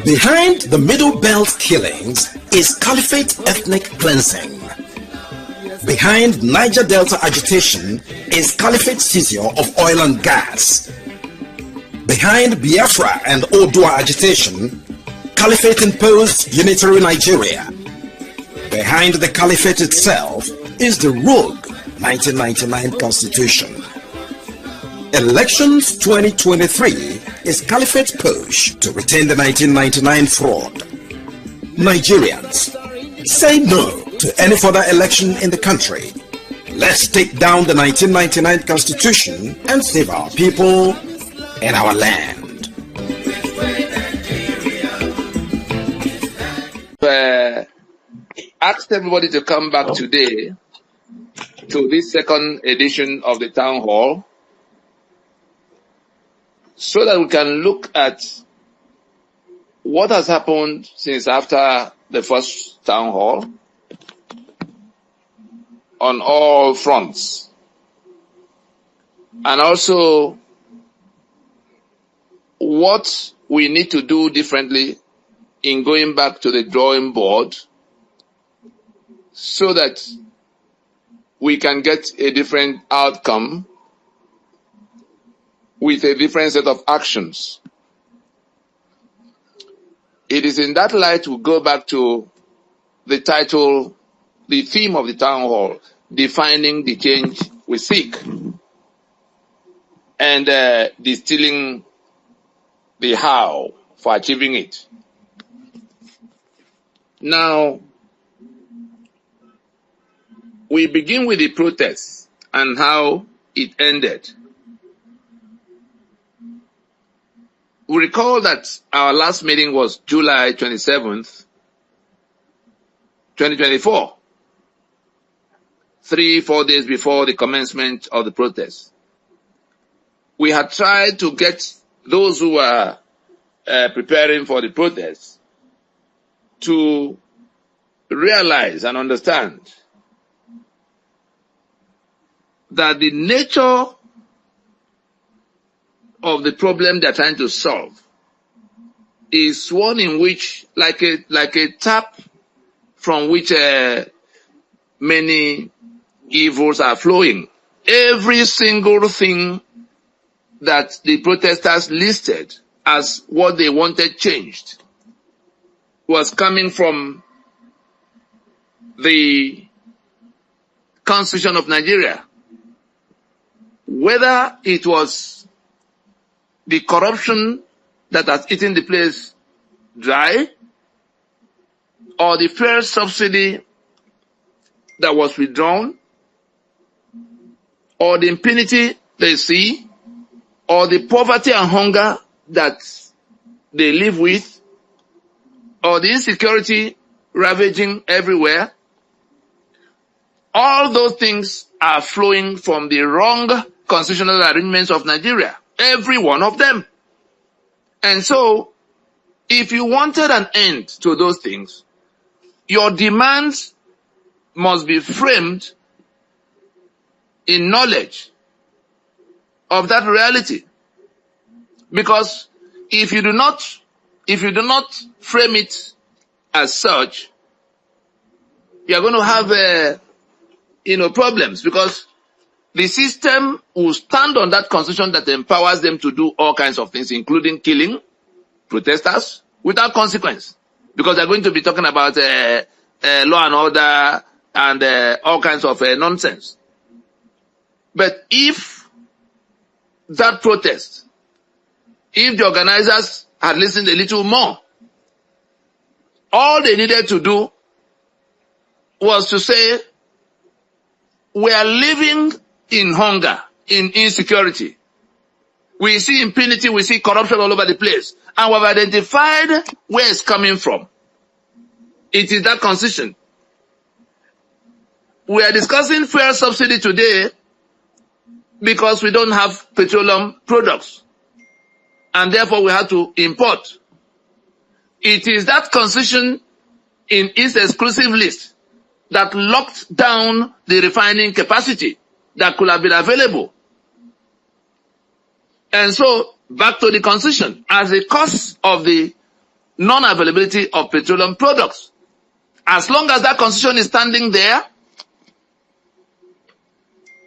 Behind the Middle Belt killings is Caliphate ethnic cleansing. Behind Niger Delta agitation is Caliphate seizure of oil and gas. Behind Biafra and Odua agitation, Caliphate imposed unitary Nigeria. Behind the Caliphate itself is the rogue 1999 Constitution. Elections 2023 is Caliphate's push to retain the 1999 fraud. Nigerians, say no to any further election in the country. Let's take down the 1999 Constitution and save our people and our land. Asked everybody to come back today to this second edition of the Town Hall so that we can look at what has happened since after the first Town Hall on all fronts, and also what we need to do differently in going back to the drawing board so that we can get a different outcome with a different set of actions. It is in that light we go back to the title, the theme of the Town Hall, defining the change we seek, and distilling the how for achieving it. Now, we begin with the protests and how it ended. We recall that our last meeting was July 27th, 2024, 3-4 days before the commencement of the protest. We had tried to get those who were preparing for the protest to realize and understand that the nature of the problem they're trying to solve is one in which, like a tap from which many evils are flowing. Every single thing that the protesters listed as what they wanted changed was coming from the Constitution of Nigeria. Whether it was the corruption that has eaten the place dry, or the fuel subsidy that was withdrawn, or the impunity they see, or the poverty and hunger that they live with, or the insecurity ravaging everywhere, all those things are flowing from the wrong constitutional arrangements of Nigeria. Every one of them. And so, if you wanted an end to those things, your demands must be framed in knowledge of that reality. Because if you do not frame it as such, you are going to have problems, because the system will stand on that constitution that empowers them to do all kinds of things, including killing protesters without consequence, because they're going to be talking about law and order and all kinds of nonsense. But if that protest, if the organizers had listened a little more, all they needed to do was to say, we are living in hunger, in insecurity. We see impunity, we see corruption all over the place. And we've identified where it's coming from. It is that constitution. We are discussing fuel subsidy today because we don't have petroleum products. And therefore we have to import. It is that constitution in its exclusive list that locked down the refining capacity that could have been available. And so, back to the constitution, as a cause of the non-availability of petroleum products. As long as that constitution is standing there,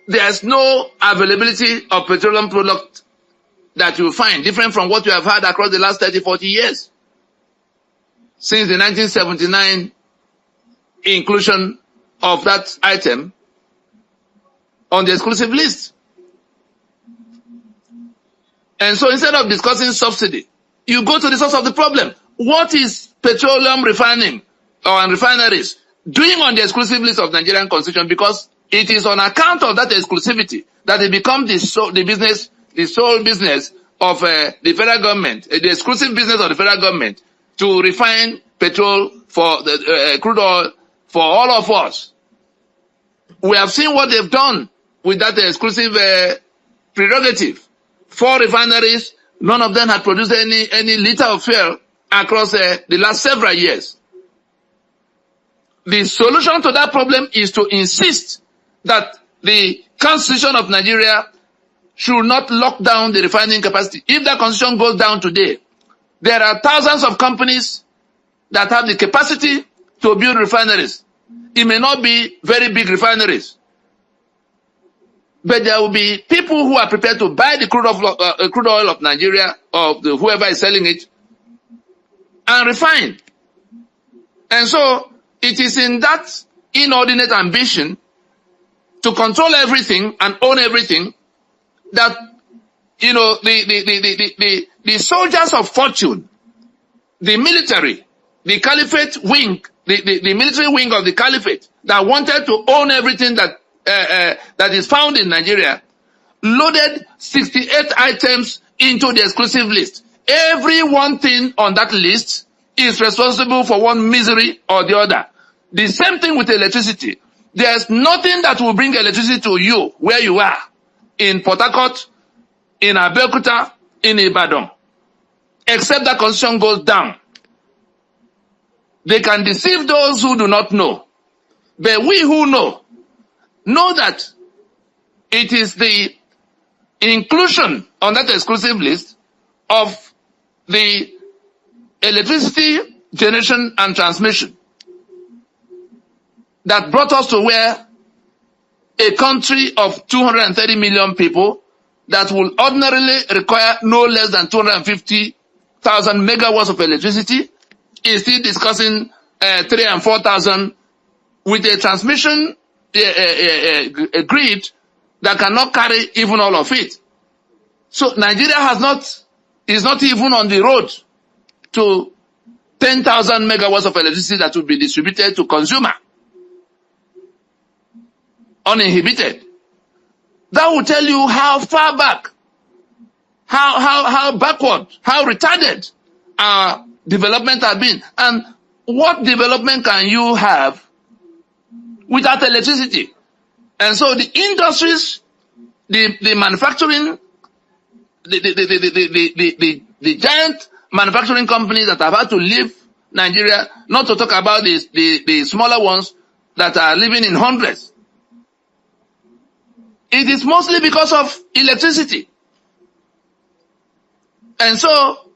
there's no availability of petroleum product that you find, different from what you have had across the last 30, 40 years. Since the 1979 inclusion of that item on the exclusive list. And so instead of discussing subsidy, you go to the source of the problem. What is petroleum refining or refineries doing on the exclusive list of Nigerian Constitution? Because it is on account of that exclusivity that it becomes the sole business of the federal government, the exclusive business of the federal government to refine petrol for the crude oil for all of us. We have seen what they've done with that exclusive prerogative. 4 refineries, none of them had produced any liter of fuel across the last several years. The solution to that problem is to insist that the Constitution of Nigeria should not lock down the refining capacity. If that Constitution goes down today, there are thousands of companies that have the capacity to build refineries. It may not be very big refineries, but there will be people who are prepared to buy the crude oil of Nigeria or whoever is selling it and refine. And so it is in that inordinate ambition to control everything and own everything that, you know, the soldiers of fortune, the military, the caliphate wing, the military wing of the caliphate that wanted to own everything that is found in Nigeria, loaded 68 items into the exclusive list. Every one thing on that list is responsible for one misery or the other. The same thing with electricity. There's nothing that will bring electricity to you where you are, in Port Harcourt, in Abeokuta, in Ibadan, except that constitution goes down. They can deceive those who do not know. But we who know that it is the inclusion on that exclusive list of the electricity generation and transmission that brought us to where a country of 230 million people that will ordinarily require no less than 250,000 megawatts of electricity is still discussing 3,000 and 4,000 with a transmission a grid that cannot carry even all of it. So Nigeria is not even on the road to 10,000 megawatts of electricity that will be distributed to consumer uninhibited. That will tell you how far back, how backward, how retarded our development has been. And what development can you have without electricity? And so the industries, the manufacturing, the giant manufacturing companies that have had to leave Nigeria, not to talk about the smaller ones that are living in hundreds. It is mostly because of electricity. And so,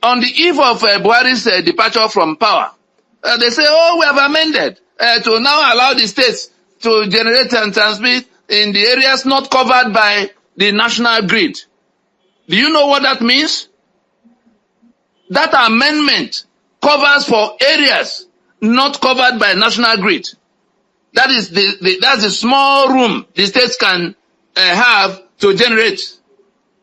on the eve of Buhari's departure from power, they say, oh, we have amended to now allow the states to generate and transmit in the areas not covered by the national grid. Do you know what that means? That amendment covers for areas not covered by national grid. That is that's the small room the states can have to generate.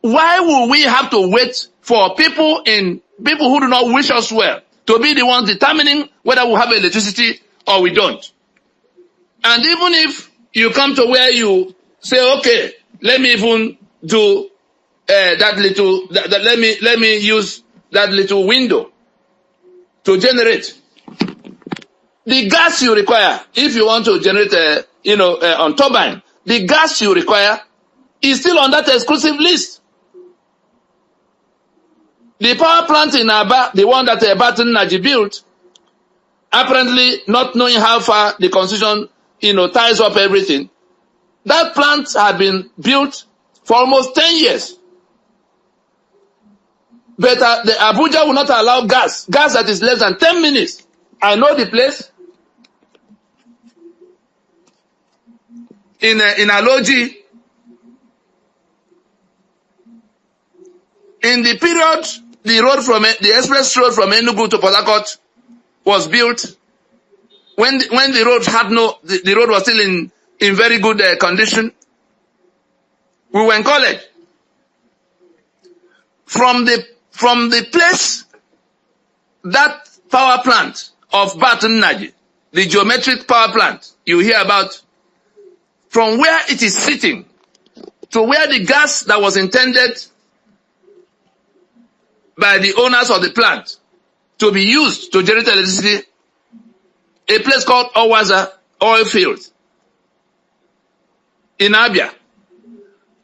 Why will we have to wait for people who do not wish us well to be the ones determining whether we have electricity or we don't? And even if you come to where you say, okay, let me even do let me use that little window to generate. The gas you require, if you want to generate on turbine, the gas you require is still on that exclusive list. The power plant in Aba, the one that Baton Naji built, apparently not knowing how far the constitution, ties up everything, that plant had been built for almost 10 years. But the Abuja will not allow gas that is less than 10 minutes. I know the place. In Aloji, in the period the express road from Enugu to Port Harcourt was built, when the road had the road was still in very good condition, we were in college. From the place, that power plant of Baton Naji, the geometric power plant you hear about, from where it is sitting to where the gas that was intended by the owners of the plant to be used to generate electricity, a place called Owaza oil field in Abia.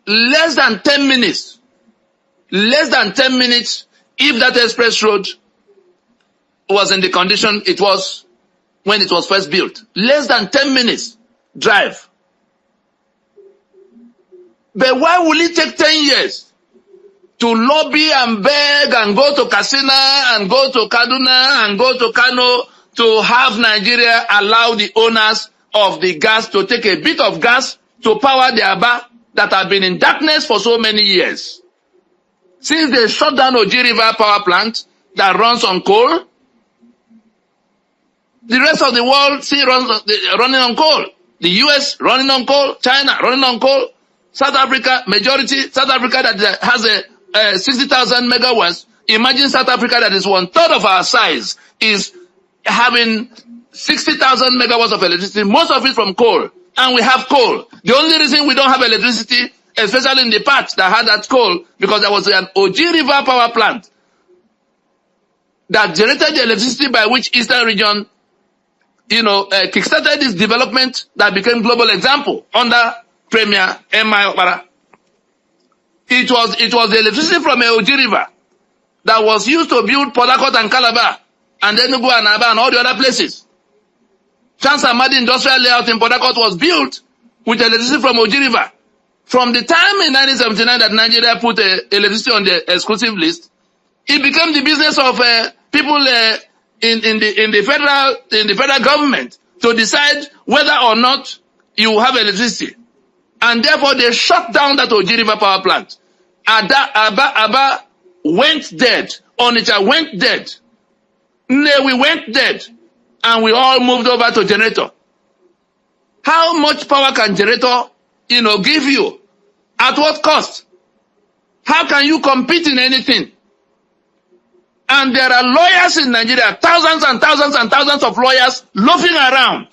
Less than 10 minutes. Less than 10 minutes if that express road was in the condition it was when it was first built. Less than 10 minutes drive. But why will it take 10 years to lobby and beg and go to Katsina and go to Kaduna and go to Kano to have Nigeria allow the owners of the gas to take a bit of gas to power the Aba that have been in darkness for so many years? Since they shut down Oji River power plant that runs on coal, the rest of the world still running on coal. The US running on coal, China running on coal, South Africa, majority South Africa that has a 60,000 megawatts. Imagine South Africa that is 1/3 of our size is having 60,000 megawatts of electricity, most of it from coal. And we have coal. The only reason we don't have electricity, especially in the parts that had that coal, because there was an Oji River power plant that generated the electricity by which Eastern region, kickstarted this development that became global example under Premier M.I. Okpara. It was the electricity from Oji River that was used to build Port Harcourt and Calabar and Enugu and Aba and all the other places. Chance Amadi Industrial Layout in Port Harcourt was built with electricity from Oji River. From the time in 1979 that Nigeria put electricity on the exclusive list, it became the business of people in the federal government to decide whether or not you have electricity. And therefore they shut down that Oji River power plant. Aba went dead. Onitsha went dead. Nnewi went dead. And we all moved over to generator. How much power can generator, give you? At what cost? How can you compete in anything? And there are lawyers in Nigeria, thousands and thousands and thousands of lawyers loafing around,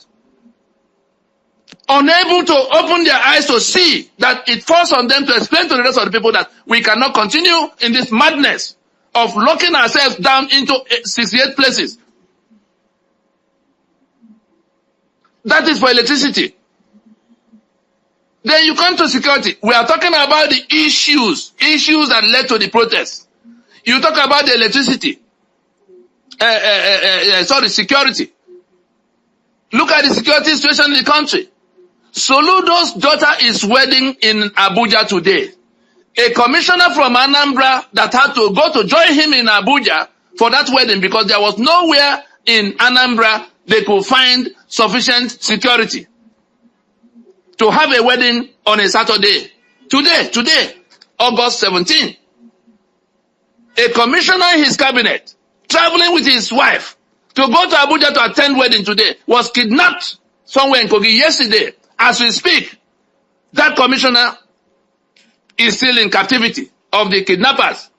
unable to open their eyes to see that it falls on them to explain to the rest of the people that we cannot continue in this madness of locking ourselves down into 68 places. That is for electricity. Then you come to security. We are talking about the issues that led to the protests. You talk about the electricity. Security. Look at the security situation in the country. Soludo's daughter is wedding in Abuja today. A commissioner from Anambra that had to go to join him in Abuja for that wedding because there was nowhere in Anambra they could find sufficient security to have a wedding on a Saturday. Today, August 17. A commissioner in his cabinet, traveling with his wife to go to Abuja to attend wedding today, was kidnapped somewhere in Kogi yesterday. As we speak, that commissioner is still in captivity of the kidnappers.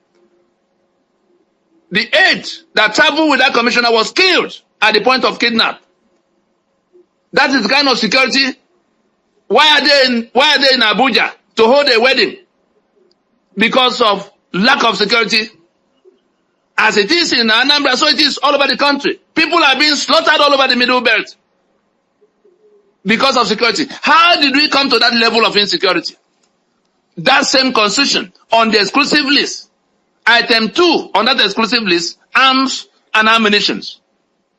The aide that traveled with that commissioner was killed at the point of kidnap. That is the kind of security. Why are they in Abuja to hold a wedding? Because of lack of security. As it is in Anambra, so it is all over the country. People are being slaughtered all over the Middle Belt because of security. How did we come to that level of insecurity? That same constitution on the exclusive list, item 2 on that exclusive list, arms and ammunitions.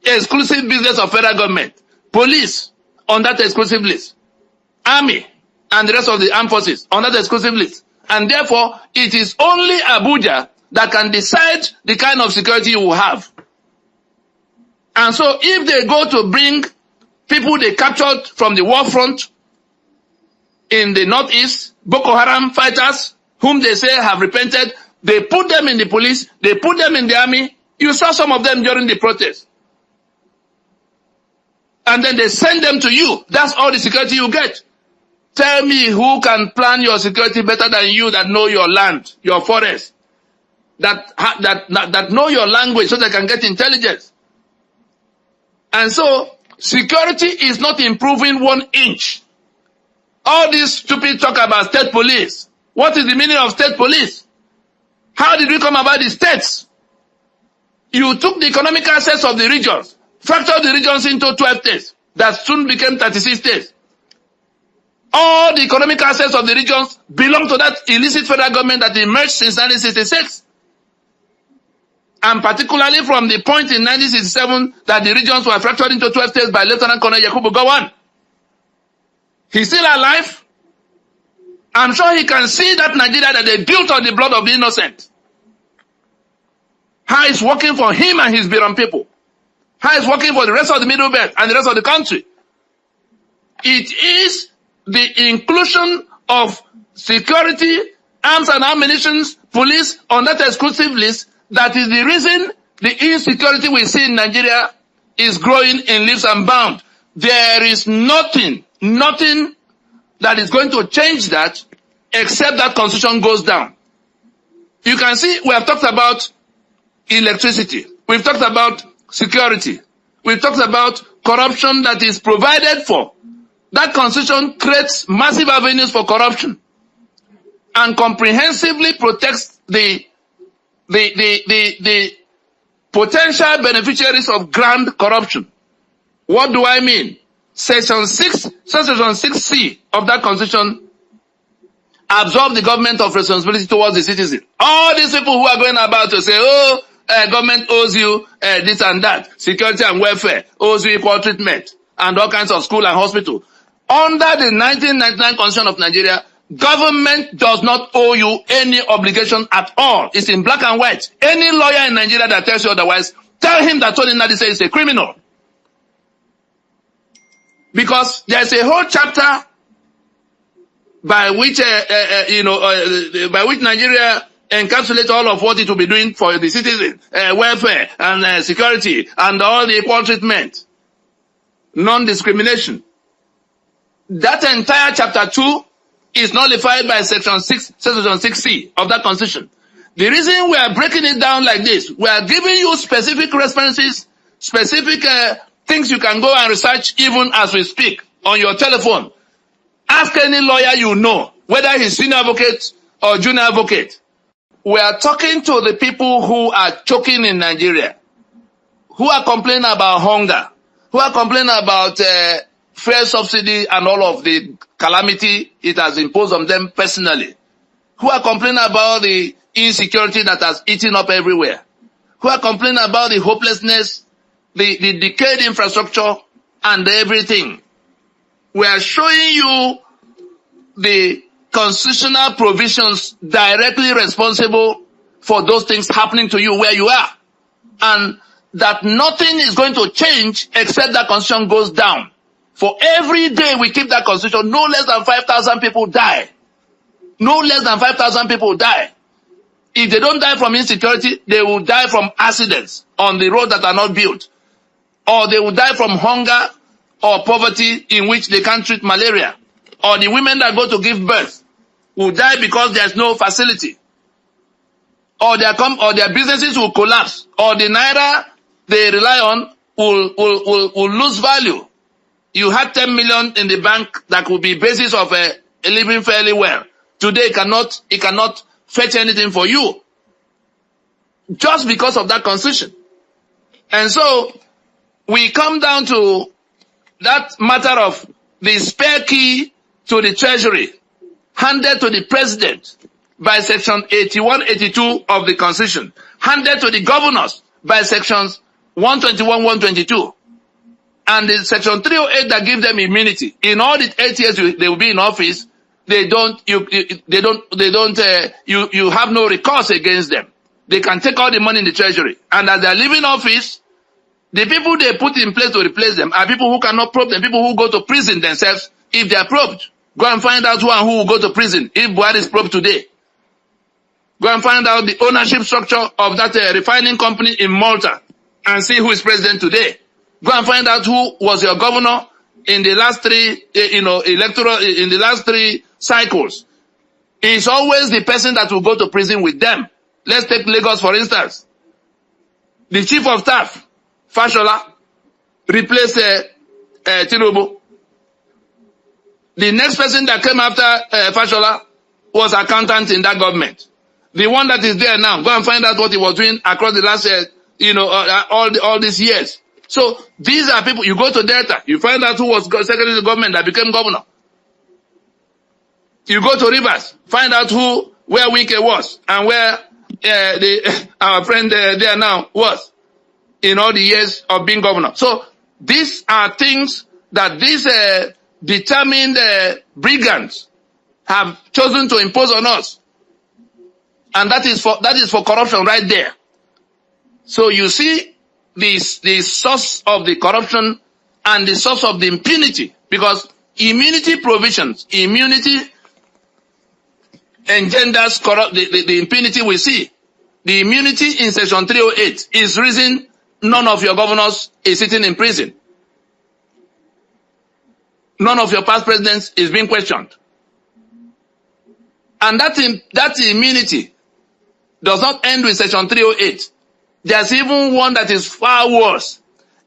Exclusive business of federal government. Police on that exclusive list. Army and the rest of the armed forces on that exclusive list. And therefore, it is only Abuja that can decide the kind of security you will have. And so if they go to bring people they captured from the war front in the northeast, Boko Haram fighters, whom they say have repented, they put them in the police, they put them in the army. You saw some of them during the protest. And then they send them to you. That's all the security you get. Tell me who can plan your security better than you, that know your land, your forest, that know your language so they can get intelligence. And so security is not improving 1 inch. All this stupid talk about state police. What is the meaning of state police? How did we come about the states? You took the economic assets of the regions, fractured the regions into 12 states that soon became 36 states. All the economic assets of the regions belong to that illicit federal government that emerged since 1966. And particularly from the point in 1967 that the regions were fractured into 12 states by Lieutenant Colonel Yakubu Gowon. He's still alive. I'm sure he can see that Nigeria that they built on the blood of the innocent. How it's working for him and his Biram people. How it's working for the rest of the Middle Belt and the rest of the country. It is the inclusion of security, arms and ammunition, police on that exclusive list that is the reason the insecurity we see in Nigeria is growing in leaps and bounds. There is nothing that is going to change that except that constitution goes down. You can see we have talked about electricity. We've talked about security. We've talked about corruption that is provided for. That constitution creates massive avenues for corruption and comprehensively protects the potential beneficiaries of grand corruption. What do I mean? Section 6C of that constitution absolves the government of responsibility towards the citizen. All these people who are going about to say, government owes you this and that, security and welfare, owes you equal treatment, and all kinds of school and hospital. Under the 1999 Constitution of Nigeria, government does not owe you any obligation at all. It's in black and white. Any lawyer in Nigeria that tells you otherwise, tell him that Tony Nadi says is a criminal. Because there's a whole chapter by which Nigeria encapsulates all of what it will be doing for the citizen, welfare and security and all the equal treatment, non-discrimination. That entire chapter 2 is nullified by section 6C of that constitution. The reason we are breaking it down like this, we are giving you specific references, specific things you can go and research even as we speak on your telephone. Ask any lawyer you know, whether he's senior advocate or junior advocate. We are talking to the people who are choking in Nigeria, who are complaining about hunger, who are complaining about fuel subsidy and all of the calamity it has imposed on them personally, who are complaining about the insecurity that has eaten up everywhere, who are complaining about the hopelessness, the decayed infrastructure and everything. We are showing you the constitutional provisions directly responsible for those things happening to you where you are. And that nothing is going to change except that constitution goes down. For every day we keep that constitution, no less than 5,000 people die. No less than 5,000 people die. If they don't die from insecurity, they will die from accidents on the road that are not built. Or they will die from hunger or poverty in which they can't treat malaria. Or the women that go to give birth will die because there's no facility. Or their businesses will collapse. Or the naira they rely on will lose value. You had 10 million in the bank that would be basis of living fairly well. Today it cannot fetch anything for you. Just because of that constitution. And so we come down to that matter of the spare key to the treasury handed to the president by section 81, 82 of the constitution, handed to the governors by sections 121, 122. And the section 308 that gives them immunity. In all the 8 years they will be in office, you have no recourse against them. they can take all the money in the treasury. And as they're leaving office, the people they put in place to replace them are people who cannot probe them, people who go to prison themselves if they are probed. Go and find out who and who will go to prison if Buhari is probed today. Go and find out the ownership structure of that refining company in Malta and see who is president today. Go and find out who was your governor in the last three, in the last three cycles. It's always the person that will go to prison with them. Let's take Lagos for instance. The chief of staff, Fashola, replaced Tinubu. The next person that came after Fashola was accountant in that government. The one that is there now, go and find out what he was doing across the last, all these years. So these are people, you go to Delta, you find out who was secretary of the government that became governor. You go to Rivers, find out where Wike was and where our friend there now was in all the years of being governor. So these are things that these determined brigands have chosen to impose on us. And that is for corruption right there. So you see the source of the corruption and the source of the impunity, because immunity provisions, immunity engenders the impunity we see. The immunity in section 308 is reason none of your governors is sitting in prison. None of your past presidents is being questioned. And that immunity does not end with section 308. There's even one that is far worse.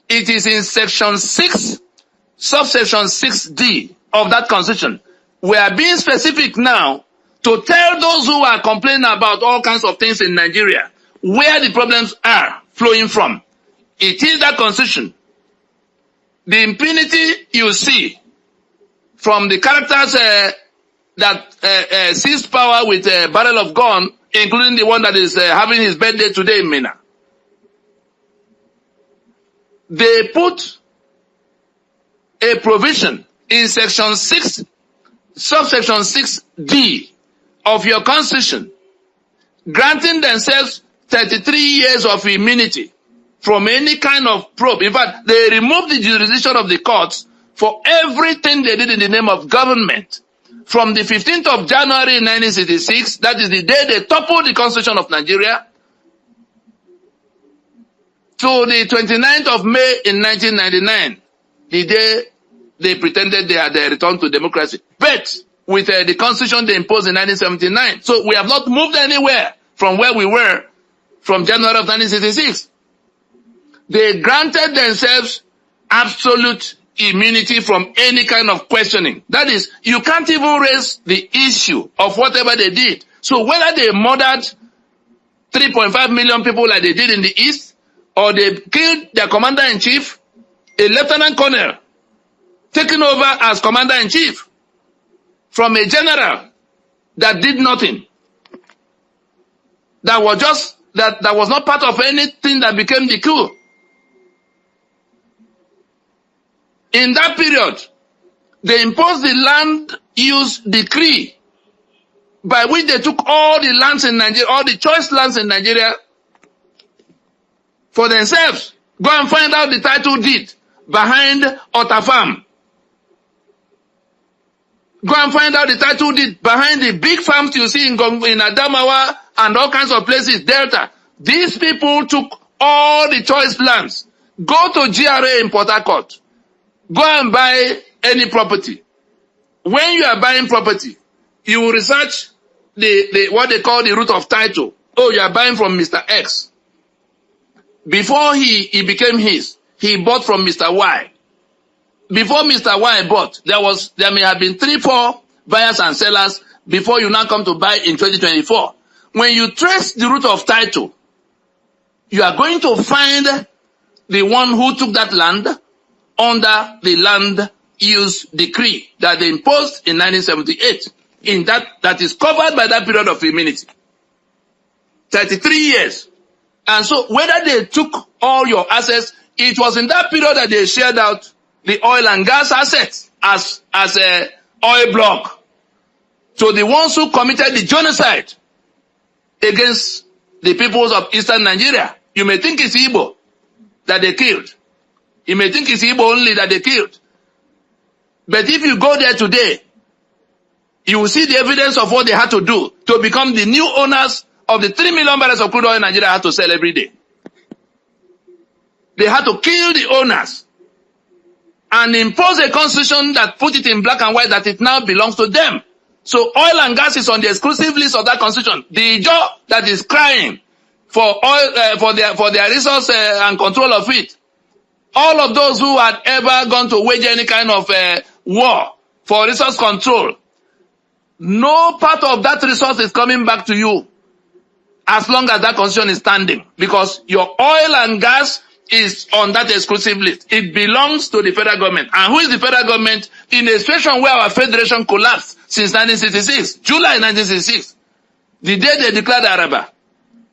It is in section 6, subsection 6D of that constitution. We are being specific now to tell those who are complaining about all kinds of things in Nigeria where the problems are flowing from. It is that constitution. The impunity you see from the characters that seized power with a barrel of gun, including the one that is having his birthday today in Mina. They put a provision in section 6, subsection 6D of your constitution, granting themselves 33 years of immunity from any kind of probe. In fact, they removed the jurisdiction of the courts for everything they did in the name of government. From the 15th of January 1966, that is the day they toppled the Constitution of Nigeria, to the 29th of May in 1999, the day they pretended they had returned to democracy. But with the constitution they imposed in 1979. So we have not moved anywhere from where we were from January of 1966. They granted themselves absolute immunity from any kind of questioning. That is, you can't even raise the issue of whatever they did. So whether they murdered 3.5 million people like they did in the East, or they killed their commander-in-chief, a lieutenant colonel, taking over as commander-in-chief from a general that did nothing, that was not part of anything that became the coup. In that period, they imposed the land use decree by which they took all the lands in Nigeria, all the choice lands in Nigeria for themselves. Go and find out the title deed behind Otta Farm. Go and find out the title deed behind the big farms you see in Adamawa and all kinds of places, Delta. These people took all the choice lands. Go to GRA in Port Harcourt. Go and buy any property. When you are buying property, you will research what they call the root of title. Oh, you are buying from Mr. X. Before he became his, he bought from Mr. Y. Before Mr. Y bought, there may have been 3-4 buyers and sellers before you now come to buy in 2024. When you trace the root of title, you are going to find the one who took that land under the land use decree that they imposed in 1978. In that is covered by that period of immunity. 33 years. And so whether they took all your assets, it was in that period that they shared out the oil and gas assets as a oil block to the ones who committed the genocide against the peoples of eastern Nigeria. You may think it's Igbo that they killed. You may think it's Igbo only that they killed. But if you go there today, you will see the evidence of what they had to do to become the new owners of the 3 million barrels of crude oil Nigeria had to sell every day. They had to kill the owners and impose a constitution that put it in black and white that it now belongs to them. So oil and gas is on the exclusive list of that constitution. The Ijaw that is crying for oil, for their resource and control of it. All of those who had ever gone to wage any kind of war for resource control, no part of that resource is coming back to you as long as that constitution is standing, because your oil and gas is on that exclusive list. It belongs to the federal government. And who is the federal government? In a situation where our federation collapsed since 1966, July 1966, the day they declared Araba.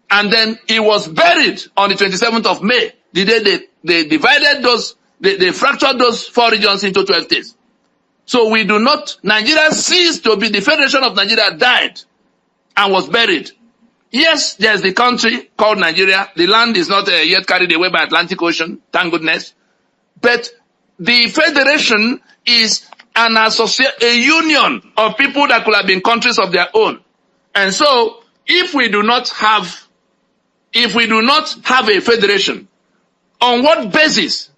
And then it was buried on the 27th of May, the day they divided those, they fractured those 4 regions into 12 states. So we do not, Nigeria ceased to be, the Federation of Nigeria died and was buried. Yes, there's the country called Nigeria. The land is not yet carried away by Atlantic Ocean, thank goodness. But the federation is a union of people that could have been countries of their own. And so, if we do not have a federation, on what basis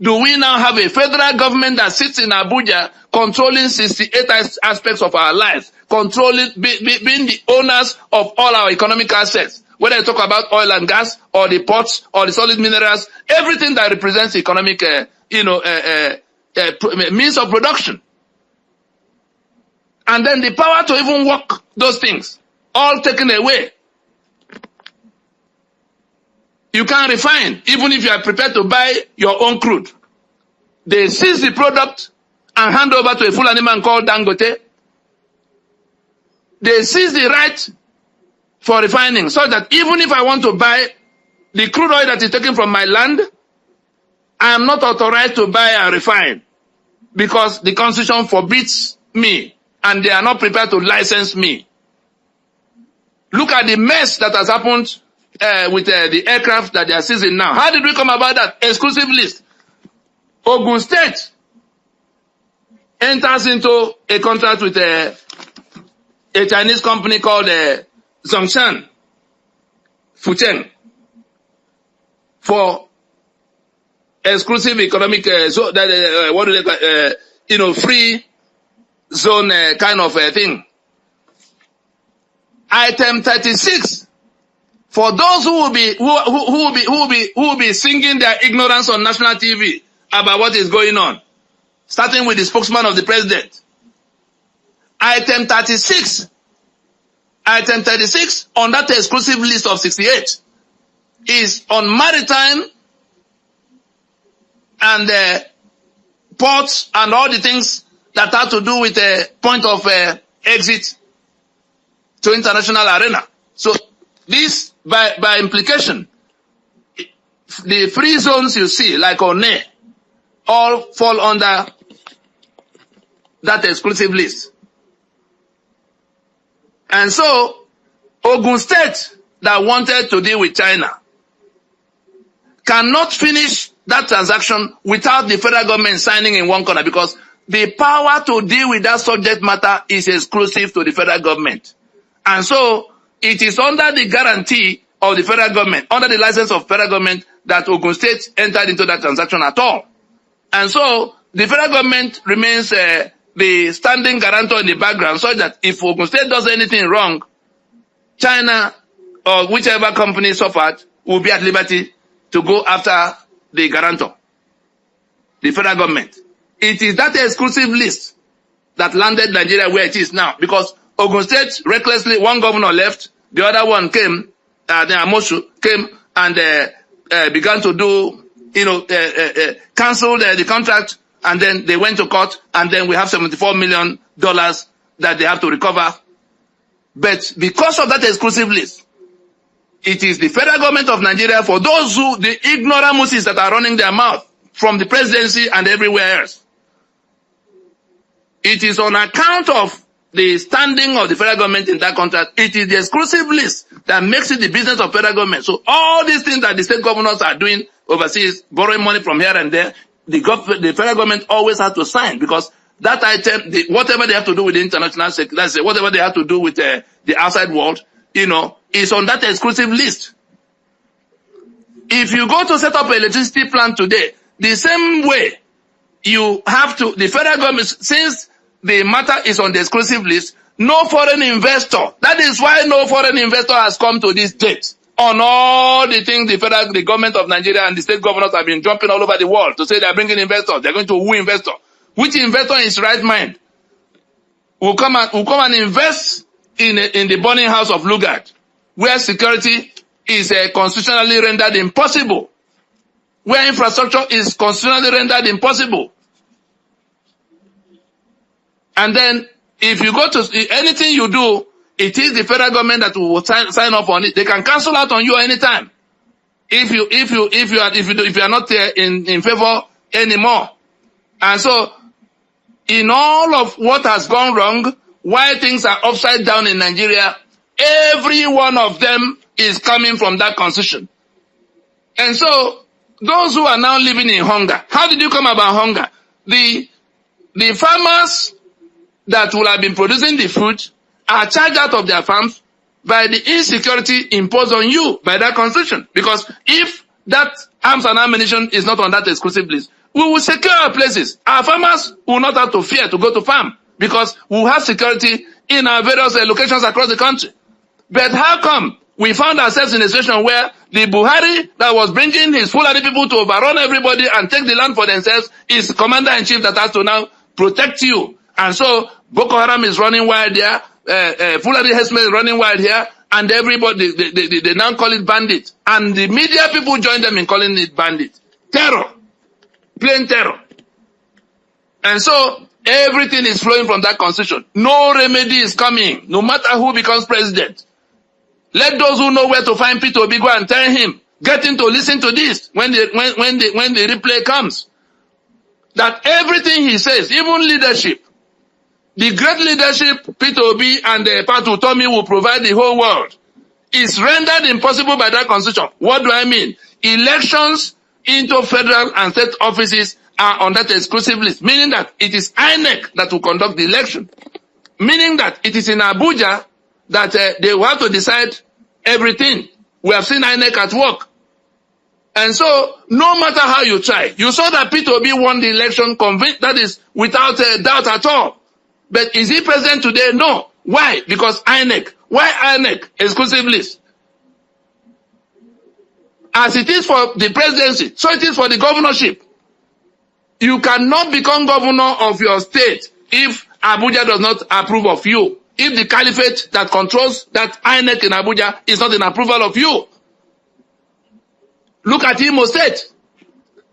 do we now have a federal government that sits in Abuja controlling 68 aspects of our lives, controlling, being the owners of all our economic assets, whether you talk about oil and gas, or the ports, or the solid minerals, everything that represents economic, means of production. And then the power to even work those things, all taken away. You can't refine, even if you are prepared to buy your own crude. They seize the product and hand over to a Fulani man called Dangote. They seize the right for refining, so that even if I want to buy the crude oil that is taken from my land, I am not authorized to buy and refine, because the constitution forbids me, and they are not prepared to license me. Look at the mess that has happened with the aircraft that they are seizing now. How did we come about that? Exclusive list. Ogun State enters into a contract with a Chinese company called Zhongshan Fucheng for exclusive economic, what do they call, free zone kind of thing. Item 36. For those who will be singing their ignorance on national TV about what is going on, starting with the spokesman of the president. Item 36. Item 36 on that exclusive list of 68 is on maritime and ports and all the things that have to do with a point of exit to international arena. So this, by implication, the free zones you see, like One, all fall under that exclusive list. And so, Ogun State, that wanted to deal with China, cannot finish that transaction without the federal government signing in one corner, because the power to deal with that subject matter is exclusive to the federal government. And so, it is under the guarantee of the federal government, under the license of federal government, that Ogun State entered into that transaction at all. And so, the federal government remains the standing guarantor in the background, so that if Ogun State does anything wrong, China or whichever company suffered will be at liberty to go after the guarantor, the federal government. It is that exclusive list that landed Nigeria where it is now, because Ogun State, recklessly, one governor left, the other one came, Amoshu came and began to do, canceled the contract, and then they went to court, and then we have $74 million that they have to recover. But because of that exclusive list, it is the federal government of Nigeria, for those who, the ignoramuses that are running their mouth from the presidency and everywhere else. It is on account of the standing of the federal government in that contract, it is the exclusive list that makes it the business of federal government. So all these things that the state governors are doing overseas, borrowing money from here and there, the federal government always has to sign, because that item, whatever they have to do with the international security, whatever they have to do with the outside world, is on that exclusive list. If you go to set up an electricity plant today, the same way you have to, the federal government, since the matter is on the exclusive list, no foreign investor, that is why no foreign investor has come to this date. On all the things the government of Nigeria and the state governors have been jumping all over the world to say they're bringing investors, they're going to woo investor. Which investor in his right mind will come and invest in the burning house of Lugard, where security is constitutionally rendered impossible, where infrastructure is constitutionally rendered impossible? And then, if you go to anything you do, it is the federal government that will sign off on it. They can cancel out on you anytime if you are not in favor anymore. And so, in all of what has gone wrong, why things are upside down in Nigeria, every one of them is coming from that constitution. And so, those who are now living in hunger, how did you come about hunger? The farmers that will have been producing the food are charged out of their farms by the insecurity imposed on you by that constitution. Because if that arms and ammunition is not on that exclusive list, we will secure our places. Our farmers will not have to fear to go to farm, because we will have security in our various locations across the country. But how come we found ourselves in a situation where the Buhari that was bringing his Fulani people to overrun everybody and take the land for themselves is commander-in-chief that has to now protect you? And so Boko Haram is running wild there, Fulani herdsmen is running wild here, and everybody, they now call it bandit. And the media people join them in calling it bandit. Terror. Plain terror. And so everything is flowing from that constitution. No remedy is coming, no matter who becomes president. Let those who know where to find Peter Obi go and tell him, get him to listen to this when the replay comes. That everything he says, even leadership, the great leadership Peter Obi and Patu Tomi will provide the whole world, is rendered impossible by that constitution. What do I mean? Elections into federal and state offices are on that exclusive list, meaning that it is INEC that will conduct the election. Meaning that it is in Abuja that they will have to decide everything. We have seen INEC at work. And so, no matter how you try, you saw that Peter Obi won the election, that is without a doubt at all. But is he president today? No. Why? Because INEC. Why INEC? Exclusive list. As it is for the presidency, so it is for the governorship. You cannot become governor of your state if Abuja does not approve of you. If the caliphate that controls that INEC in Abuja is not in approval of you. Look at Imo State.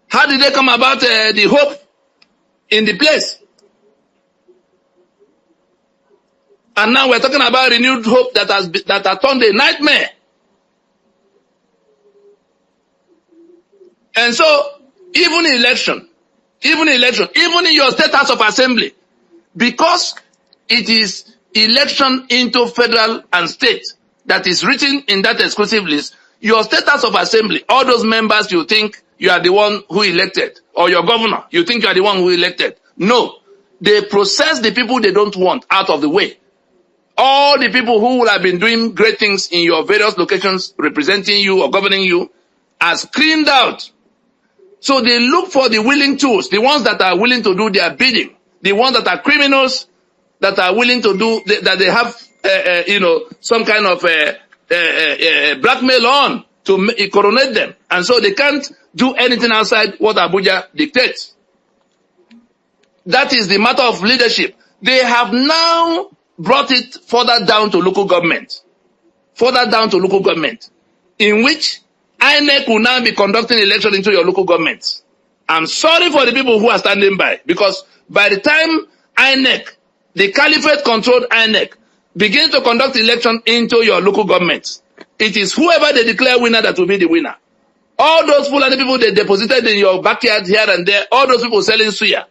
How did they come about the hope in the place? And now we're talking about renewed hope that has turned a nightmare. And so, even in your state house of assembly, because it is election into federal and state that is written in that exclusive list, your state house of assembly, all those members you think you are the one who elected, or your governor, you think you are the one who elected. No. They process the people they don't want out of the way. All the people who will have been doing great things in your various locations, representing you or governing you, are screened out. So they look for the willing tools, the ones that are willing to do their bidding, the ones that are criminals, that are willing to do, that they have, some kind of blackmail on to coronate them. And so they can't do anything outside what Abuja dictates. That is the matter of leadership. They have now brought it further down to local government. In which INEC will now be conducting election into your local governments. I'm sorry for the people who are standing by, because by the time INEC, the caliphate-controlled INEC, begins to conduct election into your local governments, it is whoever they declare winner that will be the winner. All those Fulani people they deposited in your backyard here and there, all those people selling suya,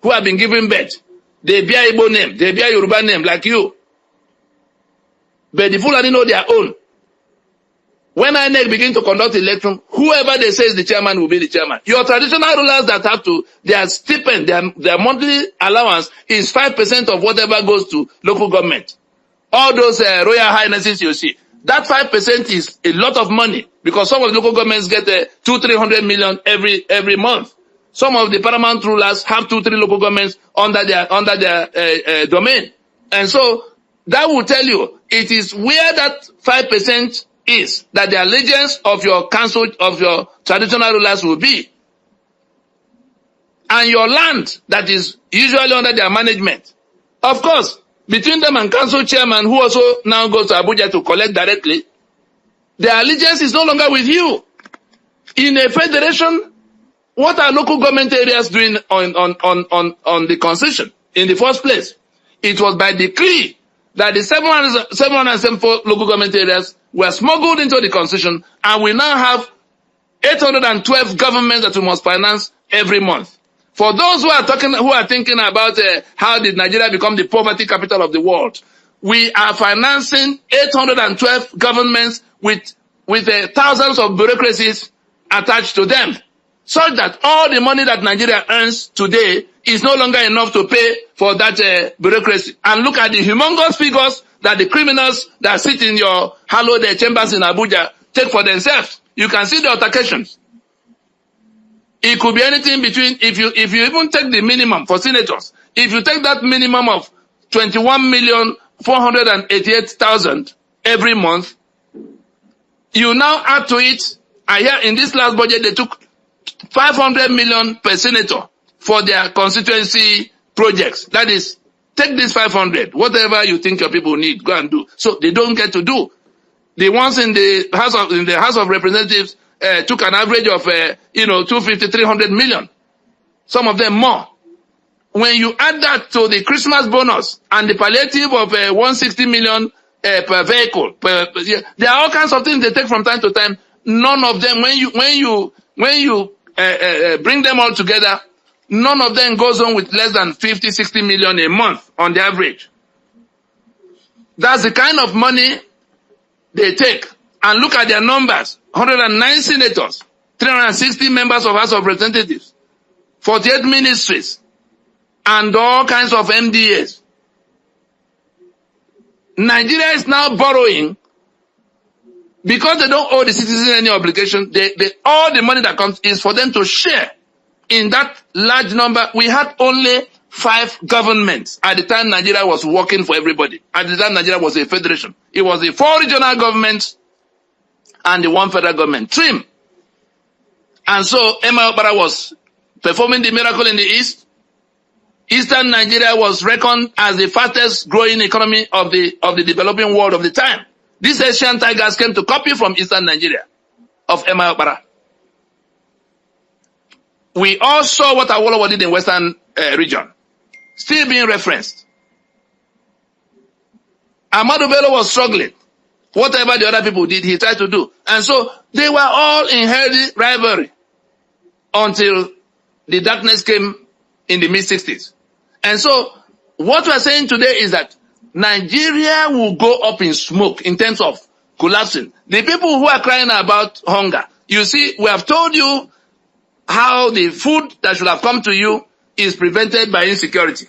who have been given birth, They bear Igbo name, they bear Yoruba name like you. But the Fulani know their own. When INEC begin to conduct election, whoever they say is the chairman will be the chairman. Your traditional rulers that have to, their stipend, their monthly allowance is 5% of whatever goes to local government. All those royal highnesses you see, that 5% is a lot of money because some of the local governments get 200-300 million every month. Some of the paramount rulers have 2-3 local governments under their domain, and so that will tell you it is where that 5% is that the allegiance of your council, of your traditional rulers will be. And your land that is usually under their management. Of course, between them and council chairman who also now goes to Abuja to collect directly, their allegiance is no longer with you. In a federation, what are local government areas doing on the constitution? In the first place, it was by decree that the 774 local government areas were smuggled into the constitution, and we now have 812 governments that we must finance every month. For those who are thinking about how did Nigeria become the poverty capital of the world, we are financing 812 governments with thousands of bureaucracies attached to them, such that all the money that Nigeria earns today is no longer enough to pay for that bureaucracy. And look at the humongous figures that the criminals that sit in your hallowed chambers in Abuja take for themselves. You can see the altercations. It could be anything between, if you even take the minimum for senators, if you take that minimum of 21,488,000 every month, you now add to it, and here in this last budget they took 500 million per senator for their constituency projects. That is, take this 500, whatever you think your people need, go and do. So they don't get to do. The ones in the House of Representatives took an average of 250, 300 million. Some of them more. When you add that to the Christmas bonus and the palliative of 160 million per vehicle, there are all kinds of things they take from time to time. None of them, when you bring them all together, none of them goes on with less than 50, 60 million a month on the average. That's the kind of money they take. And look at their numbers. 109 senators, 360 members of House of Representatives, 48 ministries, and all kinds of MDAs. Nigeria is now borrowing because they don't owe the citizens any obligation. All the money that comes is for them to share in that large number. We had only 5 governments at the time Nigeria was working for everybody. At the time Nigeria was a federation. It was the 4 regional governments and the 1 federal government, trim. And so Emma Okpara was performing the miracle in the East. Eastern Nigeria was reckoned as the fastest growing economy of the developing world of the time. These Asian tigers came to copy from Eastern Nigeria of Emma Okpara. We all saw what Awolowo did in Western region, still being referenced. Ahmadu Bello was struggling. Whatever the other people did, he tried to do. And so they were all in healthy rivalry until the darkness came in the mid-60s. And so what we are saying today is that Nigeria will go up in smoke in terms of collapsing. The people who are crying about hunger, you see, we have told you how the food that should have come to you is prevented by insecurity.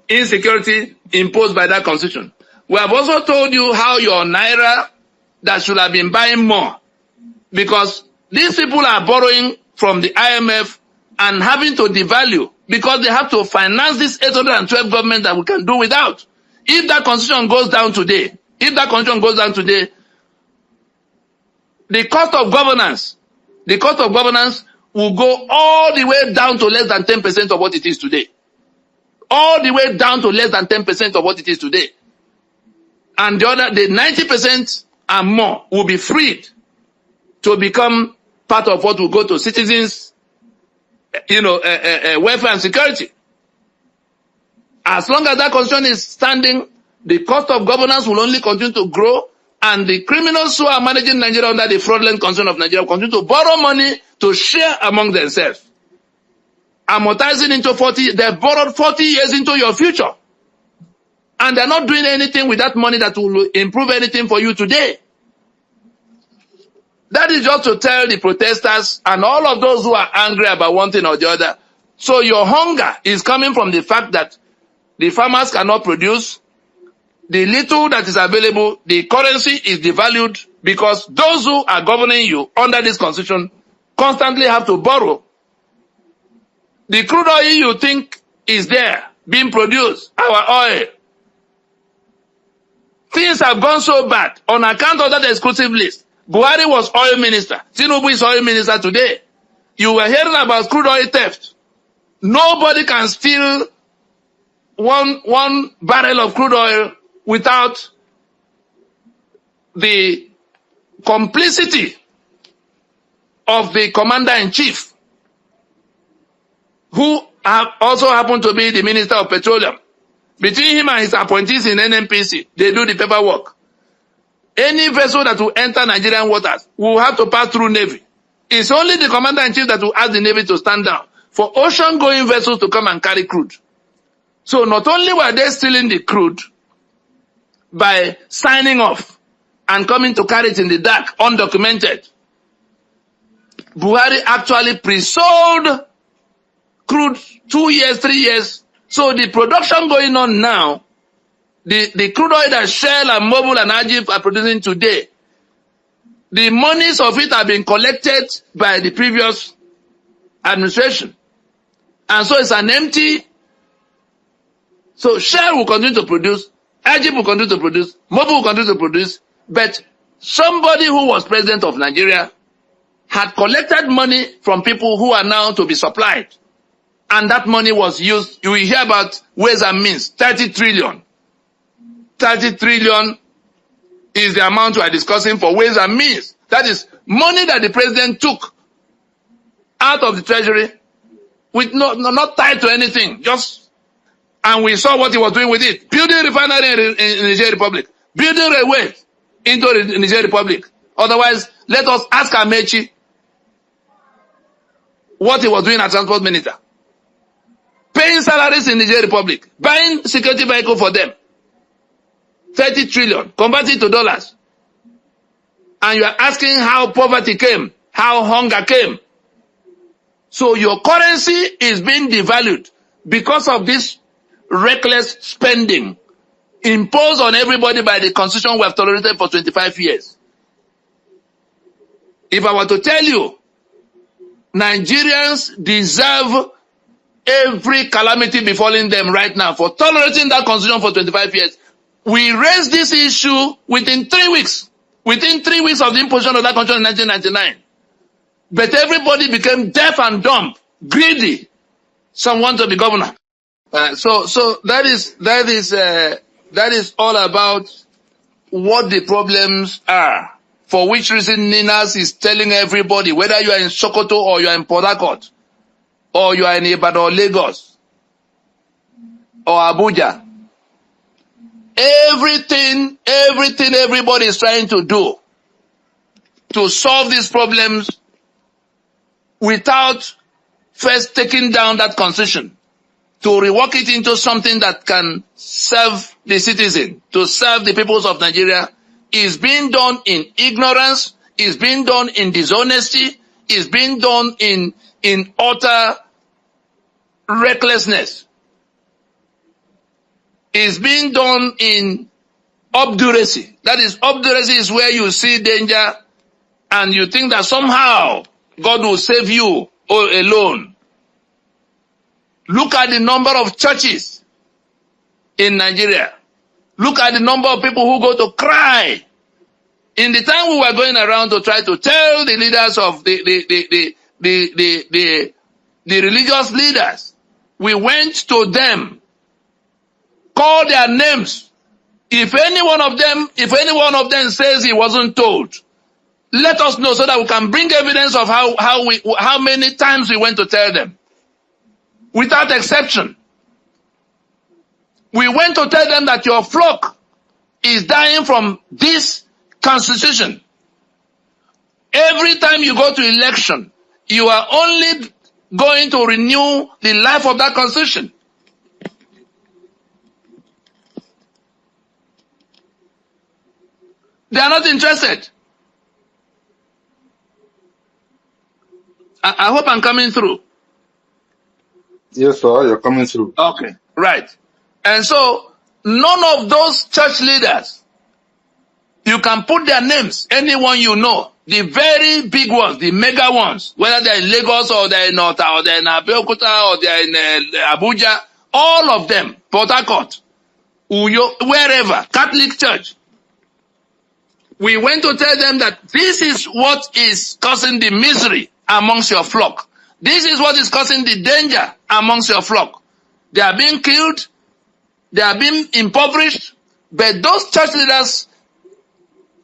Insecurity imposed by that constitution. We have also told you how your naira that should have been buying more, because these people are borrowing from the IMF and having to devalue because they have to finance this 812 government that we can do without. If that constitution goes down today, the cost of governance will go all the way down to less than 10% of what it is today. All the way down to less than 10% of what it is today. And the 90% and more will be freed to become part of what will go to citizens, welfare and security. As long as that constitution is standing, the cost of governance will only continue to grow, and the criminals who are managing Nigeria under the fraudulent constitution of Nigeria will continue to borrow money to share among themselves. amortizing into 40, they've borrowed 40 years into your future. And they're not doing anything with that money that will improve anything for you today. That is just to tell the protesters and all of those who are angry about one thing or the other. So your hunger is coming from the fact that the farmers cannot produce. The little that is available, the currency is devalued because those who are governing you under this constitution constantly have to borrow. The crude oil you think is there, being produced, our oil. Things have gone so bad on account of that exclusive list. Buhari was oil minister. Tinubu is oil minister today. You were hearing about crude oil theft. Nobody can steal one barrel of crude oil without the complicity of the commander-in-chief, who also happened to be the Minister of Petroleum. Between him and his appointees in NNPC, they do the paperwork. Any vessel that will enter Nigerian waters will have to pass through Navy. It's only the commander-in-chief that will ask the Navy to stand down for ocean-going vessels to come and carry crude. So not only were they stealing the crude by signing off and coming to carry it in the dark, undocumented, Buhari actually pre-sold crude 2 years, 3 years. So the production going on now, the crude oil that Shell and Mobil and Ajib are producing today, the monies of it have been collected by the previous administration. And so it's an empty. So Shell will continue to produce, Ajib will continue to produce, Mobil will continue to produce, but somebody who was president of Nigeria had collected money from people who are now to be supplied. And that money was used, you will hear about ways and means, 30 trillion. 30 trillion is the amount we are discussing for ways and means. That is money that the president took out of the treasury with not tied to anything. And we saw what he was doing with it. Building refinery in Niger Republic. Building railway into the Niger Republic. Otherwise, let us ask Amechi what he was doing as transport minister. Paying salaries in Niger Republic. Buying security vehicle for them. 30 trillion. Convert it to dollars. And you are asking how poverty came. How hunger came. So your currency is being devalued because of this reckless spending imposed on everybody by the constitution we have tolerated for 25 years. If I were to tell you, Nigerians deserve every calamity befalling them right now for tolerating that constitution for 25 years. We raised this issue within 3 weeks. Within 3 weeks of the imposition of that constitution in 1999. But everybody became deaf and dumb, greedy. Some want to be governor. So that is all about what the problems are. For which reason Ninas is telling everybody, whether you are in Sokoto or you are in Port Harcourt, or you are in Ibadan or Lagos, or Abuja, everything everybody is trying to do to solve these problems without first taking down that constitution, to rework it into something that can serve the citizen, to serve the peoples of Nigeria, is being done in ignorance, is being done in dishonesty, is being done in utter recklessness, is being done in obduracy. That is, obduracy is where you see danger and you think that somehow God will save you alone. Look at the number of churches in Nigeria. Look at the number of people who go to cry. In the time we were going around to try to tell the leaders of the religious leaders, we went to them, called their names. If any one of them says he wasn't told, let us know so that we can bring evidence of how many times we went to tell them. Without exception. We went to tell them that your flock is dying from this constitution. Every time you go to election, you are only going to renew the life of that constitution? They are not interested. I hope I'm coming through. Yes, sir, you're coming through. Okay, right. And so, none of those church leaders, you can put their names, anyone you know, the very big ones, the mega ones, whether they're in Lagos or they're in Ota or they're in Abeokuta or they're in Abuja, all of them, Port Harcourt, Uyo, wherever, Catholic Church. We went to tell them that this is what is causing the misery amongst your flock. This is what is causing the danger amongst your flock. They are being killed, they are being impoverished, but those church leaders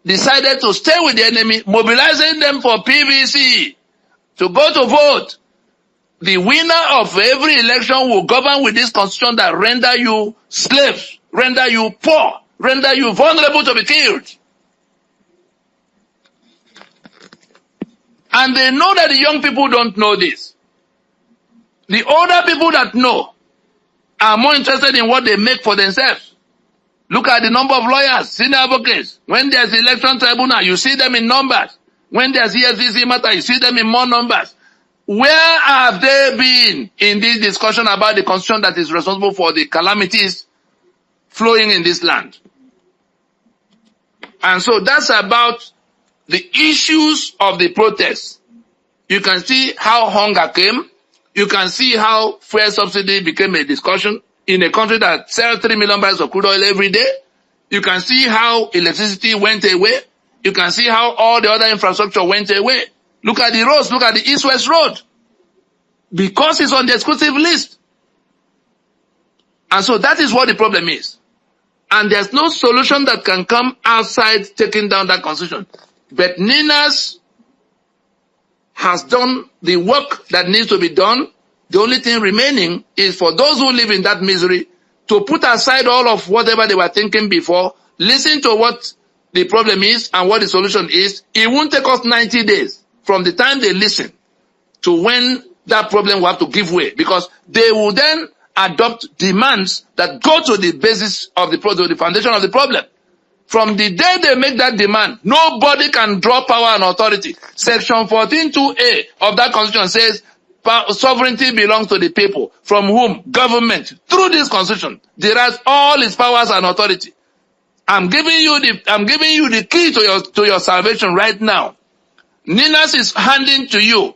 decided to stay with the enemy, mobilizing them for PVC, to go to vote. The winner of every election will govern with this constitution that render you slaves, render you poor, render you vulnerable to be killed. And they know that the young people don't know this. The older people that know are more interested in what they make for themselves. Look at the number of lawyers, senior advocates. When there's election tribunal, you see them in numbers. When there's EFCC matter, you see them in more numbers. Where have they been in this discussion about the constitution that is responsible for the calamities flowing in this land? And so that's about the issues of the protests. You can see how hunger came. You can see how fuel subsidy became a discussion in a country that sells 3 million barrels of crude oil every day. You can see how electricity went away. You can see how all the other infrastructure went away. Look at the roads. Look at the East-West Road. Because it's on the exclusive list. And so that is what the problem is. And there's no solution that can come outside taking down that constitution. But Ninas has done the work that needs to be done. The only thing remaining is for those who live in that misery to put aside all of whatever they were thinking before, listen to what the problem is and what the solution is. It won't take us 90 days from the time they listen to when that problem will have to give way, because they will then adopt demands that go to the basis of the problem, the foundation of the problem. From the day they make that demand, nobody can draw power and authority. Section 14(2)(a) of that constitution says sovereignty belongs to the people, from whom government, through this constitution, derives all its powers and authority. I'm giving you the key to your salvation right now. Ninas is handing to you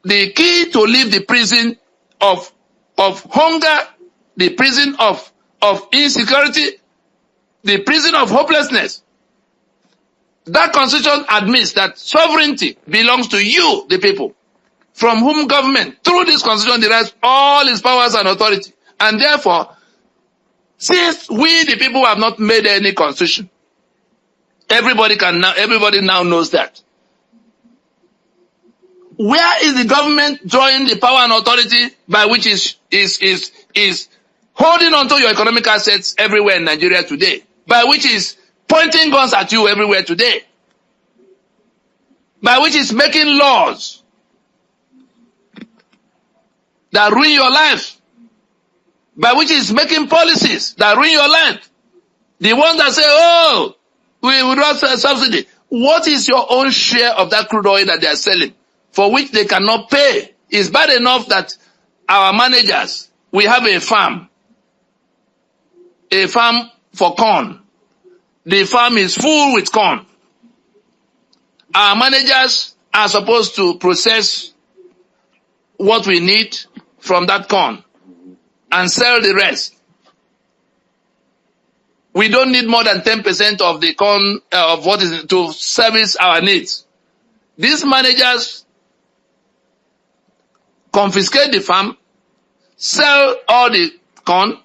the key to leave the prison of hunger, the prison of insecurity, the prison of hopelessness. That constitution admits that sovereignty belongs to you, the people, from whom government, through this constitution, derives all its powers and authority. And therefore, since we, the people, have not made any constitution, everybody now knows that. Where is the government drawing the power and authority by which is holding on to your economic assets everywhere in Nigeria today, by which is pointing guns at you everywhere today, by which is making laws that ruin your life, by which is making policies that ruin your life? The ones that say, oh, we would not sell subsidy. What is your own share of that crude oil that they are selling, for which they cannot pay? It's bad enough that our managers, we have a farm for corn. The farm is full with corn. Our managers are supposed to process what we need from that corn and sell the rest. We don't need more than 10% of the corn of what is to service our needs. These managers confiscate the farm, sell all the corn,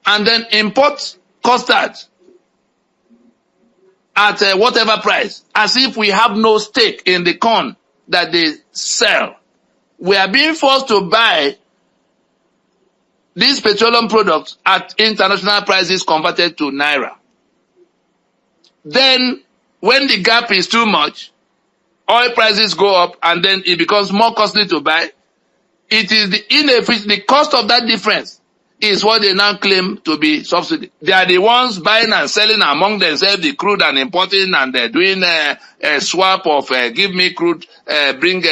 and then import custard at whatever price, as if we have no stake in the corn that they sell. We are being forced to buy these petroleum products at international prices converted to naira. Then, when the gap is too much, oil prices go up and then it becomes more costly to buy. It is the cost of that difference is what they now claim to be subsidy. They are the ones buying and selling among themselves the crude and importing, and they're doing a swap of give me crude, bring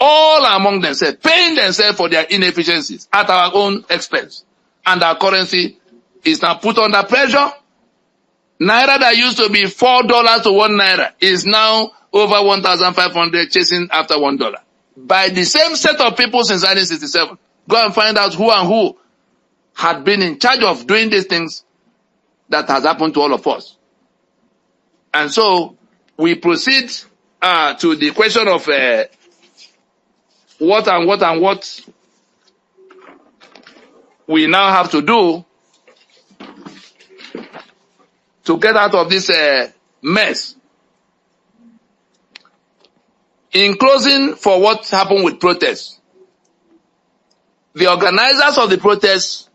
all among themselves, paying themselves for their inefficiencies at our own expense. And our currency is now put under pressure. Naira that used to be $4 to 1 naira is now over 1,500, chasing after $1. By the same set of people since 1967. Go and find out who and who had been in charge of doing these things that has happened to all of us. And so we proceed to the question of what we now have to do to get out of this mess. In closing, for what happened with protests, the organizers of the protests,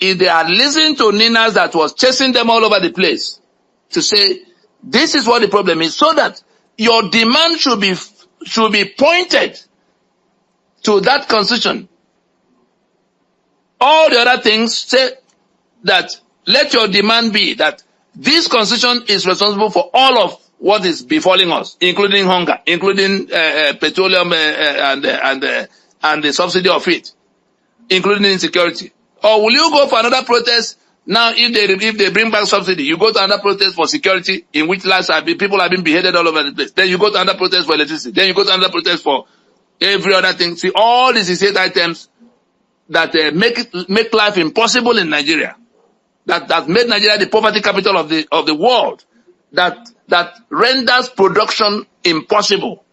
if they had listened to Ninas that was chasing them all over the place to say, this is what the problem is, so that your demand should be pointed to that constitution. All the other things say that let your demand be that this constitution is responsible for all of what is befalling us, including hunger, including petroleum and the subsidy of it, including insecurity. Or will you go for another protest now? If they bring back subsidy, you go to another protest for security, in which people have been beheaded all over the place. Then you go to another protest for electricity. Then you go to another protest for every other thing. See, all these 8 items that make life impossible in Nigeria. That made Nigeria the poverty capital of the world. That renders production impossible.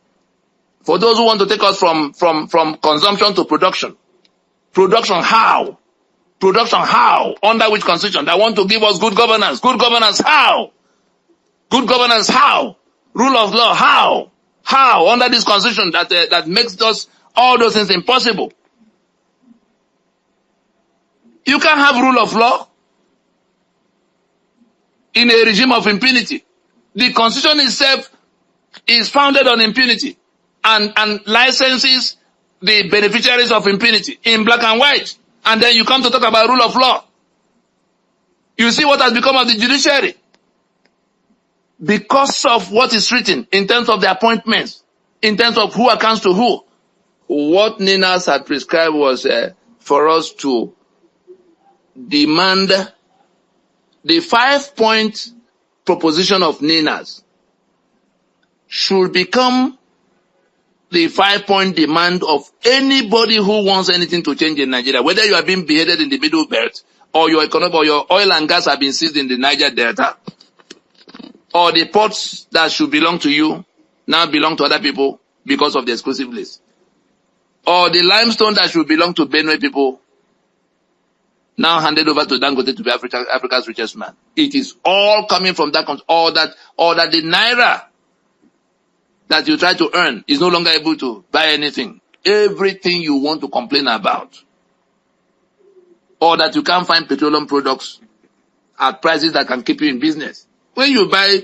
For those who want to take us from consumption to production. Production how? Production how? Under which constitution? That want to give us good governance. Good governance how? Good governance how? Rule of law how? How? Under this constitution that makes us all those things impossible. You can't have rule of law in a regime of impunity. The constitution itself is founded on impunity and licenses the beneficiaries of impunity in black and white. And then you come to talk about rule of law. You see what has become of the judiciary. Because of what is written in terms of the appointments, in terms of who accounts to who. What Ninas had prescribed was for us to demand the 5-point proposition of Ninas should become the 5-point demand of anybody who wants anything to change in Nigeria. Whether you are being beheaded in the Middle Belt, or your oil and gas have been seized in the Niger Delta, or the ports that should belong to you now belong to other people because of the exclusive list, or the limestone that should belong to Benue people now handed over to Dangote to be Africa's richest man. It is all coming from that, or that the naira that you try to earn is no longer able to buy anything. Everything you want to complain about, or that you can't find petroleum products at prices that can keep you in business. When you buy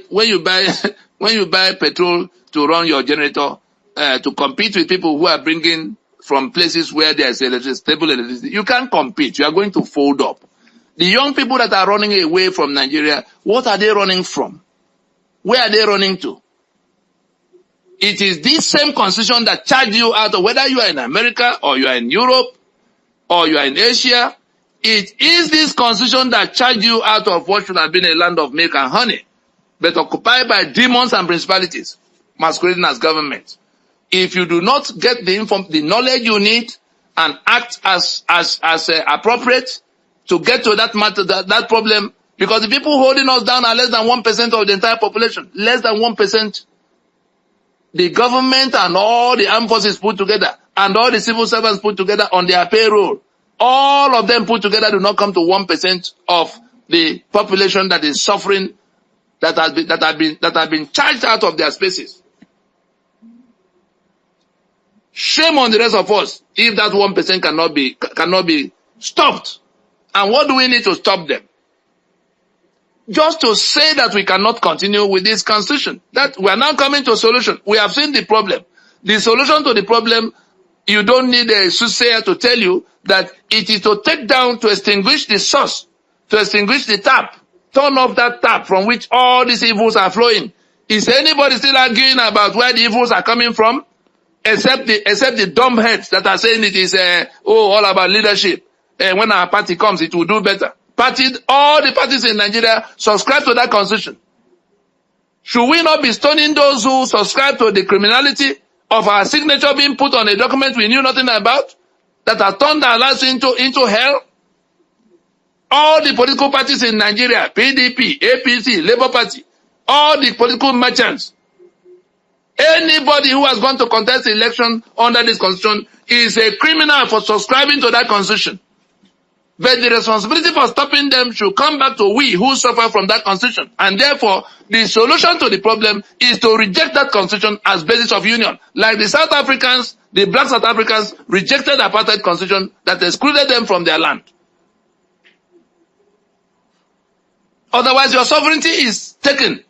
petrol to run your generator, to compete with people who are bringing from places where there's stable electricity, you can't compete. You are going to fold up. The young people that are running away from Nigeria, what are they running from? Where are they running to? It is this same constitution that charged you out of, whether you are in America or you are in Europe or you are in Asia. It is this constitution that charged you out of what should have been a land of milk and honey, but occupied by demons and principalities, masquerading as government. If you do not get the knowledge you need and act as appropriate to get to that matter, that problem, because the people holding us down are less than 1% of the entire population, less than 1%. The government and all the armed forces put together and all the civil servants put together on their payroll, all of them put together do not come to 1% of the population that is suffering, that have been charged out of their spaces. Shame on the rest of us if that 1% cannot be stopped. And what do we need to stop them? just to say that we cannot continue with this constitution. That we are now coming to a solution. We have seen the problem. The solution to the problem, you don't need a soothsayer to tell you that it is to take down, to extinguish the source, to extinguish the tap, turn off that tap from which all these evils are flowing. Is anybody still arguing about where the evils are coming from? Except the dumb heads that are saying it is all about leadership. When our party comes, it will do better. All the parties in Nigeria subscribe to that constitution. Should we not be stoning those who subscribe to the criminality of our signature being put on a document we knew nothing about, that has turned our lives into hell? All the political parties in Nigeria, PDP, APC, Labour Party, all the political merchants, anybody who has gone to contest the election under this constitution is a criminal for subscribing to that constitution. But the responsibility for stopping them should come back to we who suffer from that constitution. And therefore, the solution to the problem is to reject that constitution as basis of union. Like the South Africans, the black South Africans rejected the apartheid constitution that excluded them from their land. Otherwise, your sovereignty is taken.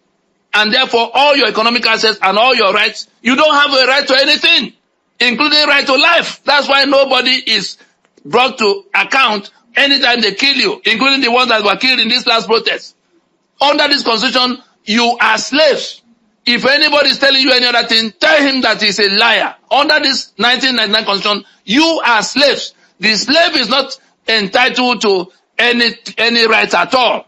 And therefore, all your economic assets and all your rights, you don't have a right to anything, including right to life. That's why nobody is brought to account anytime they kill you, including the ones that were killed in this last protest. Under this constitution, you are slaves. If anybody is telling you any other thing, tell him that he's a liar. Under this 1999 constitution, you are slaves. The slave is not entitled to any rights at all.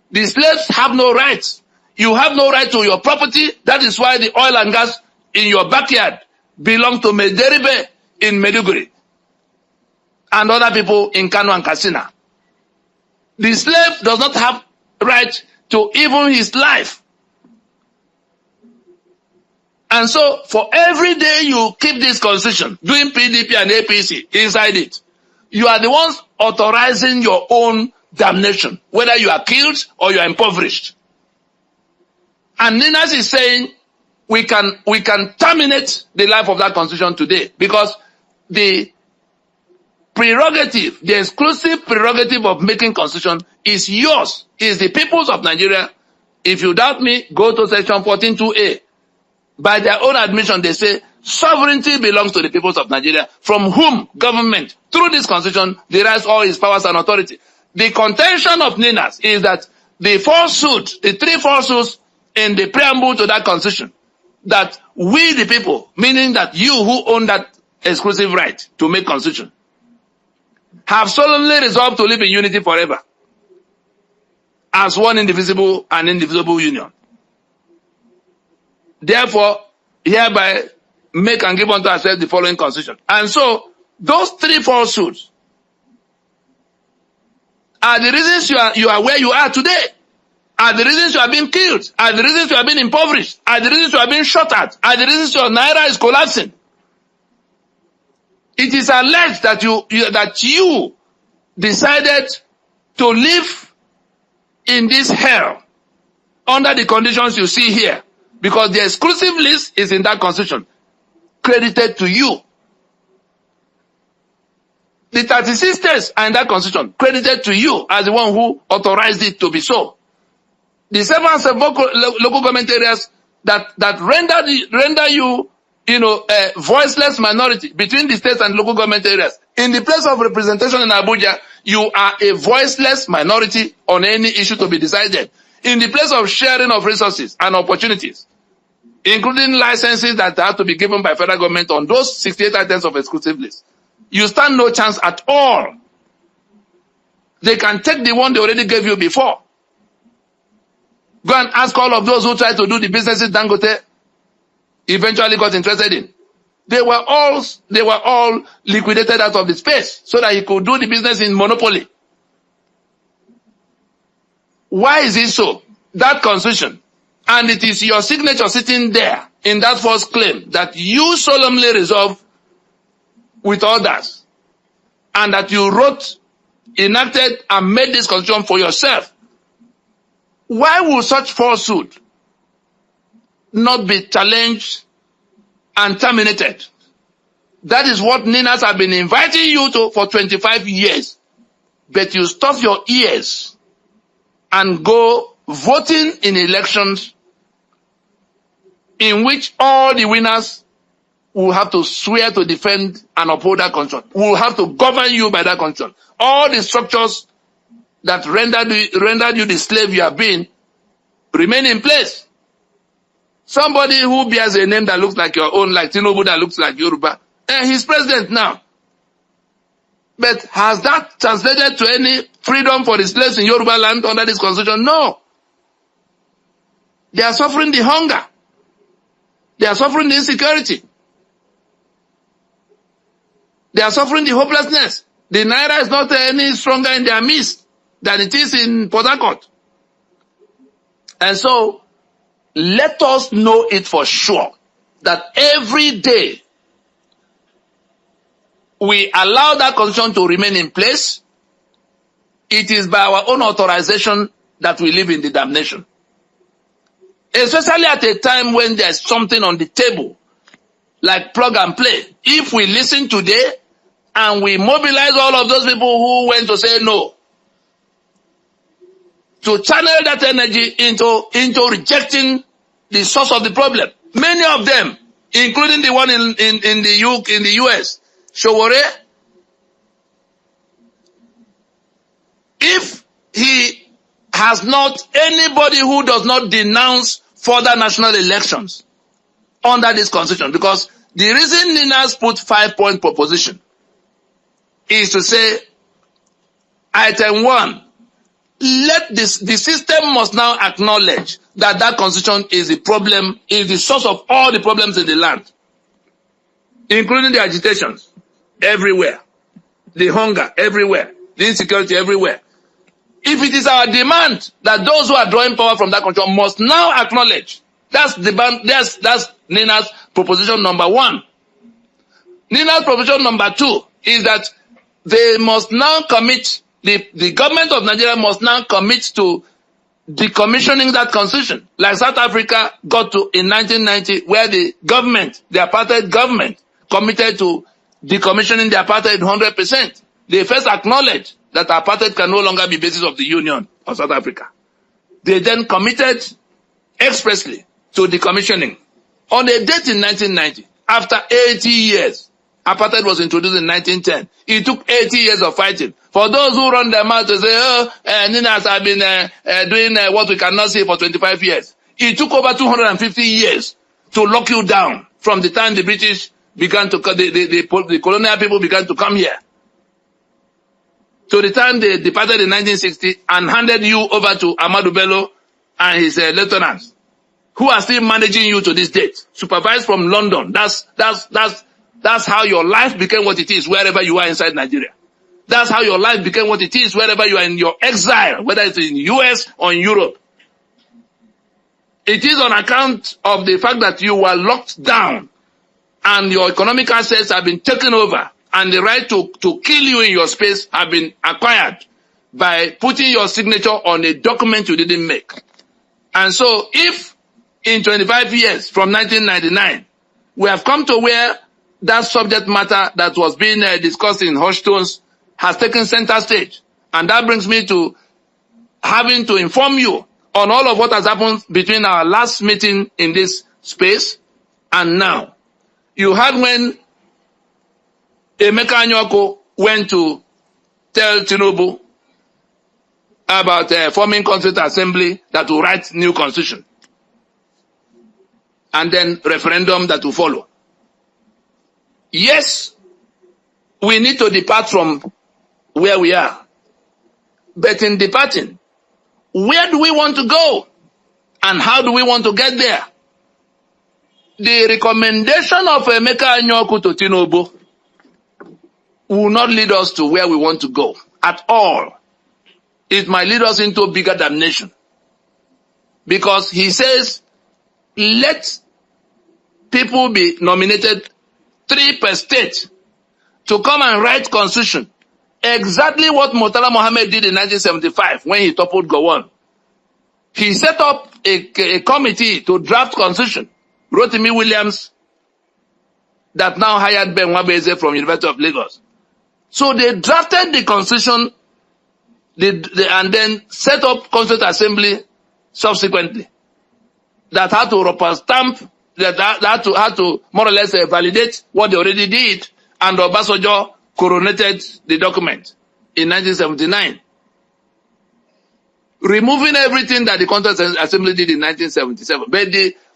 The slaves have no rights. You have no right to your property. That is why the oil and gas in your backyard belong to Mederibe in Maiduguri and other people in Kano and Katsina. The slave does not have right to even his life. And so, for every day you keep this constitution, doing PDP and APC inside it, you are the ones authorizing your own damnation, whether you are killed or you are impoverished. And Ninas is saying we can terminate the life of that constitution today because the prerogative, the exclusive prerogative of making constitution is yours, is the peoples of Nigeria. If you doubt me, go to section 14.2a. By their own admission, they say sovereignty belongs to the peoples of Nigeria, from whom government, through this constitution, derives all its powers and authority. The contention of Ninas is that the three falsehoods in the preamble to that constitution, that we the people, meaning that you who own that exclusive right to make constitution, have solemnly resolved to live in unity forever as one indivisible and indivisible union. Therefore, hereby make and give unto ourselves the following constitution. And so, those three falsehoods are the reasons you are where you are today, are the reasons you are being killed, are the reasons you are being impoverished, are the reasons you are being shot at, are the reasons your naira is collapsing. It is alleged that you decided to live in this hell under the conditions you see here, because the exclusive list is in that constitution, credited to you. The 36 states are in that constitution, credited to you as the one who authorized it to be so. The 7 local government areas that render you, a voiceless minority between the states and local government areas. In the place of representation in Abuja, you are a voiceless minority on any issue to be decided. In the place of sharing of resources and opportunities, including licenses that have to be given by federal government on those 68 items of exclusive list, you stand no chance at all. They can take the one they already gave you before. Go and ask all of those who tried to do the businesses Dangote eventually got interested in. They were all liquidated out of the space so that he could do the business in monopoly. Why is it so? That constitution, and it is your signature sitting there in that false claim that you solemnly resolve with others, and that you wrote, enacted, and made this constitution for yourself. Why will such falsehood not be challenged and terminated? That is what Ninas have been inviting you to for 25 years. But you stop your ears and go voting in elections in which all the winners will have to swear to defend and uphold that constitution, will have to govern you by that constitution. All the structures that rendered you the slave you have been remain in place. Somebody who bears a name that looks like your own, like Tinubu that looks like Yoruba, and he's president now. But has that translated to any freedom for the slaves in Yoruba land under this constitution? No. They are suffering the hunger. They are suffering the insecurity. They are suffering the hopelessness. The Naira is not any stronger in their midst than it is in Port Harcourt. And so, let us know it for sure that every day we allow that constitution to remain in place, it is by our own authorization that we live in the damnation. Especially at a time when there's something on the table, like plug and play. If we listen today and we mobilize all of those people who went to say no, to channel that energy into rejecting the source of the problem. Many of them, including the one in the US, Showore, if he has not anybody who does not denounce further national elections under this constitution, because the reason Ninas put 5-point proposition is to say, item 1, the system must now acknowledge that constitution is the problem, is the source of all the problems in the land, including the agitations everywhere, the hunger everywhere, the insecurity everywhere. If it is our demand that those who are drawing power from that control must now acknowledge, that's Nina's proposition number 1. Nina's proposition number 2 is that they must now commit, the government of Nigeria must now commit to decommissioning that constitution, like South Africa got to in 1990, where the government, the apartheid government, committed to decommissioning the apartheid 100%. They first acknowledged that apartheid can no longer be basis of the Union of South Africa. They then committed expressly to decommissioning on a date in 1990. After 80 years, apartheid was introduced in 1910. It took 80 years of fighting. For those who run their mouth to say, Ninas have been doing what we cannot see for 25 years. It took over 250 years to lock you down from the time the British began to, the colonial people began to come here. To the time they departed in 1960 and handed you over to Ahmadu Bello and his lieutenants, who are still managing you to this date, supervised from London. That's how your life became what it is wherever you are inside Nigeria. That's how your life became what it is wherever you are in your exile, whether it's in the US or in Europe. It is on account of the fact that you were locked down and your economic assets have been taken over and the right to kill you in your space have been acquired by putting your signature on a document you didn't make. And so if in 25 years from 1999, we have come to where that subject matter that was being discussed in hushed tones has taken center stage. And that brings me to having to inform you on all of what has happened between our last meeting in this space and now. You heard when Emeka Anyoko went to tell Tinubu about forming Constituent Assembly that will write new constitution. And then referendum that will follow. Yes, we need to depart from where we are. But in departing, where do we want to go? And how do we want to get there? The recommendation of Emeka Anyoko to Tinubu will not lead us to where we want to go at all. It might lead us into bigger damnation. Because he says, let people be nominated 3 per state to come and write constitution. Exactly what Murtala Mohammed did in 1975 when he toppled Gowon. He set up a committee to draft constitution. Rotimi Williams, that now hired Ben Wabeze from University of Lagos. So they drafted the constitution and then set up Constituent Assembly subsequently that had to rubber stamp, that had to more or less validate what they already did, and Obasanjo coronated the document in 1979, removing everything that the Constituent Assembly did in 1977. But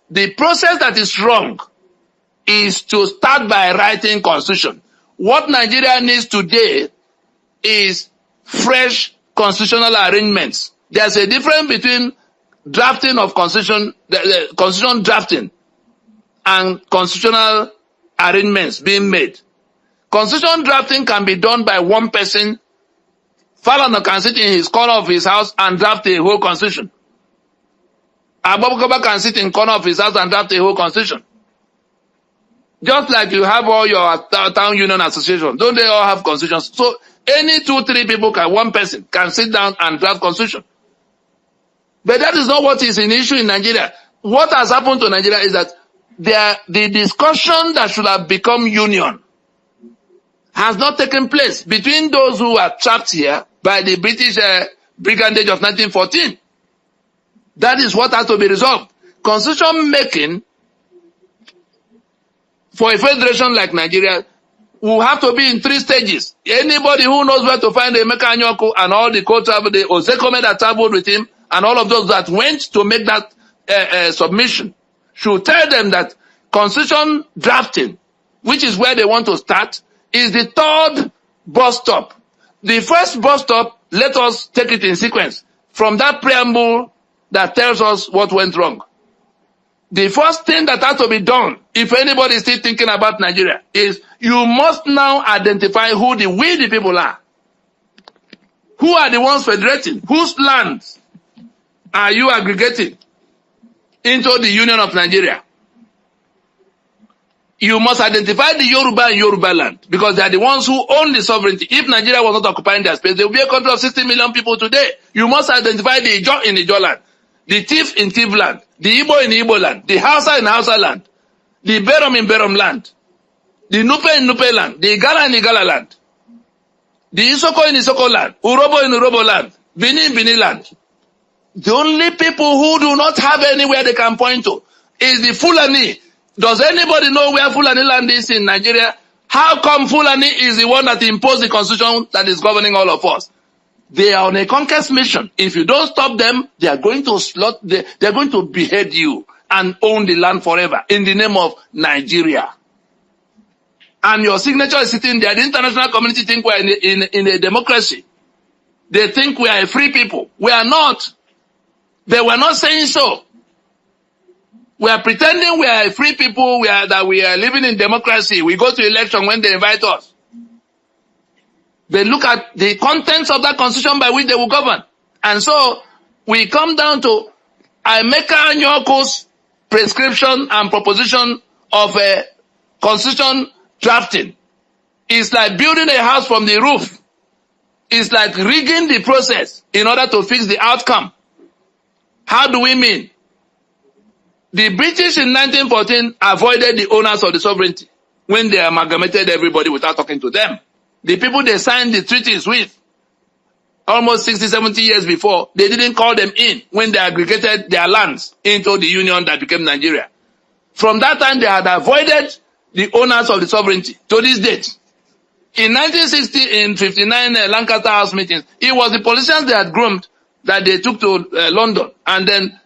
the process that is wrong is to start by writing constitution. What Nigeria needs today is fresh constitutional arrangements. There's a difference between drafting of constitution, the constitution drafting, and constitutional arrangements being made. Constitution drafting can be done by one person. Falana can sit in his corner of his house and draft a whole constitution. Abubakar can sit in corner of his house and draft a whole constitution. Just like you have all your town union associations, don't they all have constitutions? So any 2-3 people one person can sit down and draft constitution. But that is not what is an issue in Nigeria. What has happened to Nigeria is that the discussion that should have become union has not taken place between those who are trapped here by the British brigandage of 1914. That is what has to be resolved. Constitution making for a federation like Nigeria will have to be in 3 stages. Anybody who knows where to find Emeka Anyaoku and all the co-travel, the Ozekome that traveled with him, and all of those that went to make that submission, should tell them that constitution drafting, which is where they want to start, is the 3rd bus stop. The first bus stop, let us take it in sequence, from that preamble that tells us what went wrong. The first thing that has to be done, if anybody is still thinking about Nigeria, is you must now identify who we the people are. Who are the ones federating? Whose lands are you aggregating into the Union of Nigeria? You must identify the Yoruba and Yoruba land, because they are the ones who own the sovereignty. If Nigeria was not occupying their space, there would be a country of 60 million people today. You must identify the Ijo in Ijo land, the Tiv in Tiv land, the Igbo in Igbo land, the Hausa in Hausa land, the Berom in Berom land, the Nupe in Nupe land, the Igala in Igala land, the Isoko in Isoko land, Urobo in Urobo land, Bini in Bini land. The only people who do not have anywhere they can point to is the Fulani. Does anybody know where Fulani land is in Nigeria? How come Fulani is the one that imposed the constitution that is governing all of us? They are on a conquest mission. If you don't stop them, they are going to they are going to behead you and own the land forever in the name of Nigeria. And your signature is sitting there. The international community think we are in a democracy. They think we are a free people. We are not. They were not saying so. We are pretending we are a free people, that we are living in democracy. We go to election when they invite us. They look at the contents of that constitution by which they will govern. And so we come down to Emeka Anyaoku's prescription and proposition of a constitution drafting. It's like building a house from the roof. It's like rigging the process in order to fix the outcome. How do we mean? The British in 1914 avoided the owners of the sovereignty when they amalgamated everybody without talking to them. The people they signed the treaties with almost 60, 70 years before, they didn't call them in when they aggregated their lands into the union that became Nigeria. From that time, they had avoided the owners of the sovereignty to this date. In 1960, in 59 Lancaster House meetings, it was the politicians they had groomed that they took to London and then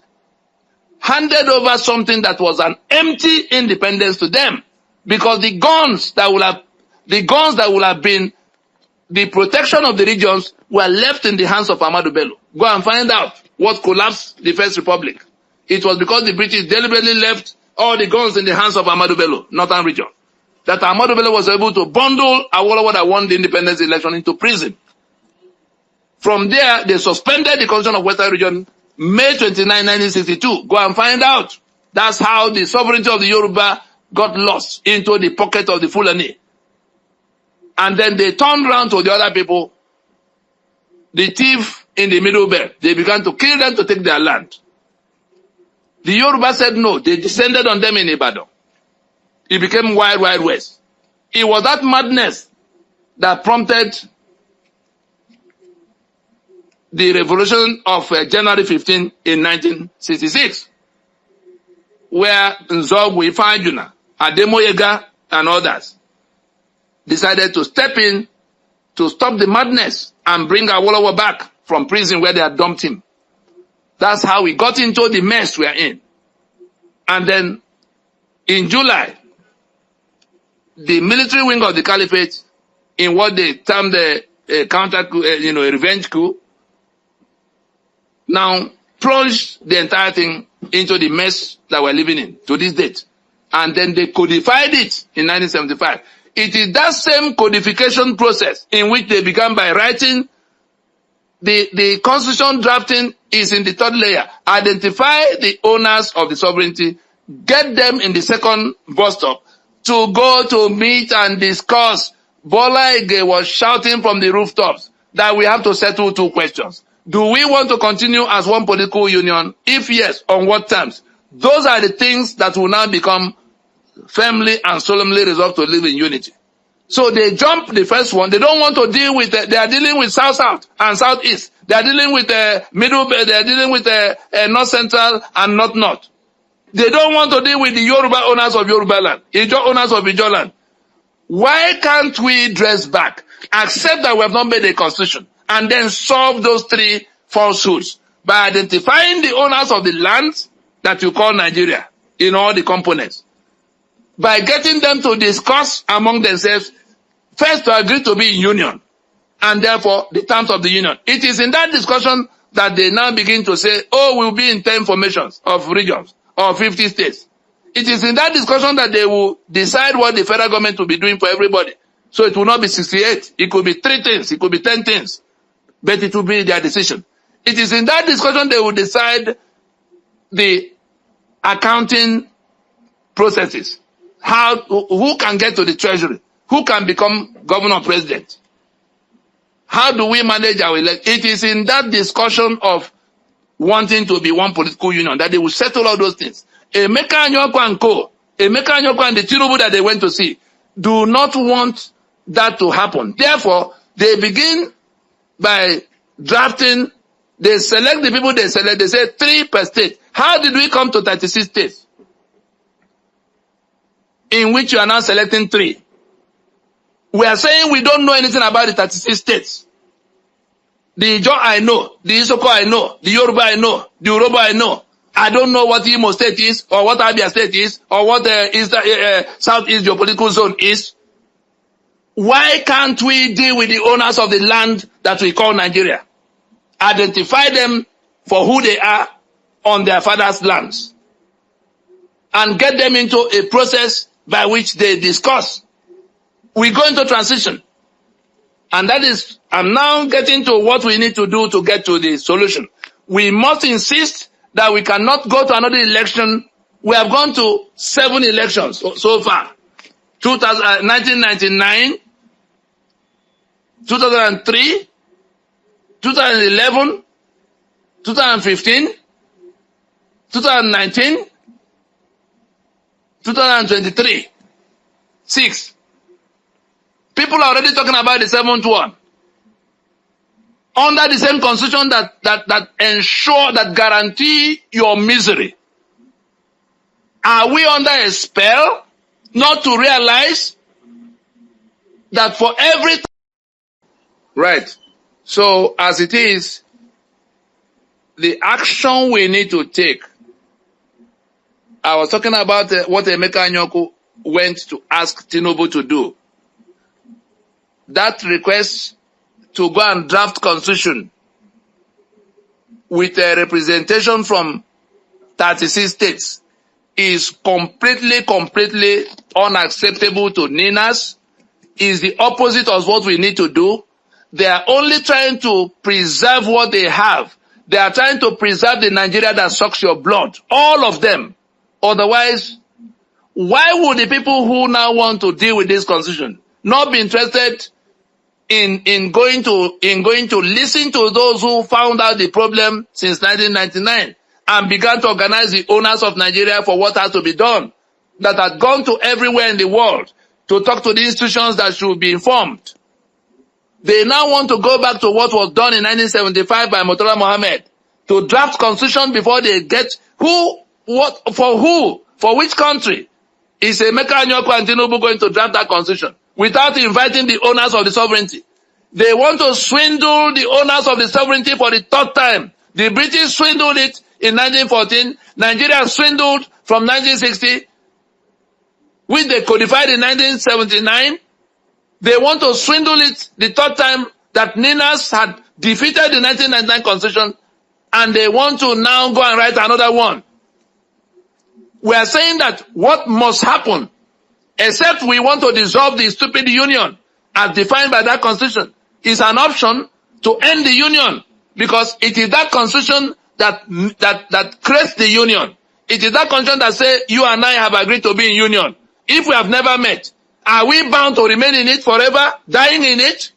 handed over something that was an empty independence to them, because the guns that would have been the protection of the regions were left in the hands of Ahmadu Bello. Go and find out what collapsed the First Republic. It was because the British deliberately left all the guns in the hands of Ahmadu Bello, Northern region, that Ahmadu Bello was able to bundle Awolowo that won the independence election into prison. From there, they suspended the constitution of Western region May 29, 1962. Go and find out. That's how the sovereignty of the Yoruba got lost into the pocket of the Fulani. And then they turned around to the other people, the thief in the Middle Belt. They began to kill them to take their land. The Yoruba said no. They descended on them in Ibadan. It became Wild Wild West. It was that madness that prompted the revolution of January 15 in 1966, where Nzogwu Ifeanyi, Ademoyega, and others decided to step in to stop the madness and bring Awolowo back from prison where they had dumped him. That's how we got into the mess we are in. And then in July, the military wing of the caliphate, in what they termed a counter coup, a revenge coup, now plunged the entire thing into the mess that we're living in to this date. And then they codified it in 1975. It is that same codification process in which they began by writing the constitution drafting is in the third layer. Identify the owners of the sovereignty, get them in the second bus stop to go to meet and discuss. Bola Ige was shouting from the rooftops that we have to settle two questions. Do we want to continue as one political union? If yes, on what terms? Those are the things that will now become firmly and solemnly resolved to live in unity. So they jump the first one. They don't want to deal with, they are dealing with South-South and South-East. They are dealing with Middle, they are dealing with North-Central and North-North. They don't want to deal with the Yoruba owners of Yoruba land, Ijo owners of Ijo land. Why can't we dress back, accept that we have not made a constitution, and then solve those three falsehoods by identifying the owners of the lands that you call Nigeria in all the components, by getting them to discuss among themselves, first to agree to be in union, and therefore the terms of the union. It is in that discussion that they now begin to say, oh, we'll be in 10 formations of regions or 50 states. It is in that discussion that they will decide what the federal government will be doing for everybody. So it will not be 68. It could be 3 things. It could be 10 things. But it will be their decision. It is in that discussion they will decide the accounting processes. Who can get to the treasury? Who can become governor or president? How do we manage our election? It is in that discussion of wanting to be one political union that they will settle all those things. Emeka Anyoko and Co., Emeka Anyoko and the Tinubu that they went to see do not want that to happen. Therefore, they begin by drafting, they select the people they select, they say 3 per state. How did we come to 36 states? In which you are now selecting 3. We are saying we don't know anything about the 36 states. The Ijo I know, the Isoko I know, the Yoruba I know, the Urobo I know. I don't know what Imo state is, or what Abia state is, or what Southeast geopolitical zone is. Why can't we deal with the owners of the land that we call Nigeria? Identify them for who they are on their father's lands, and get them into a process by which they discuss. We go into transition. And that is, I'm now getting to what we need to do to get to the solution. We must insist that we cannot go to another election. We have gone to 7 elections so far. 1999, 2003, 2011, 2015, 2019, 2023. 6. People are already talking about the 7th one. Under the same constitution that ensure, that guarantee your misery. Are we under a spell not to realize that for every time? Right. So as it is, the action we need to take. I was talking about what Emeka Anyoko went to ask Tinubu to do. That request to go and draft constitution with a representation from 36 states is completely unacceptable to Ninas, is the opposite of what we need to do. They are only trying to preserve what they have. They are trying to preserve the Nigeria that sucks your blood. All of them. Otherwise, why would the people who now want to deal with this constitution not be interested in going to listen to those who found out the problem since 1999 and began to organize the owners of Nigeria for what has to be done, that had gone to everywhere in the world to talk to the institutions that should be informed? They now want to go back to what was done in 1975 by Murtala Mohammed to draft constitution before they get for which country is Emeka Anyoko and Tinubu going to draft that constitution without inviting the owners of the sovereignty. They want to swindle the owners of the sovereignty for the third time. The British swindled it in 1914. Nigeria swindled from 1960, which they codified in 1979. They want to swindle it the third time that Ninas had defeated the 1999 constitution, and they want to now go and write another one. We are saying that what must happen, except we want to dissolve the stupid union as defined by that constitution, is an option to end the union, because it is that constitution that creates the union. It is that constitution that says you and I have agreed to be in union. If we have never met, are we bound to remain in it forever, dying in it,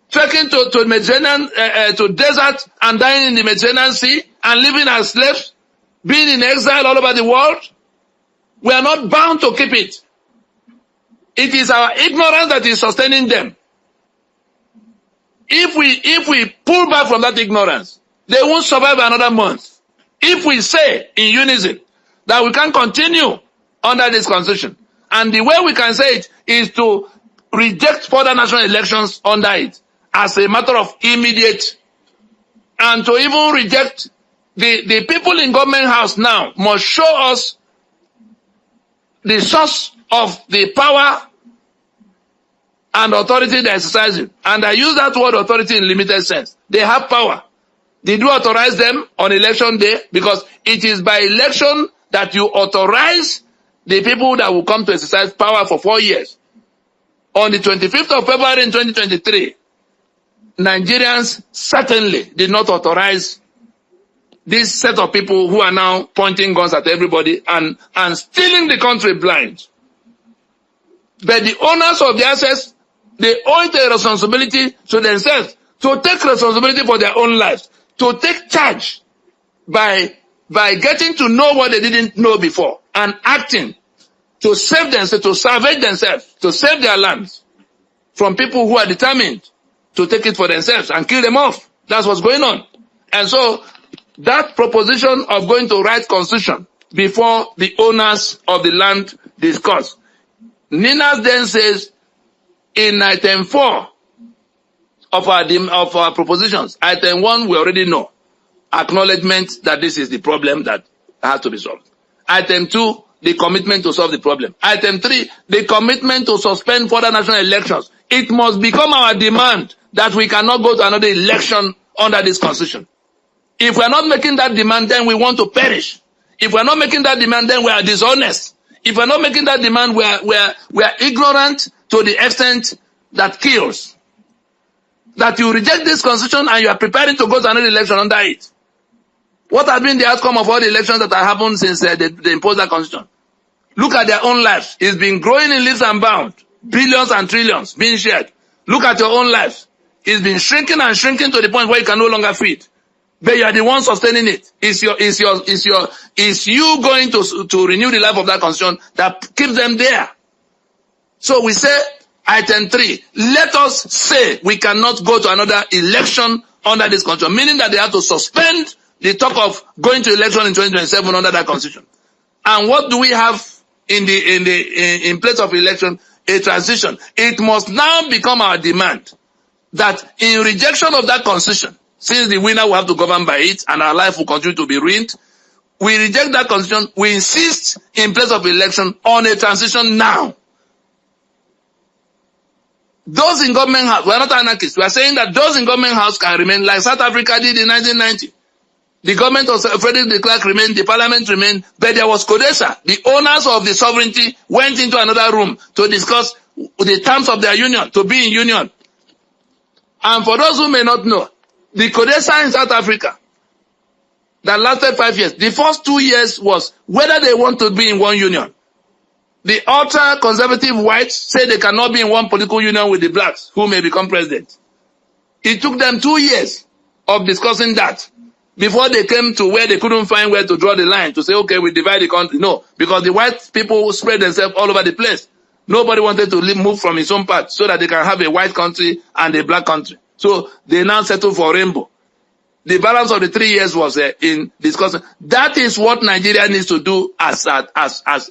trekking to Mediterranean, to desert and dying in the Mediterranean Sea and living as slaves, being in exile all over the world? We are not bound to keep it. It is our ignorance that is sustaining them. If we pull back from that ignorance, they won't survive another month. If we say in unison that we can't continue under this constitution, and the way we can say it is to reject further national elections under it as a matter of immediate, and to even reject the people in government house now must show us the source of the power and authority they're exercising. And I use that word authority in limited sense. They have power. Did you authorize them on election day? Because it is by election that you authorize the people that will come to exercise power for 4 years. On the 25th of February in 2023, Nigerians certainly did not authorize this set of people who are now pointing guns at everybody and stealing the country blind. But the owners of the assets, they owe it a responsibility to themselves to take responsibility for their own lives, to take charge by getting to know what they didn't know before and acting to save themselves, to salvage themselves, to save their lands from people who are determined to take it for themselves and kill them off. That's what's going on. And so that proposition of going to write constitution before the owners of the land discuss, Ninas then says in item 4 of our propositions, item 1 we already know, acknowledgement that this is the problem that has to be solved. Item 2, the commitment to solve the problem. Item 3, the commitment to suspend further national elections. It must become our demand that we cannot go to another election under this constitution. If we are not making that demand, then we want to perish. If we are not making that demand, then we are dishonest. If we are not making that demand, we are ignorant to the extent that kills. That you reject this constitution and you are preparing to go to another election under it. What has been the outcome of all the elections that have happened since they imposed that constitution? Look at their own lives. It's been growing in leaps and bounds. Billions and trillions being shared. Look at your own lives. It's been shrinking and shrinking to the point where you can no longer feed. But you are the one sustaining it. It's you going to renew the life of that constitution that keeps them there. So we say, item 3, let us say we cannot go to another election under this constitution, meaning that they have to suspend the talk of going to election in 2027 under that constitution. And what do we have in place of election? A transition. It must now become our demand that in rejection of that constitution, since the winner will have to govern by it and our life will continue to be ruined, we reject that constitution. We insist in place of election on a transition now. Those in government house, we are not anarchists. We are saying that those in government house can remain like South Africa did in 1990. The government of Frederick de Klerk remained, the parliament remained, but there was Codesa. The owners of the sovereignty went into another room to discuss the terms of their union, to be in union. And for those who may not know, the Codesa in South Africa that lasted 5 years, the first 2 years was whether they want to be in one union. The ultra-conservative whites say they cannot be in one political union with the blacks who may become president. It took them 2 years of discussing that before they came to where they couldn't find where to draw the line to say, okay, we divide the country. No, because the white people spread themselves all over the place. Nobody wanted to move from his own part so that they can have a white country and a black country. So they now settle for rainbow. The balance of the 3 years was in discussion. That is what Nigeria needs to do as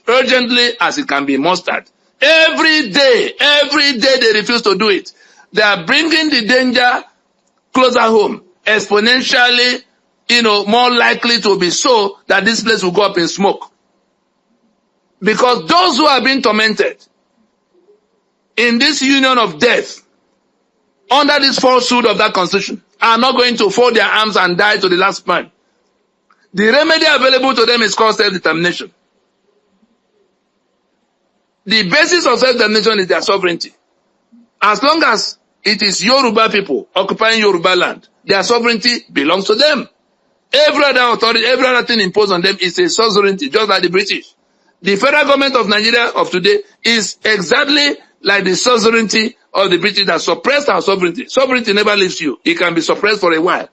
urgently as it can be mustered. Every day they refuse to do it. They are bringing the danger closer home, exponentially, more likely to be so that this place will go up in smoke. Because those who are being tormented in this union of death, under this falsehood of that constitution, are not going to fold their arms and die to the last man. The remedy available to them is called self-determination. The basis of self-determination is their sovereignty. As long as it is Yoruba people occupying Yoruba land, their sovereignty belongs to them. Every other authority, every other thing imposed on them is a sovereignty, just like the British. The federal government of Nigeria of today is exactly like the sovereignty of the British that suppressed our sovereignty. Sovereignty never leaves you. It can be suppressed for a while.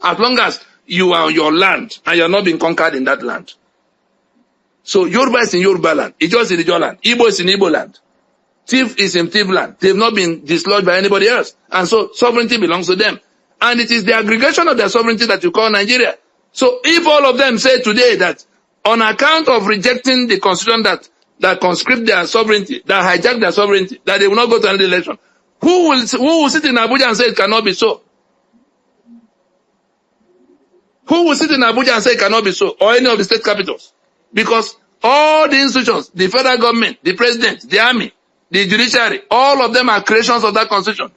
As long as you are on your land and you are not being conquered in that land. So Yoruba is in Yoruba land. Ijo is in Ijo land. Igbo is in Igbo land. Thief is in Thief land. They've not been dislodged by anybody else. And so sovereignty belongs to them. And it is the aggregation of their sovereignty that you call Nigeria. So if all of them say today that on account of rejecting the constitution that conscript their sovereignty, that hijack their sovereignty, that they will not go to any election, who will sit in Abuja and say it cannot be so? Who will sit in Abuja and say it cannot be so? Or any of the state capitals? Because all the institutions, the federal government, the president, the army, the judiciary, all of them are creations of that constitution.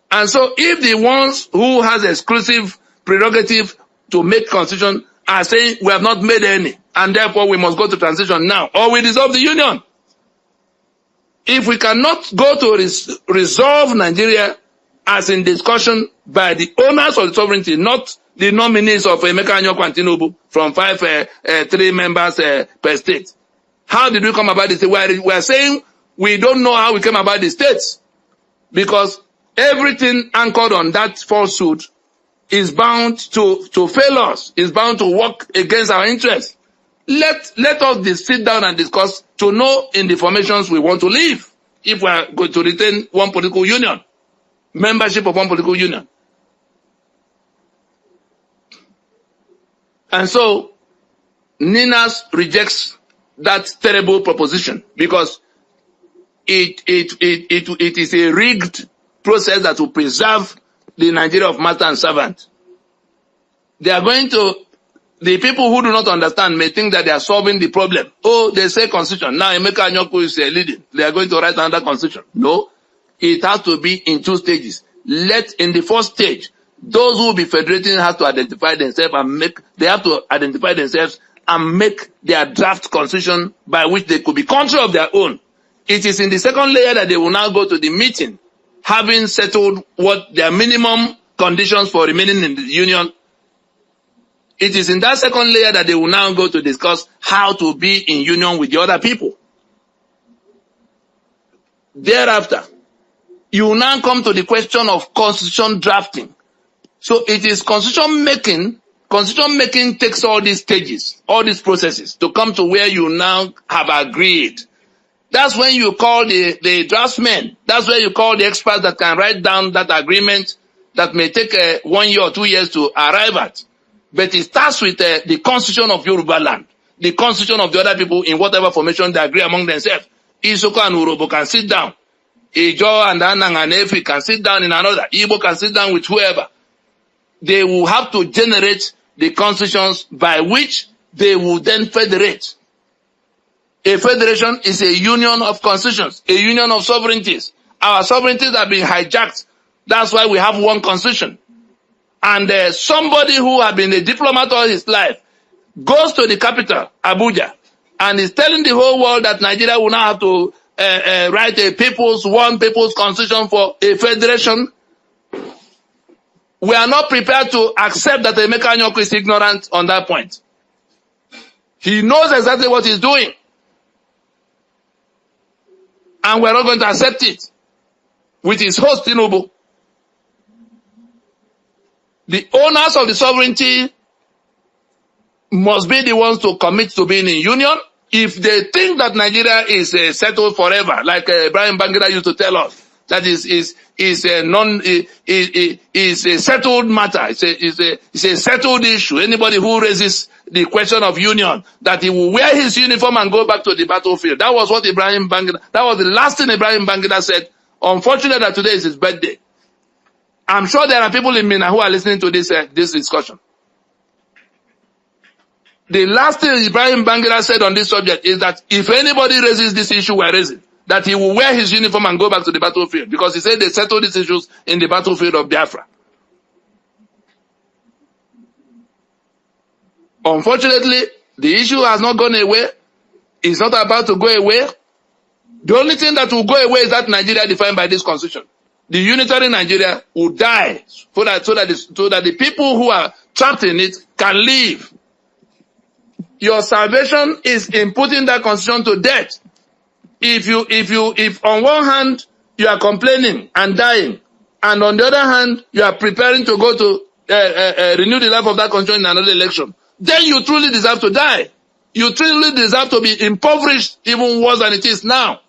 And so if the ones who has exclusive prerogative to make constitution are saying we have not made any, and therefore we must go to transition now, or we dissolve the union. If we cannot go to resolve Nigeria as in discussion by the owners of the sovereignty, not the nominees of Emeka Anyokwu and Tinubu from 3 members per state. How did we come about this? We are saying we don't know how we came about the states, because everything anchored on that falsehood is bound to fail us, is bound to work against our interests. Let us sit down and discuss to know in the formations we want to live, if we are going to retain one political union, membership of one political union. And so, Ninas rejects that terrible proposition because it is a rigged process that will preserve the Nigeria of master and servant. The people who do not understand may think that they are solving the problem. Oh, they say constitution. Now Emeka Anyokwu is leading. They are going to write another constitution. No, it has to be in 2 stages. In the first stage, those who will be federating have to identify themselves and make their draft constitution by which they could be country of their own. It is in the second layer that they will now go to the meeting, having settled what their minimum conditions for remaining in the union. It is in that second layer that they will now go to discuss how to be in union with the other people. Thereafter, you will now come to the question of constitution drafting. So it is constitution making. Constitution making takes all these stages, all these processes to come to where you now have agreed. That's when you call the draftsmen. That's where you call the experts that can write down that agreement that may take 1 year or 2 years to arrive at. But it starts with the constitution of Yoruba land, the constitution of the other people in whatever formation they agree among themselves. Isoko and Urobo can sit down. Ijo and Anang and Efi can sit down in another. Igbo can sit down with whoever. They will have to generate the constitutions by which they will then federate. A federation is a union of constitutions, a union of sovereignties. Our sovereignties have been hijacked. That's why we have one constitution. And somebody who has been a diplomat all his life goes to the capital, Abuja, and is telling the whole world that Nigeria will now have to write one people's constitution for a federation. We are not prepared to accept that Emeka Anyokwu is ignorant on that point. He knows exactly what he's doing. And we're not going to accept it with his host, Tinubu. The owners of the sovereignty must be the ones to commit to being in union If they think that Nigeria is settled forever, like Brian Bangida used to tell us, that is a settled matter. It's a settled issue. Anybody who raises the question of union, that he will wear his uniform and go back to the battlefield. That was what that was the last thing Ibrahim Bangida said. Unfortunately, that today is his birthday. I'm sure there are people in Mina who are listening to this discussion. The last thing Ibrahim Bangida said on this subject is that if anybody raises this issue we're raising, that he will wear his uniform and go back to the battlefield, because he said they settled these issues in the battlefield of Biafra. Unfortunately, the issue has not gone away. It's not about to go away. The only thing that will go away is that Nigeria defined by this constitution. The unitary Nigeria will die so that the people who are trapped in it can live. Your salvation is in putting that constitution to death. If on one hand you are complaining and dying, and on the other hand you are preparing to go to renew the life of that constitution in another election, then you truly deserve to die. You truly deserve to be impoverished even worse than it is now.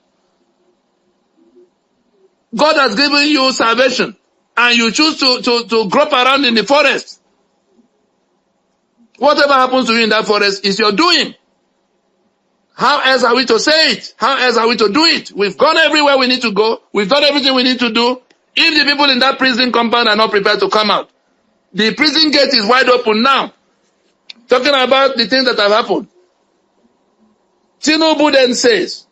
God has given you salvation, and you choose to grope around in the forest. Whatever happens to you in that forest is your doing. How else are we to say it? How else are we to do it? We've gone everywhere we need to go. We've done everything we need to do. If the people in that prison compound are not prepared to come out, the prison gate is wide open now. Talking about the things that have happened. Tinubu then says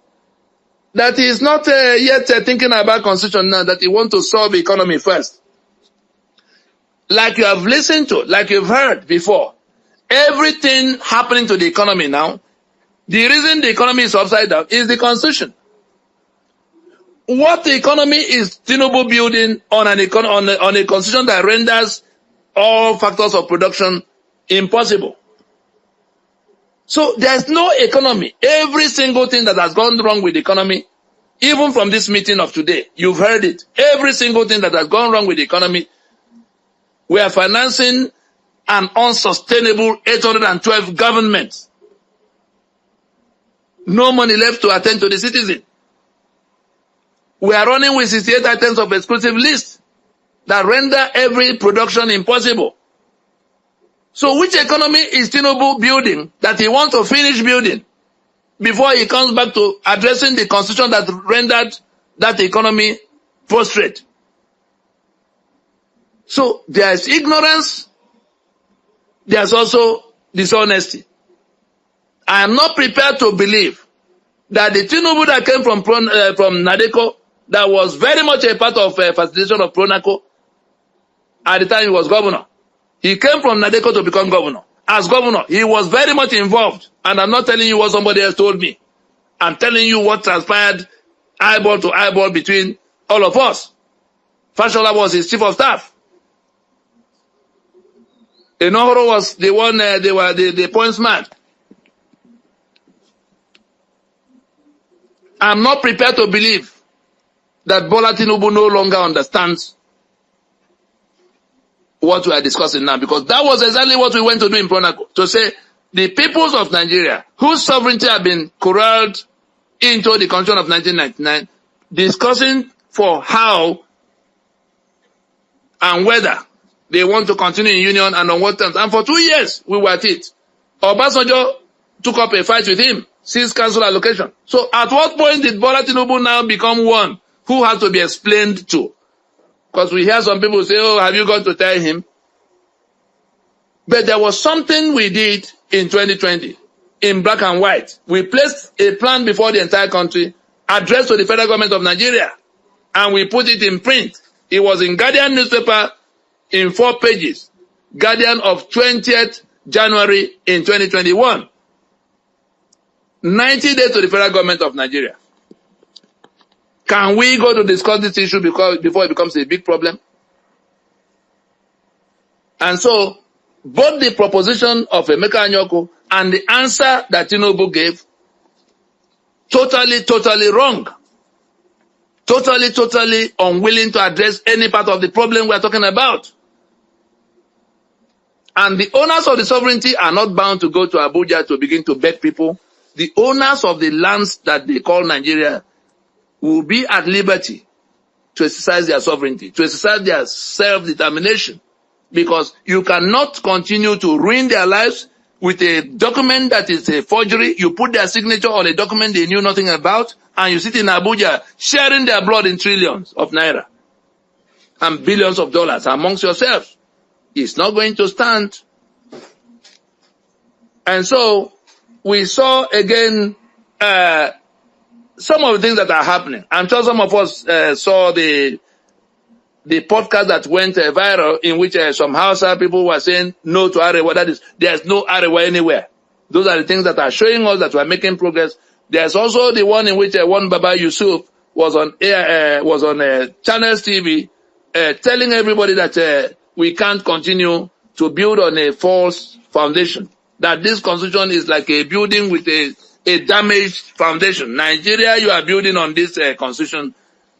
that he is not yet thinking about constitution now, that he wants to solve the economy first. Like you have listened to, like you've heard before, everything happening to the economy now, the reason the economy is upside down is the constitution. What the economy is Tinubu building on a constitution that renders all factors of production impossible. So there's no economy. Every single thing that has gone wrong with the economy, even from this meeting of today, you've heard it. Every single thing that has gone wrong with the economy, we are financing an unsustainable 812 government. No money left to attend to the citizen. We are running with 68 items of exclusive list that render every production impossible. So which economy is Tinubu building that he wants to finish building before he comes back to addressing the constitution that rendered that economy prostrate? So there is ignorance. There's also dishonesty. I am not prepared to believe that the Tinubu that came from Nadeko, that was very much a part of facilitation of Pronaco at the time he was governor. He came from Nadeko to become governor. As governor, he was very much involved. And I'm not telling you what somebody else told me. I'm telling you what transpired eyeball to eyeball between all of us. Fashola was his chief of staff. Enohoro was the one, they were the points man. I'm not prepared to believe that Bola Tinubu no longer understands what we are discussing now, because that was exactly what we went to do in Pronaco, to say the peoples of Nigeria, whose sovereignty have been corralled into the Constitution of 1999, discussing for how and whether they want to continue in union and on what terms. And for 2 years, we were at it. Obasanjo took up a fight with him, seized council allocation. So at what point did Bola Tinubu now become one who has to be explained to? Because we hear some people say, oh, have you got to tell him? But there was something we did in 2020 in black and white. We placed a plan before the entire country addressed to the federal government of Nigeria, and we put it in print. It was in Guardian newspaper in 4 pages. Guardian of 20th January in 2021. 90 days to the federal government of Nigeria. Can we go to discuss this issue before it becomes a big problem? And so, both the proposition of Emeka Anyoko and the answer that Tinubu gave, totally wrong. Totally unwilling to address any part of the problem we are talking about. And the owners of the sovereignty are not bound to go to Abuja to begin to beg people the owners of the lands that they call Nigeria will be at liberty to exercise their sovereignty, to exercise their self-determination. Because you cannot continue to ruin their lives with a document that is a forgery. You put their signature on a document they knew nothing about, and you sit in Abuja sharing their blood in trillions of naira and billions of dollars amongst yourselves. It's not going to stand. And so we saw again some of the things that are happening. I'm sure some of us saw the podcast that went viral in which some Hausa people were saying no to Arewa. That is, there's no Arewa anywhere. Those are the things that are showing us that we're making progress. There's also the one in which one Baba Yusuf was on Channels TV telling everybody that we can't continue to build on a false foundation. That this constitution is like a building with a damaged foundation. Nigeria, you are building on this constitution,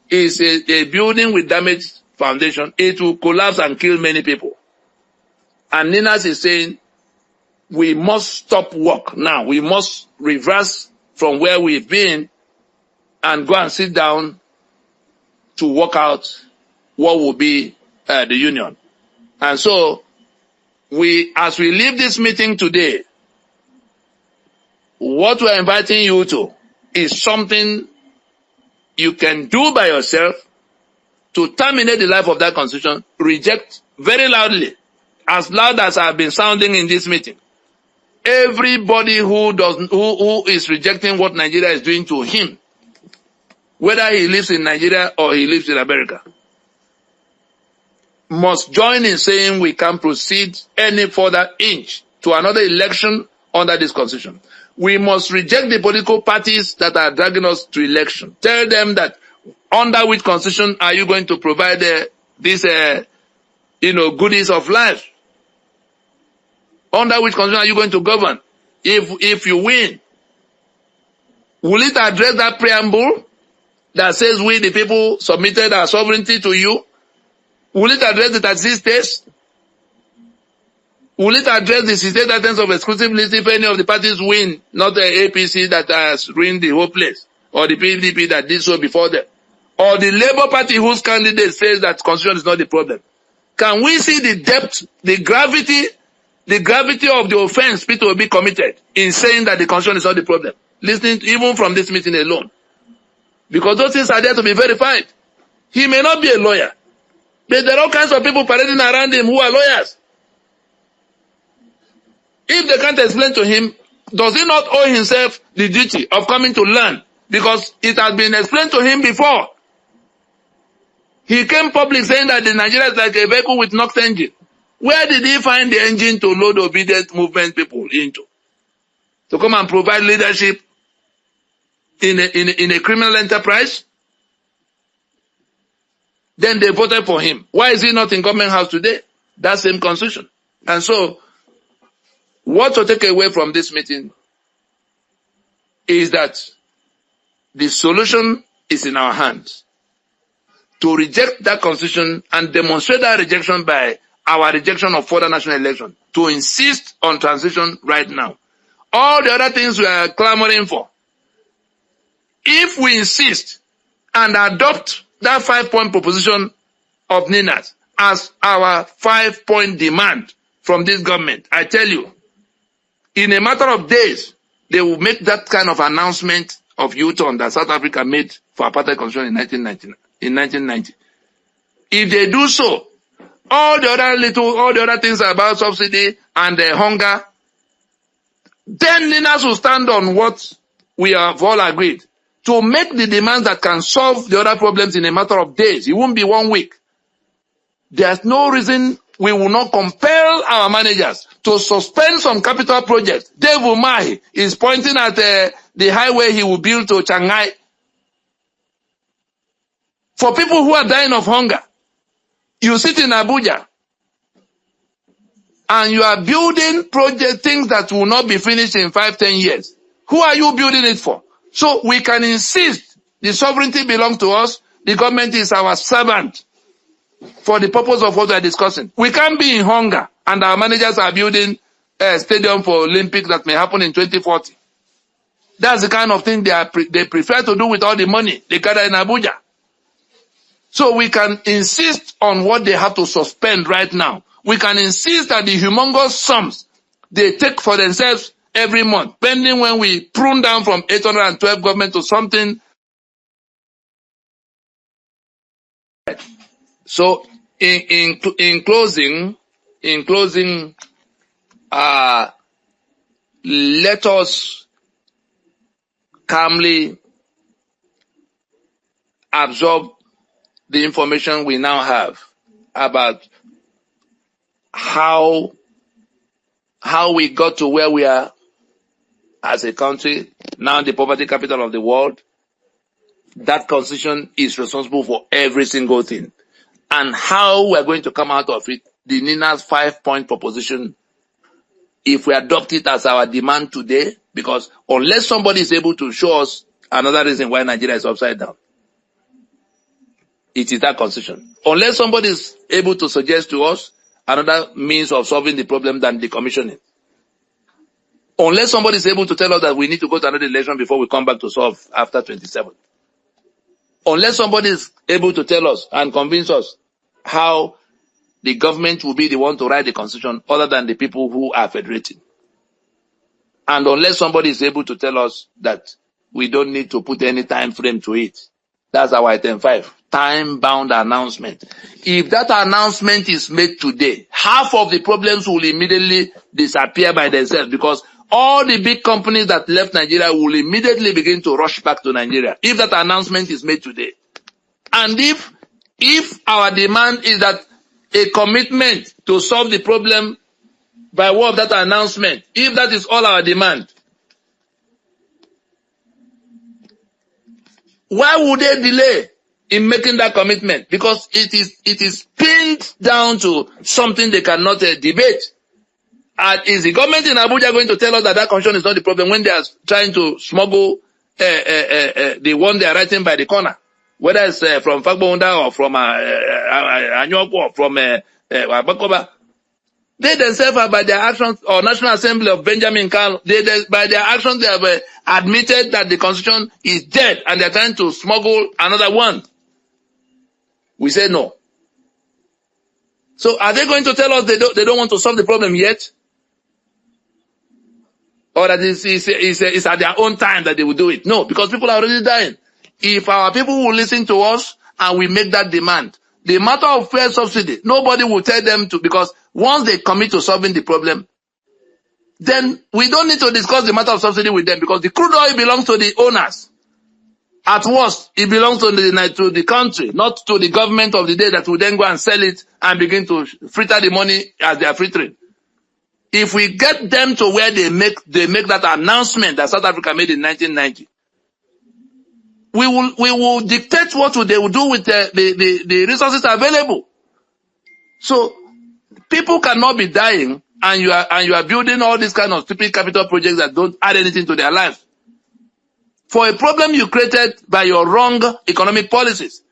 is a building with damaged foundation. It will collapse and kill many people. And Ninas is saying, we must stop work now. We must reverse from where we've been and go and sit down to work out what will be the union. And so, as we leave this meeting today, what we're inviting you to is something you can do by yourself to terminate the life of that constitution. Reject very loudly, as loud as I've been sounding in this meeting. Everybody who is rejecting what Nigeria is doing to him, whether he lives in Nigeria or he lives in America, must join in saying we can't proceed any further inch to another election under this constitution. We must reject the political parties that are dragging us to election. Tell them that under which constitution are you going to provide these goodies of life? Under which constitution are you going to govern? If you win, will it address that preamble that says we the people submitted our sovereignty to you? Will it address the 36 states? Will it address the state items of exclusivity if any of the parties win, not the APC that has ruined the whole place, or the PDP that did so before them, or the Labour Party whose candidate says that constitution is not the problem? Can we see the depth, the gravity of the offense people will be committed in saying that the constitution is not the problem? Listening to, even from this meeting alone. Because those things are there to be verified. He may not be a lawyer, but there are all kinds of people parading around him who are lawyers. If they can't explain to him, does he not owe himself the duty of coming to learn? Because it has been explained to him before. He came public saying that the Nigeria is like a vehicle with knocked engine. Where did he find the engine to load obedient movement people into? To come and provide leadership in a criminal enterprise? Then they voted for him. Why is he not in government house today? That same constitution. And so, what to take away from this meeting is that the solution is in our hands. To reject that constitution and demonstrate that rejection by our rejection of further national election. To insist on transition right now. All the other things we are clamoring for. If we insist and adopt that 5-point proposition of Ninas as our 5-point demand from this government, I tell you, in a matter of days, they will make that kind of announcement of U-turn that South Africa made for apartheid constitution in 1990. If they do so, all the other things about subsidy and hunger, then Ninas will stand on what we have all agreed. To make the demands that can solve the other problems in a matter of days. It won't be 1 week. There's no reason we will not compel our managers to suspend some capital projects. Dave Umahi is pointing at the highway he will build to Shanghai. For people who are dying of hunger, you sit in Abuja and you are building things that will not be finished in 5-10 years. Who are you building it for? So we can insist the sovereignty belongs to us. The government is our servant for the purpose of what we are discussing. We can't be in hunger and our managers are building a stadium for Olympics that may happen in 2040. That's the kind of thing they prefer to do with all the money they gather in Abuja. So we can insist on what they have to suspend right now. We can insist that the humongous sums they take for themselves every month, pending when we prune down from 812 government to something. So in closing, let us calmly absorb the information we now have about how we got to where we are as a country, now the poverty capital of the world. That constitution is responsible for every single thing. And how we're going to come out of it, the Nina's 5-point proposition, if we adopt it as our demand today, because unless somebody is able to show us another reason why Nigeria is upside down, it is that constitution. Unless somebody is able to suggest to us another means of solving the problem than decommissioning. Unless somebody is able to tell us that we need to go to another election before we come back to solve after 27. Unless somebody is able to tell us and convince us how the government will be the one to write the constitution other than the people who are federating. And unless somebody is able to tell us that we don't need to put any time frame to it. That's our item 5. Time-bound announcement. If that announcement is made today, half of the problems will immediately disappear by themselves because all the big companies that left Nigeria will immediately begin to rush back to Nigeria if that announcement is made today. And if our demand is that a commitment to solve the problem by way of that announcement, if that is all our demand, why would they delay in making that commitment? Because it is pinned down to something they cannot debate. And is the government in Abuja going to tell us that constitution is not the problem when they are trying to smuggle the one they are writing by the corner? Whether it's from Fagbonda or from Anyoko or from Abakoba. They themselves are by their actions, or National Assembly of Benjamin Kano, by their actions they have admitted that the constitution is dead and they are trying to smuggle another one. We say no. So are they going to tell us they don't want to solve the problem yet? Or that it's at their own time that they will do it? No, because people are already dying. If our people will listen to us and we make that demand, the matter of fuel subsidy, nobody will tell them to, because once they commit to solving the problem, then we don't need to discuss the matter of subsidy with them because the crude oil belongs to the owners. At worst, it belongs to the country, not to the government of the day that will then go and sell it and begin to fritter the money as they are frittering. If we get them to where they make that announcement that South Africa made in 1990, we will dictate what they will do with the resources available. So people cannot be dying and you are building all these kind of stupid capital projects that don't add anything to their life. For a problem you created by your wrong economic policies.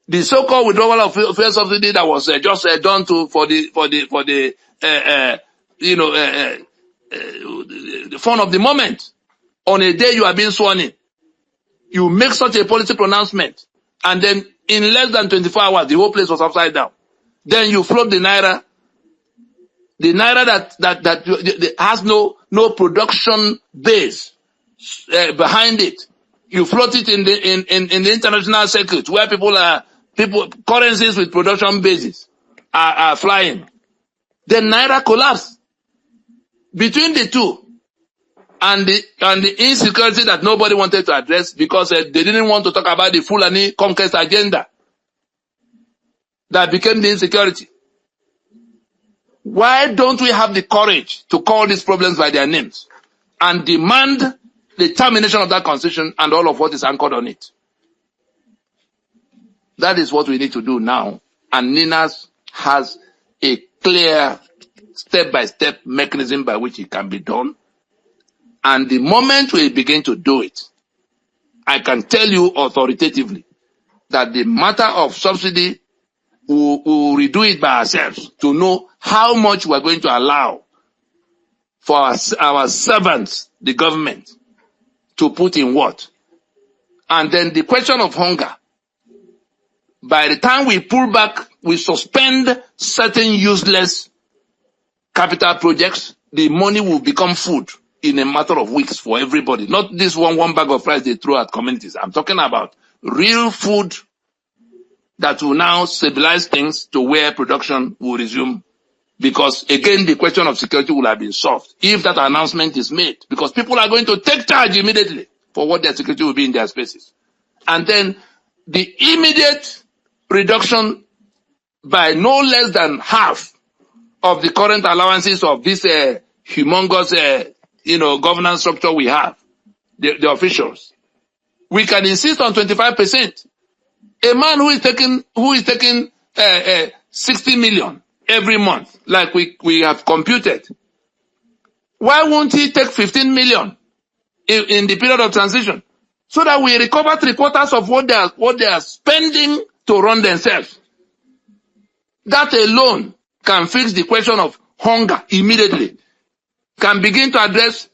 The so-called withdrawal of fuel subsidy that was just done for the fun of the moment. On a day you are being sworn in. You make such a policy pronouncement, and then in less than 24 hours, the whole place was upside down. Then you float the naira that has no production base behind it. You float it in the international circuit where currencies with production bases are flying. Then naira collapse. Between the two, and the insecurity that nobody wanted to address because they didn't want to talk about the Fulani conquest agenda that became the insecurity. Why don't we have the courage to call these problems by their names and demand the termination of that constitution and all of what is anchored on it? That is what we need to do now, and Ninas has a clear step-by-step mechanism by which it can be done. And the moment we begin to do it, I can tell you authoritatively that the matter of subsidy, will redo it by ourselves to know how much we are going to allow for our servants, the government, to put in what? And then the question of hunger. By the time we pull back, we suspend certain useless capital projects, the money will become food in a matter of weeks for everybody. Not this one bag of rice they throw at communities. I'm talking about real food that will now stabilize things to where production will resume. Because again, the question of security will have been solved if that announcement is made. Because people are going to take charge immediately for what their security will be in their spaces. And then the immediate reduction by no less than half of the current allowances of this humongous governance structure we have, the officials. We can insist on 25%. A man who is taking 60 million every month, like we have computed, why won't he take 15 million in the period of transition, so that we recover 3/4 of what they are spending to run themselves? That alone can fix the question of hunger immediately, can begin to address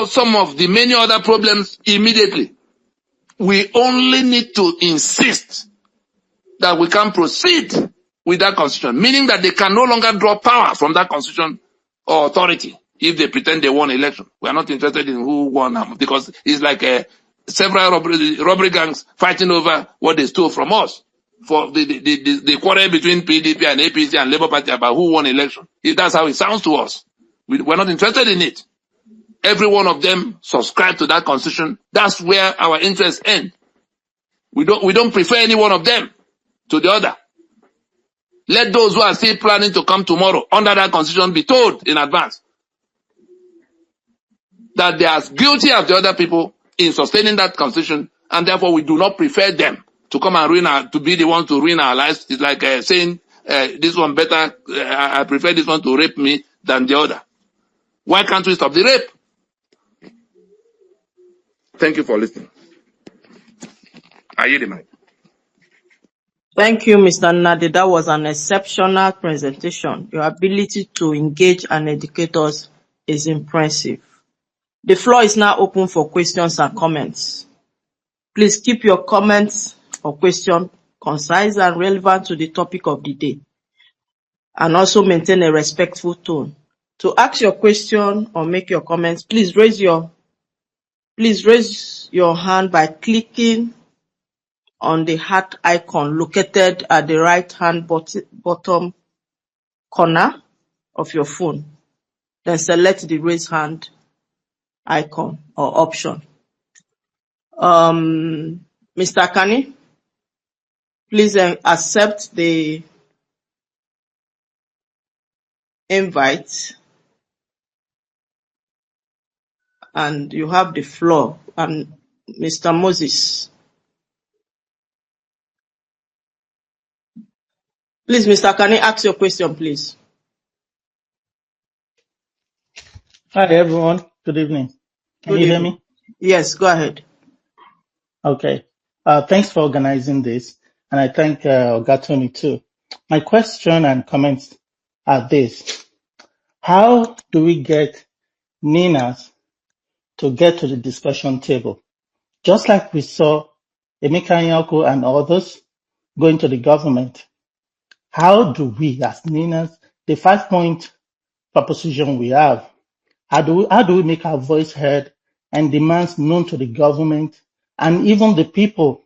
some of the many other problems immediately. We only need to insist that we can proceed with that constitution, meaning that they can no longer draw power from that constitution or authority if they pretend they won election. We are not interested in who won, because it's like several robbery gangs fighting over what they stole from us. For the quarrel between PDP and APC and Labour Party about who won election. If that's how it sounds to us, we're not interested in it. Every one of them subscribe to that constitution. That's where our interests end. We don't prefer any one of them to the other. Let those who are still planning to come tomorrow under that constitution be told in advance that they are as guilty as the other people in sustaining that constitution, and therefore we do not prefer them to come and to be the ones to ruin our lives. It's like saying this one better, I prefer this one to rape me than the other. Why can't we stop the rape? Thank you for listening. I yield the mic. Thank you, Mr. Nnadi. That was an exceptional presentation. Your ability to engage and educate us is impressive. The floor is now open for questions and comments. Please keep your comments or question concise and relevant to the topic of the day, and also maintain a respectful tone. To ask your question or make your comments, please raise your hand by clicking on the heart icon located at the right hand bottom corner of your phone. Then select the raise hand icon or option. Mr. Kani, please accept the invite, and you have the floor. And Mr. Moses, please, Mr. Kani, ask your question, please. Hi, everyone. Good evening. Can you hear me? Yes, go ahead. Okay. Thanks for organizing this, and I thank Ogatomi too. My question and comments are this. How do we get Ninas to get to the discussion table? Just like we saw Emeka Nyako and others going to the government, how do we, as Ninas, the 5-point proposition we have, how do we make our voice heard and demands known to the government and even the people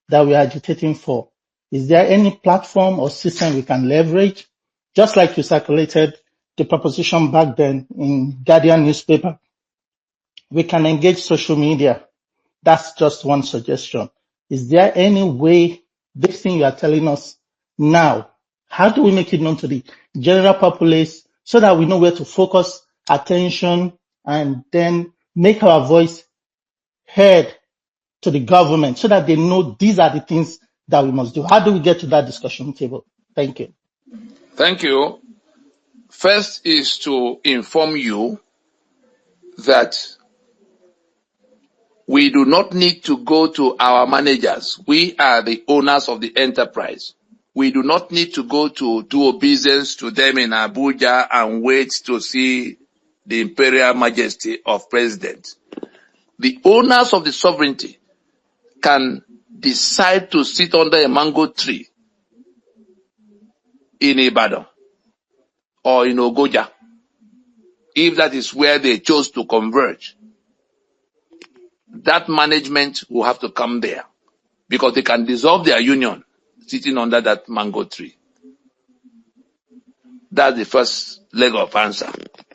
that we are agitating for? Is there any platform or system we can leverage? Just like you circulated the proposition back then in Guardian newspaper, we can engage social media. That's just one suggestion. Is there any way this thing you are telling us now, how do we make it known to the general populace so that we know where to focus attention and then make our voice heard to the government so that they know these are the things that we must do? How do we get to that discussion table? Thank you. Thank you. First is to inform you that we do not need to go to our managers. We are the owners of the enterprise. We do not need to go to do obeisance to them in Abuja and wait to see the imperial majesty of president. the owners of the sovereignty can decide to sit under a mango tree in Ibadan or in Ogoja, if that is where they chose to converge, that management will have to come there because they can dissolve their union sitting under that mango tree. That's the first leg of answer.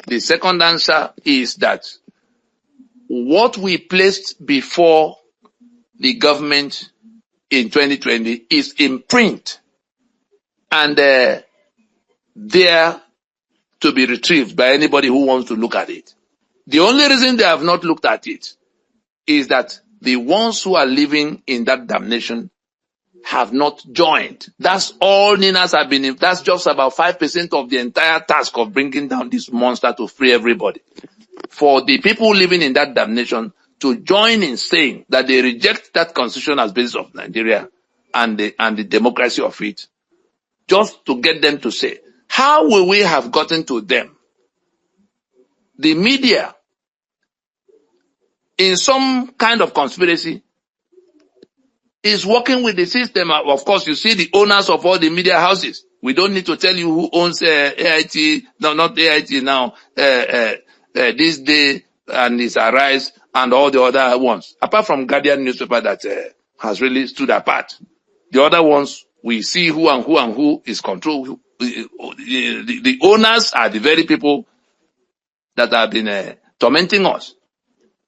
The second answer is that what we placed before the government in 2020 is in print and there to be retrieved by anybody who wants to look at it. The only reason they have not looked at it is that the ones who are living in that damnation have not joined. That's all Ninas have been in. That's just about 5% of the entire task of bringing down this monster to free everybody. For the people living in that damnation to join in saying that they reject that constitution as basis of Nigeria and the democracy of it, just to get them to say, how will we have gotten to them? The media, in some kind of conspiracy, is working with the system. Of course, you see the owners of all the media houses. We don't need to tell you who owns AIT, no, not AIT now, This Day and its Arise and all the other ones. Apart from Guardian newspaper that has really stood apart. The other ones, we see who is controlled. The owners are the very people that have been tormenting us.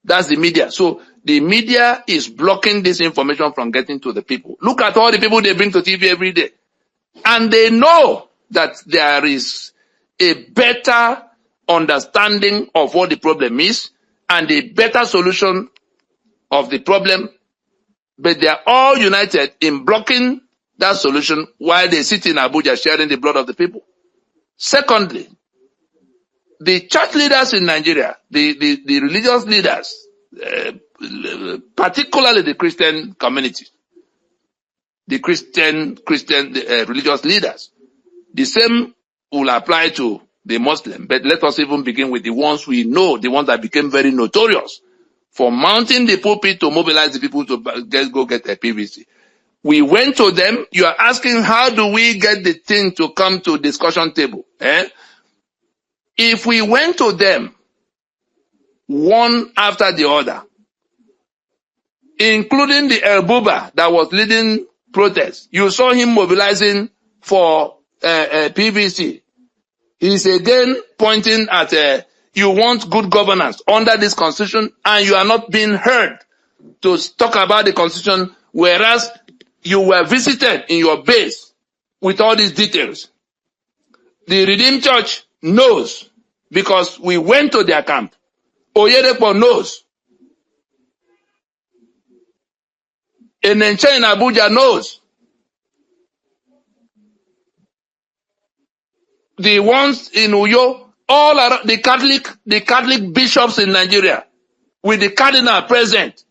That's the media. So the media is blocking this information from getting to the people. Look at all the people they bring to TV every day. And they know that there is a better understanding of what the problem is and a better solution of the problem. But they are all united in blocking that solution while they sit in Abuja sharing the blood of the people. Secondly, the church leaders in Nigeria, the religious leaders, particularly the Christian community, the Christian religious leaders, the same will apply to the Muslim. But let us even begin with the ones we know, the ones that became very notorious for mounting the pulpit to mobilize the people to go get a PVC. We went to them. You are asking, how do we get the thing to come to discussion table? If we went to them one after the other, including the El Buba that was leading protests, you saw him mobilizing for PVC. He's again pointing at you want good governance under this constitution and you are not being heard to talk about the constitution, whereas you were visited in your base with all these details. The Redeemed Church knows because we went to their camp. Oyedepo knows. Enenche in Abuja knows. The ones in Uyo, all around the Catholic bishops in Nigeria, with the cardinal present,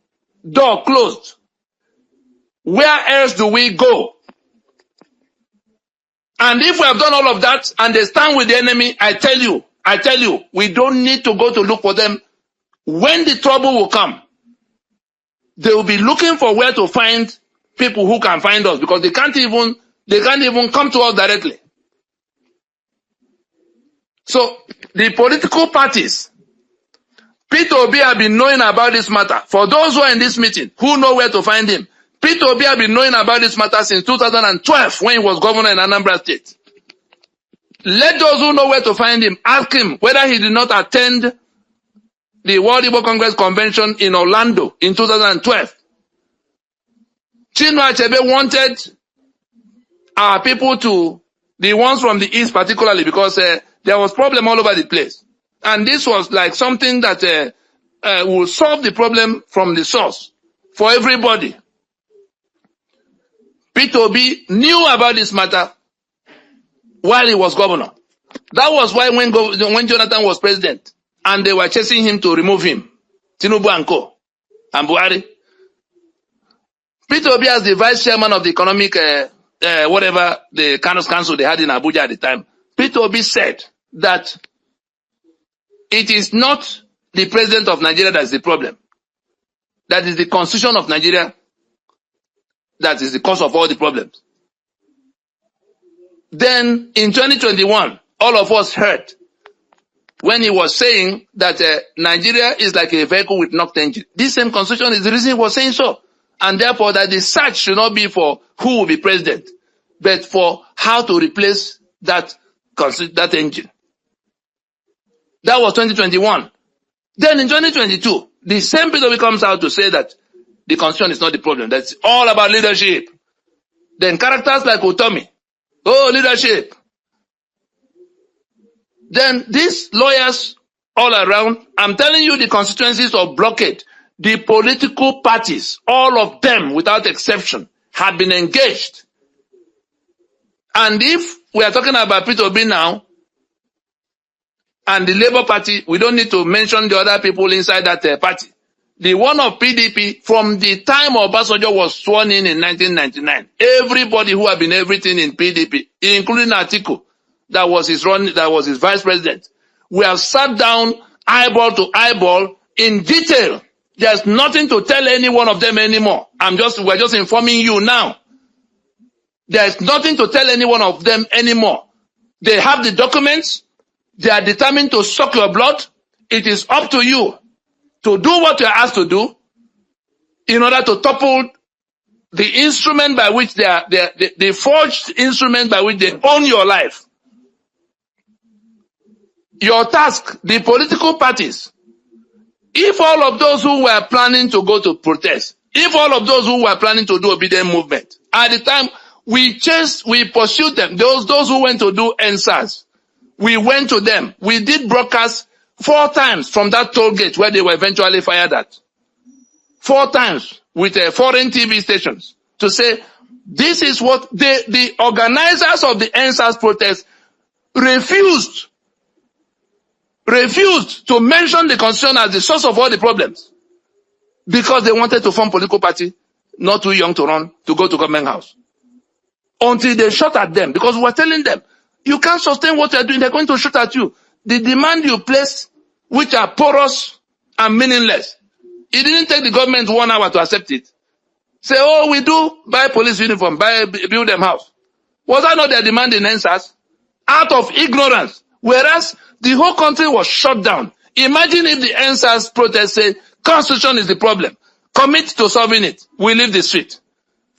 door closed. Where else do we go? And if we have done all of that and they stand with the enemy, I tell you, we don't need to go to look for them. When the trouble will come, they will be looking for where to find people who can find us because they can't even come to us directly. So the political parties, Peter Obi have been knowing about this matter. For those who are in this meeting, who know where to find him, Peter Obi have been knowing about this matter since 2012 when he was governor in Anambra State. Let those who know where to find him ask him whether he did not attend the World Igbo Congress Convention in Orlando in 2012. Chinua Achebe wanted our people to, the ones from the East particularly, because there was problem all over the place. And this was like something that will solve the problem from the source for everybody. Peter Obi knew about this matter while he was governor. That was why when Jonathan was president and they were chasing him to remove him, Tinubu and Co. and Buhari, Peter Obi as the vice chairman of the economic, whatever the council they had in Abuja at the time, Peter Obi said that it is not the president of Nigeria that is the problem. that is the constitution of Nigeria that is the cause of all the problems. Then in 2021, all of us heard when he was saying that Nigeria is like a vehicle with knocked engine. This same constitution is the reason he was saying so. And therefore that the search should not be for who will be president, but for how to replace that engine. That was 2021. Then in 2022, the same people comes out to say that the constitution is not the problem. That's all about leadership. Then characters like Utomi, oh, leadership. Then these lawyers all around, I'm telling you the constituencies of blockade, the political parties, all of them without exception, have been engaged. And if we are talking about Peter Obi now, and the Labour Party, we don't need to mention the other people inside that party. The one of PDP, from the time Obasanjo was sworn in 1999, everybody who had been everything in PDP, including Atiku, that was his vice president, we have sat down eyeball to eyeball in detail. There's nothing to tell any one of them anymore. We're just informing you now. There's nothing to tell any one of them anymore. They have the documents. They are determined to suck your blood. It is up to you to do what you are asked to do in order to topple the instrument by which the forged instrument by which they own your life. Your task, the political parties, if all of those who were planning to go to protest, if all of those who were planning to do obedient movement, at the time we pursued them, those who went to do NSAS, we went to them. We did broadcasts 4 times from that toll gate where they were eventually fired at. 4 times with foreign TV stations to say, this is what the organizers of the NSAS protest refused to mention the constitution as the source of all the problems because they wanted to form political party, not too young to run, to go to government house. Until they shot at them, because we were telling them, you can't sustain what you're doing, they're going to shoot at you. The demand you place, which are porous and meaningless, it didn't take the government 1 hour to accept it. Say, oh, we do buy police uniform, build them house. Was that not their demand in NSAS? Out of ignorance. Whereas the whole country was shut down. Imagine if the NSAS protest said, Constitution is the problem. Commit to solving it. We leave the street.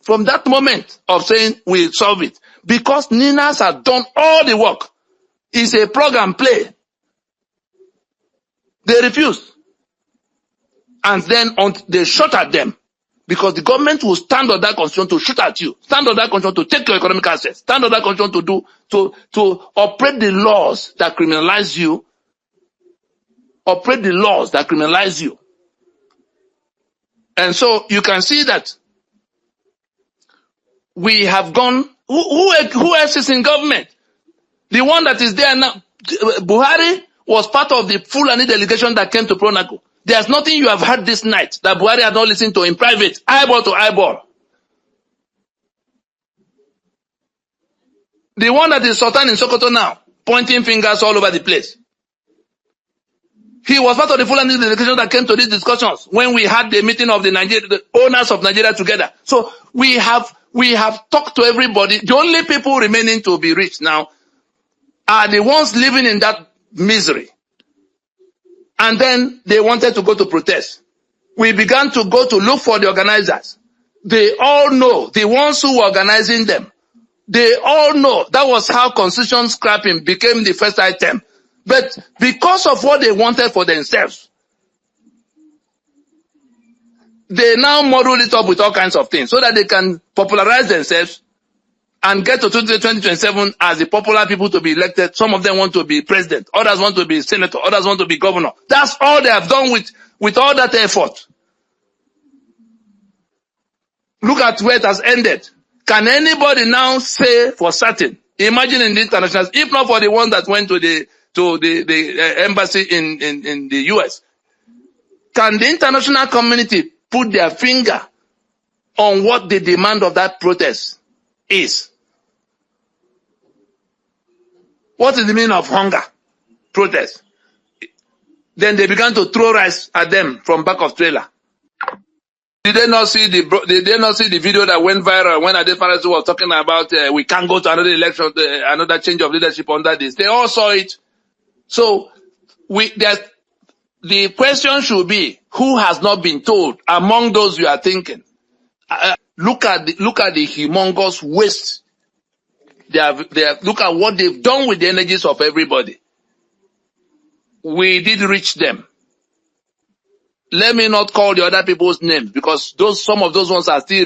From that moment of saying we solve it, because Ninas have done all the work, it's a plug and play. They refused. And then they shot at them. Because the government will stand on that constitution to shoot at you, stand on that constitution to take your economic assets, stand on that constitution to operate the laws that criminalize you, And so you can see that we have gone, who else is in government? The one that is there now, Buhari was part of the Fulani delegation that came to Pronaco. There's nothing you have heard this night that Buhari had not listened to in private, eyeball to eyeball. The one that is Sultan in Sokoto now, pointing fingers all over the place. He was part of the Fulani delegation that came to these discussions when we had the meeting of the owners of Nigeria together. So we have talked to everybody. The only people remaining to be reached now are the ones living in that misery. And then they wanted to go to protest. We began to go to look for the organizers. They all know, the ones who were organizing them, they all know that was how constitution scrapping became the first item. But because of what they wanted for themselves, they now model it up with all kinds of things so that they can popularize themselves and get to 2027 as the popular people to be elected. Some of them want to be president. Others want to be senator. Others want to be governor. That's all they have done with all that effort. Look at where it has ended. Can anybody now say for certain, imagine in the internationals, if not for the ones that went to the embassy in the US, can the international community put their finger on what the demand of that protest is? What is the meaning of hunger? Protest. Then they began to throw rice at them from back of trailer. Did they not see the video that went viral when Adefarasi was talking about we can't go to another election, another change of leadership under this? They all saw it. So the question should be, who has not been told among those you are thinking? Look at the humongous waste. Look at what they've done with the energies of everybody. We did reach them. Let me not call the other people's names because some of those ones are still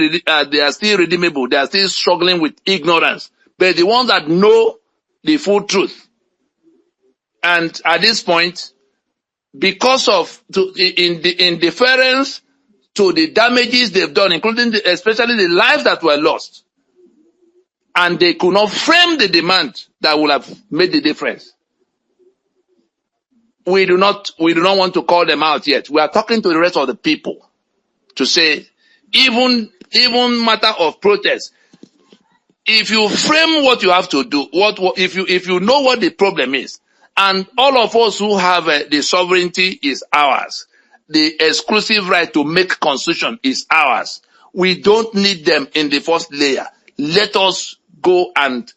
they are still redeemable. They are still struggling with ignorance. But the ones that know the full truth, and at this point, because of in deference to the damages they've done, including especially the lives that were lost, and they could not frame the demand that would have made the difference. We do not want to call them out yet. We are talking to the rest of the people to say, even matter of protest, if you frame what you have to do, if you know what the problem is, and all of us who have the sovereignty is ours, the exclusive right to make constitution is ours. We don't need them in the first layer. Let us go and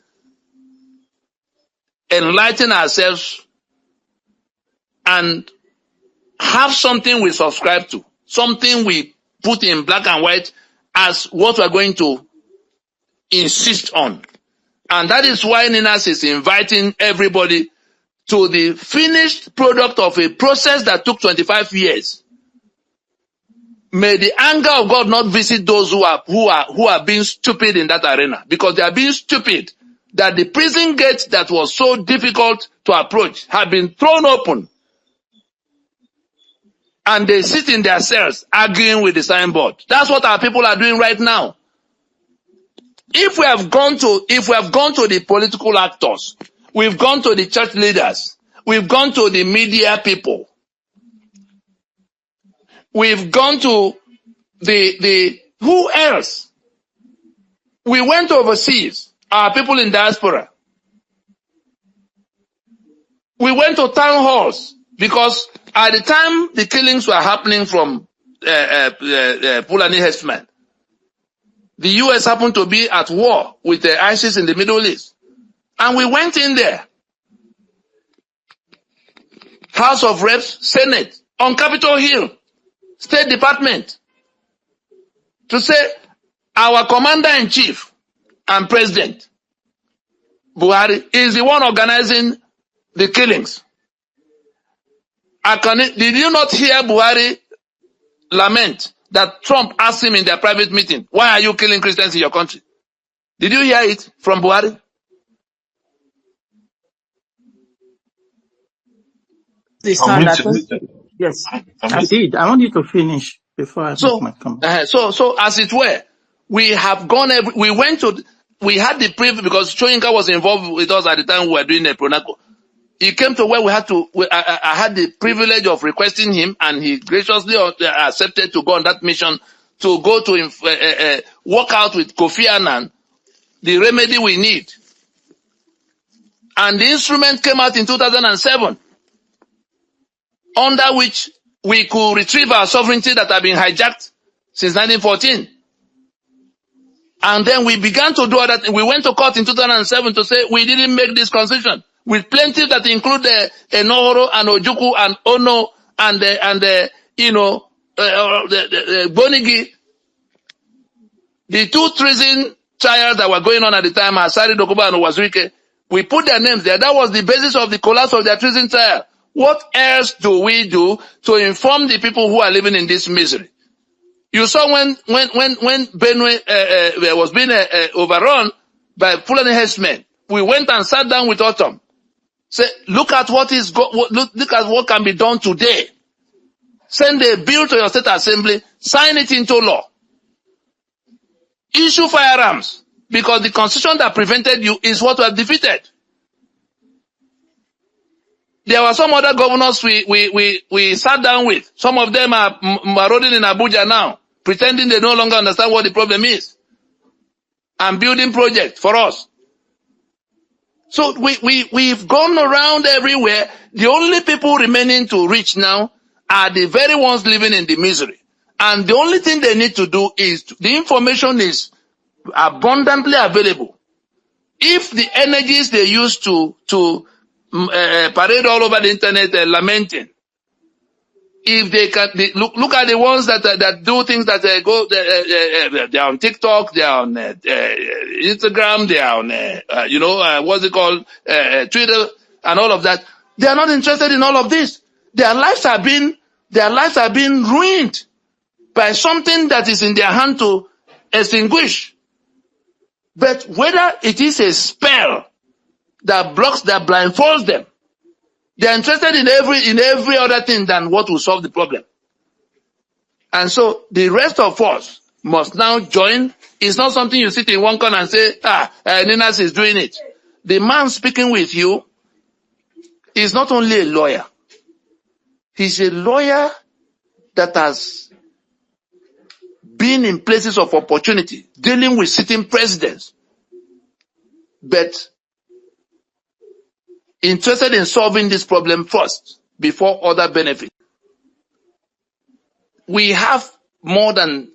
enlighten ourselves and have something we subscribe to, something we put in black and white as what we're going to insist on. And that is why Ninas is inviting everybody to the finished product of a process that took 25 years. May the anger of God not visit those who are being stupid in that arena, because they are being stupid. That the prison gate that was so difficult to approach have been thrown open. And they sit in their cells arguing with the signboard. That's what our people are doing right now. If we have gone to the political actors, we've gone to the church leaders, we've gone to the media people, we've gone to who else? We went overseas, our people in diaspora. We went to town halls because at the time the killings were happening from Fulani herdsmen, the US happened to be at war with the ISIS in the Middle East. And we went in there. House of Reps, Senate, on Capitol Hill, State Department, to say our commander-in-chief and president, Buhari, is the one organizing the killings. Did you not hear Buhari lament that Trump asked him in their private meeting, why are you killing Christians in your country? Did you hear it from Buhari? Yes, I did. I want you to finish before I make my comment. So as it were, we have gone. We had the privilege because Choyinka was involved with us at the time we were doing a Pronaco. He came to where I had the privilege of requesting him, and he graciously accepted to go on that mission to go to work out with Kofi Annan the remedy we need. And the instrument came out in 2007, under which we could retrieve our sovereignty that had been hijacked since 1914. And then we began to do that. We went to court in 2007 to say we didn't make this constitution, with plaintiffs that include Enohoro and Ojukwu and Ono and Bonigi. The two treason trials that were going on at the time, Asari Dokuba and Owazurike, we put their names there. That was the basis of the collapse of their treason trial. What else do we do to inform the people who are living in this misery? You saw when Benue was being overrun by Fulani herdsmen, we went and sat down with Autumn. Say, look at what can be done today. Send a bill to your state assembly, sign it into law. Issue firearms, because the constitution that prevented you is what was defeated. There were some other governors we sat down with. Some of them are marauding in Abuja now, pretending they no longer understand what the problem is, and building projects for us. So we've gone around everywhere. The only people remaining to reach now are the very ones living in the misery. And the only thing they need to do is, the information is abundantly available. If the energies they use to parade all over the internet lamenting, if they can look at the ones that do things that they're on TikTok, they're on Instagram, they're on what's it called, Twitter, and all of that. They are not interested in all of this. Their lives are being ruined by something that is in their hand to extinguish. But whether it is a spell that blocks, that blindfolds them, they are interested in every other thing than what will solve the problem. And so the rest of us must now join. It's not something you sit in one corner and say, Ninas is doing it. The man speaking with you is not only a lawyer. He's a lawyer that has been in places of opportunity, dealing with sitting presidents, but interested in solving this problem first before other benefits. We have more than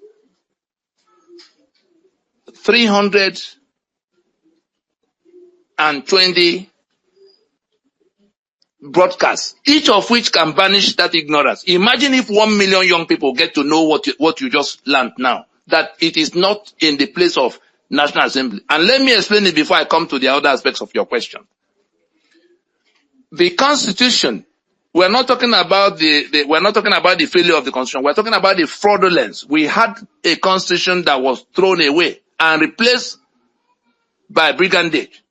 320 broadcasts, each of which can banish that ignorance. Imagine if 1 million young people get to know what you just learned now, that it is not in the place of National Assembly. And let me explain it before I come to the other aspects of your question. The Constitution, we're not talking about the failure of the Constitution. We're talking about the fraudulence. We had a Constitution that was thrown away and replaced by brigandage,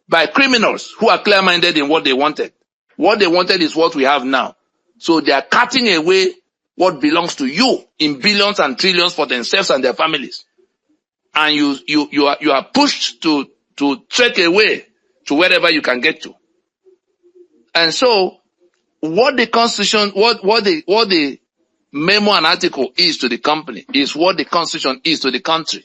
by criminals who are clear-minded in what they wanted. What they wanted is what we have now. So they are cutting away what belongs to you in billions and trillions for themselves and their families. And you are pushed to trek away to wherever you can get to. And so what the Constitution, what the memo and article is to the company is what the Constitution is to the country.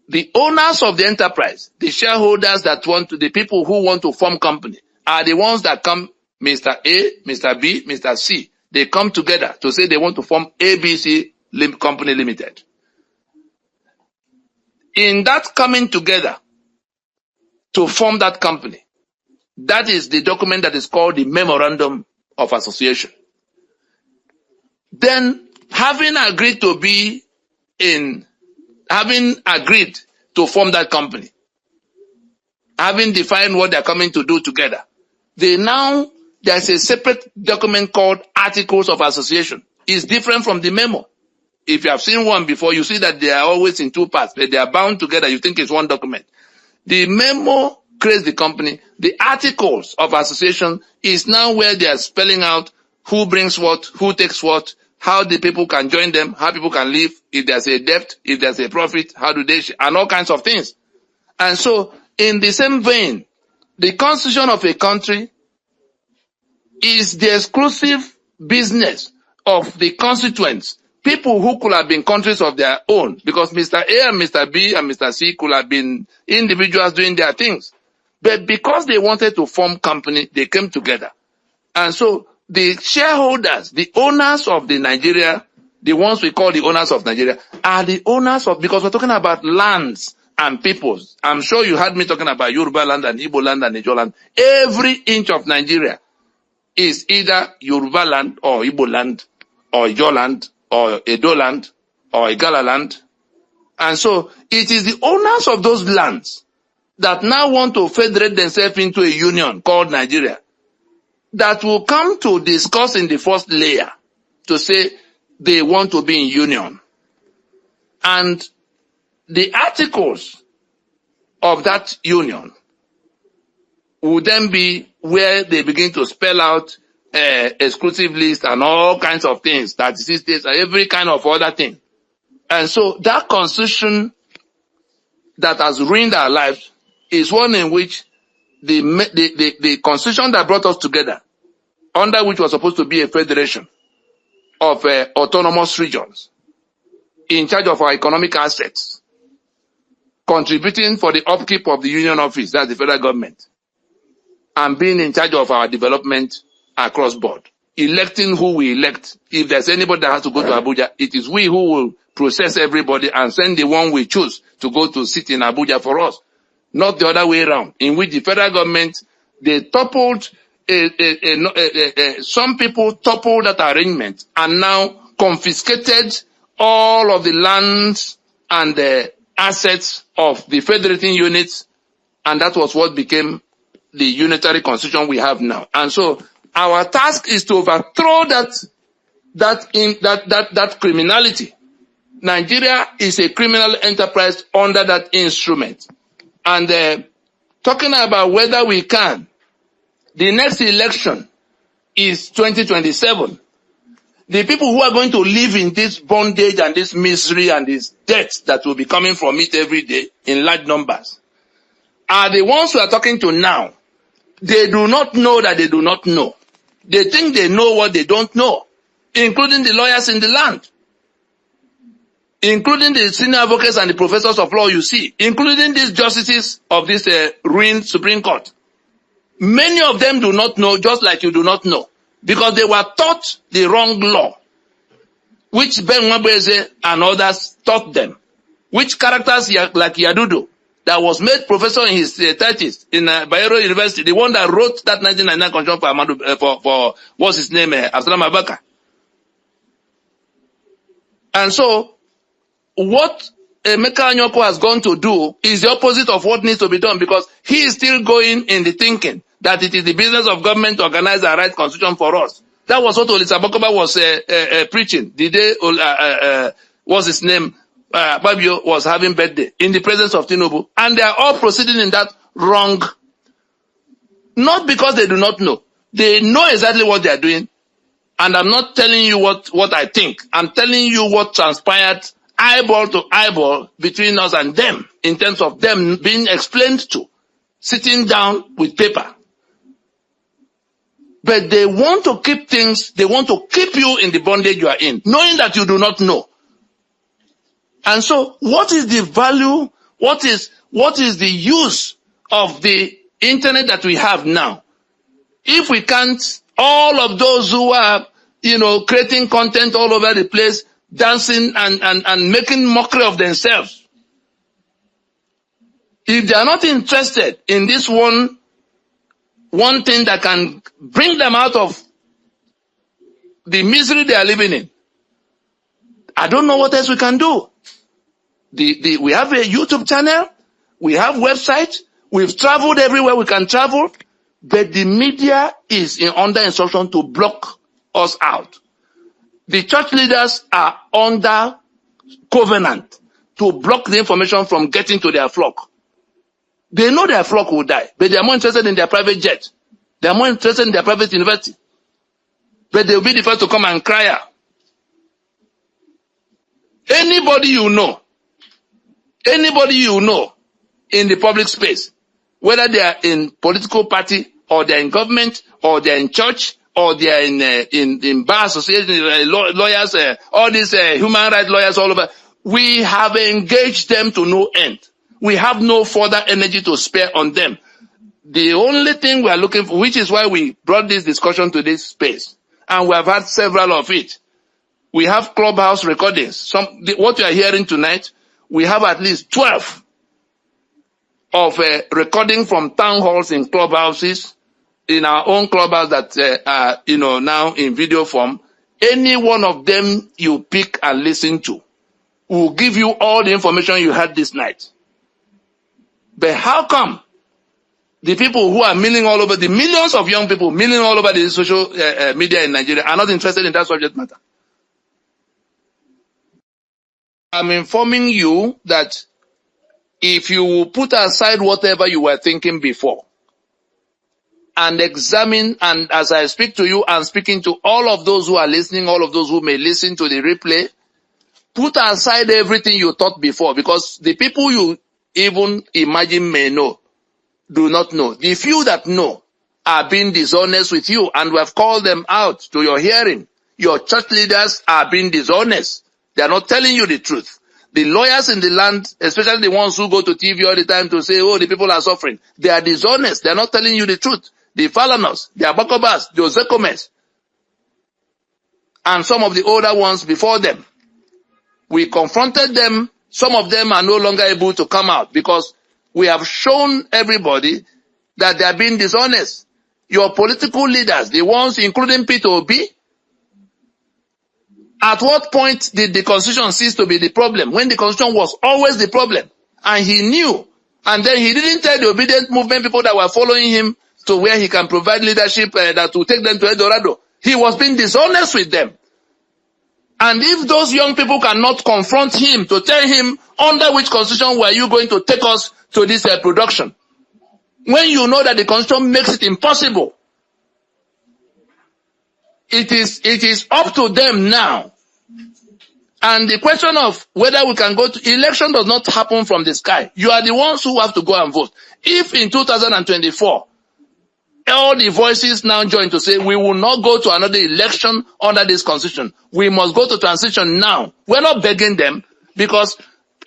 The owners of the enterprise, the shareholders the people who want to form company, are the ones that come, Mr. A, Mr. B, Mr. C. They come together to say they want to form ABC Company Limited. In that coming together to form that company, that is the document that is called the Memorandum of Association. Then, having agreed to form that company, having defined what they're coming to do together, there's a separate document called Articles of Association. It's different from the memo. If you have seen one before, you see that they are always in two parts, but they are bound together. You think it's one document. The memo creates the company. The Articles of Association is now where they are spelling out who brings what, who takes what, how the people can join them, how people can live, if there's a debt, if there's a profit, how do they, and all kinds of things. And so, in the same vein, the constitution of a country is the exclusive business of the constituents, people who could have been countries of their own, because Mr. A and Mr. B and Mr. C could have been individuals doing their things. But because they wanted to form company, they came together. And so the shareholders, the owners of the Nigeria, the ones we call the owners of Nigeria, are the owners of, because we're talking about lands and peoples. I'm sure you heard me talking about Yoruba land and Igbo land and Ijo land. Every inch of Nigeria is either Yoruba land or Igbo land or Ijo land or Edo land or Igala land. And so it is the owners of those lands that now want to federate themselves into a union called Nigeria that will come to discuss in the first layer to say they want to be in union. And the articles of that union will then be where they begin to spell out exclusive list and all kinds of things, 36 states, every kind of other thing. And so that constitution that has ruined our lives is one in which the constitution that brought us together, under which was supposed to be a federation of autonomous regions, in charge of our economic assets, contributing for the upkeep of the union office, that's the federal government, and being in charge of our development across board, electing who we elect. If there's anybody that has to go to Abuja, it is we who will process everybody and send the one we choose to go to sit in Abuja for us. Not the other way around, in which the federal government, they toppled, some people toppled that arrangement and now confiscated all of the lands and the assets of the federating units, and that was what became the unitary constitution we have now. And so our task is to overthrow that criminality. Nigeria is a criminal enterprise under that instrument. And talking about whether we can, the next election is 2027. The people who are going to live in this bondage and this misery and this debt that will be coming from it every day in large numbers are the ones we are talking to now. They do not know that they do not know. They think they know what they don't know, including the lawyers in the land, including the senior advocates and the professors of law you see, including these justices of this ruined Supreme Court. Many of them do not know, just like you do not know, because they were taught the wrong law, which Ben Wabeze and others taught them, which characters like Yadudu, that was made professor in his 30s in Bayero University, the one that wrote that 1999 constitution for what's his name, Absalam Abaka. And so, what Emeka Anyoko has gone to do is the opposite of what needs to be done, because he is still going in the thinking that it is the business of government to organize and write constitution for us. That was what Olisa Bokoba was preaching the day, what's his name, Babio was having birthday in the presence of Tinubu. And they are all proceeding in that wrong. Not because they do not know. They know exactly what they are doing. And I'm not telling you what I think. I'm telling you what transpired eyeball to eyeball between us and them, in terms of them being explained to, sitting down with paper. But they want to keep things, they want to keep you in the bondage you are in, knowing that you do not know. And so, what is the value, what is the use of the internet that we have now? If we can't, all of those who are, creating content all over the place, dancing and making mockery of themselves, if they are not interested in this one thing that can bring them out of the misery they are living in, I don't know what else we can do. We have a YouTube channel, we have website, we've traveled everywhere we can travel, but the media is under instruction to block us out. The church leaders are under covenant to block the information from getting to their flock. They know their flock will die, but they are more interested in their private jet. They are more interested in their private university. But they will be the first to come and cry out. Anybody you know in the public space, whether they are in political party, or they are in government, or they are in church, or they are in bar associations, lawyers, all these human rights lawyers all over, we have engaged them to no end. We have no further energy to spare on them. The only thing we are looking for, which is why we brought this discussion to this space, and we have had several of it. We have clubhouse recordings. What you are hearing tonight, we have at least 12 of recording from town halls in clubhouses, in our own clubhouse that are, now in video form. Any one of them you pick and listen to will give you all the information you had this night. But how come the people who are milling all over, the millions of young people milling all over the social media in Nigeria are not interested in that subject matter? I'm informing you that if you put aside whatever you were thinking before and examine, and as I speak to you, I'm speaking to all of those who are listening, all of those who may listen to the replay, put aside everything you thought before, because the people you even imagine may know do not know. The few that know are being dishonest with you, and we have called them out to your hearing. Your church leaders are being dishonest. They are not telling you the truth. The lawyers in the land, especially the ones who go to TV all the time to say, oh, the people are suffering, they are dishonest. They are not telling you the truth. The Falanos, the Abakobas, the Ozekomes, and some of the older ones before them. We confronted them. Some of them are no longer able to come out because we have shown everybody that they are being dishonest. Your political leaders, the ones including Peter Obi, at what point did the constitution cease to be the problem? When the constitution was always the problem. And he knew. And then he didn't tell the obedient movement people that were following him to where he can provide leadership that will take them to El Dorado. He was being dishonest with them. And if those young people cannot confront him to tell him under which constitution were you going to take us to this production, when you know that the constitution makes it impossible, it is up to them now. And the question of whether we can go to election does not happen from the sky. You are the ones who have to go and vote. If in 2024, all the voices now join to say we will not go to another election under this constitution, we must go to transition now. We're not begging them, because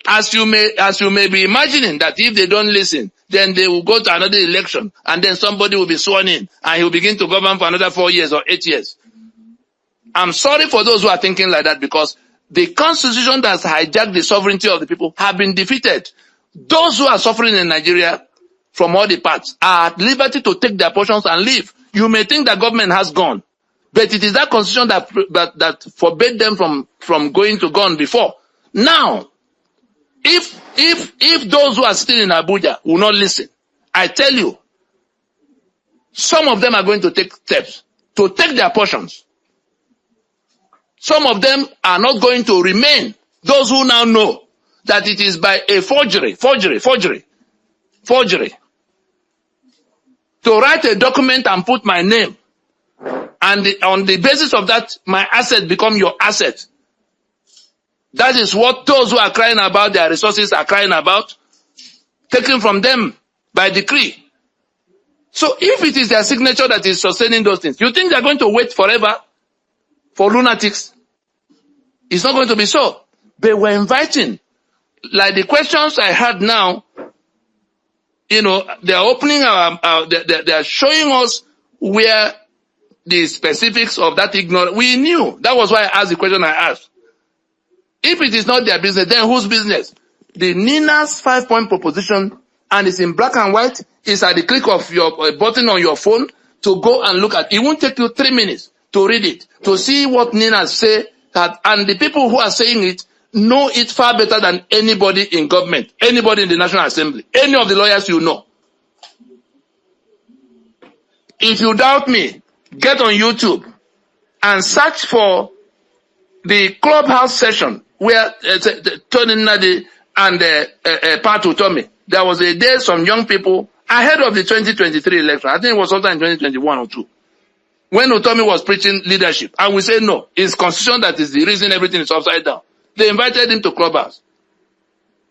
as you may be imagining that if they don't listen, then they will go to another election and then somebody will be sworn in and he will begin to govern for another 4 years or 8 years. I'm sorry for those who are thinking like that, because the constitution that has hijacked the sovereignty of the people have been defeated. Those who are suffering in Nigeria from all the parts are at liberty to take their portions and leave. You may think that government has gone, but it is that constitution that forbade them from going to gone before. Now, if those who are still in Abuja will not listen, I tell you, some of them are going to take steps to take their portions. Some of them are not going to remain. Those who now know that it is by a forgery, to write a document and put my name, and on the basis of that, my asset become your asset. That is what those who are crying about their resources are crying about, taken from them by decree. So if it is their signature that is sustaining those things, you think they are going to wait forever for lunatics? It's not going to be so. They were inviting, like the questions I had now, they are opening they are showing us where the specifics of that ignorance. We knew. That was why I asked the question I asked. If it is not their business, then whose business? The Nina's 5-point proposition, and it's in black and white, is at the click of your button on your phone to go and look at. It won't take you 3 minutes to read it, to see what Nina say, and the people who are saying it know it far better than anybody in government, anybody in the National Assembly, any of the lawyers you know. If you doubt me, get on YouTube and search for the clubhouse session where Tony Nadi and Patu Tommy. There was a day some young people ahead of the 2023 election, I think it was sometime in 2021 or 2, when Utomi was preaching leadership, and we said no, it's constitution that is the reason everything is upside down. They invited him to clubhouse.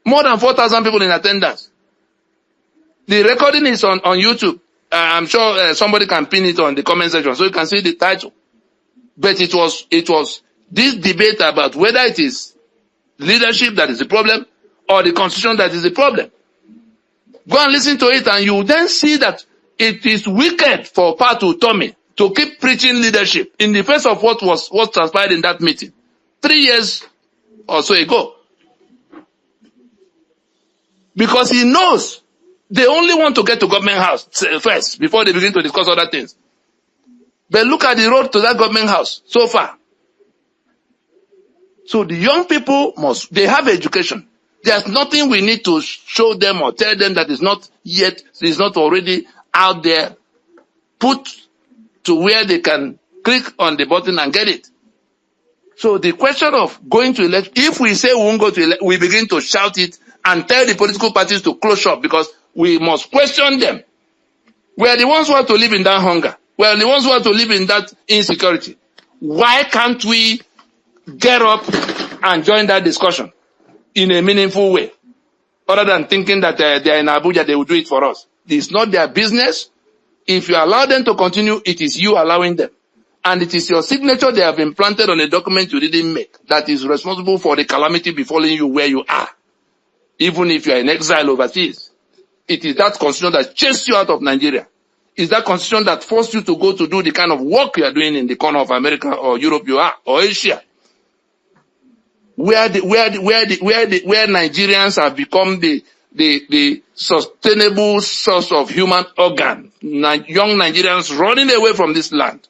More than 4,000 people in attendance. The recording is on YouTube. I'm sure somebody can pin it on the comment section so you can see the title. But it was this debate about whether it is leadership that is the problem or the constitution that is the problem. Go and listen to it and you will then see that it is wicked for Patu Tommy to keep preaching leadership in the face of what transpired in that meeting 3 years or so ago. Because he knows they only want to get to government house first before they begin to discuss other things. But look at the road to that government house so far. So the young people they have education. There's nothing we need to show them or tell them that is not already out there, put to where they can click on the button and get it. So the question of going to election, if we say we won't go to election, we begin to shout it and tell the political parties to close shop because we must question them. We are the ones who have to live in that hunger. We are the ones who have to live in that insecurity. Why can't we get up and join that discussion in a meaningful way? Other than thinking that they are in Abuja, they will do it for us. It's not their business. If you allow them to continue, it is you allowing them. And it is your signature they have implanted on a document you didn't make that is responsible for the calamity befalling you where you are. Even if you are in exile overseas. It is that constitution that chased you out of Nigeria. is that constitution that forced you to go to do the kind of work you are doing in the corner of America or Europe you are, or Asia, where Nigerians have become the sustainable source of human organ, young Nigerians running away from this land.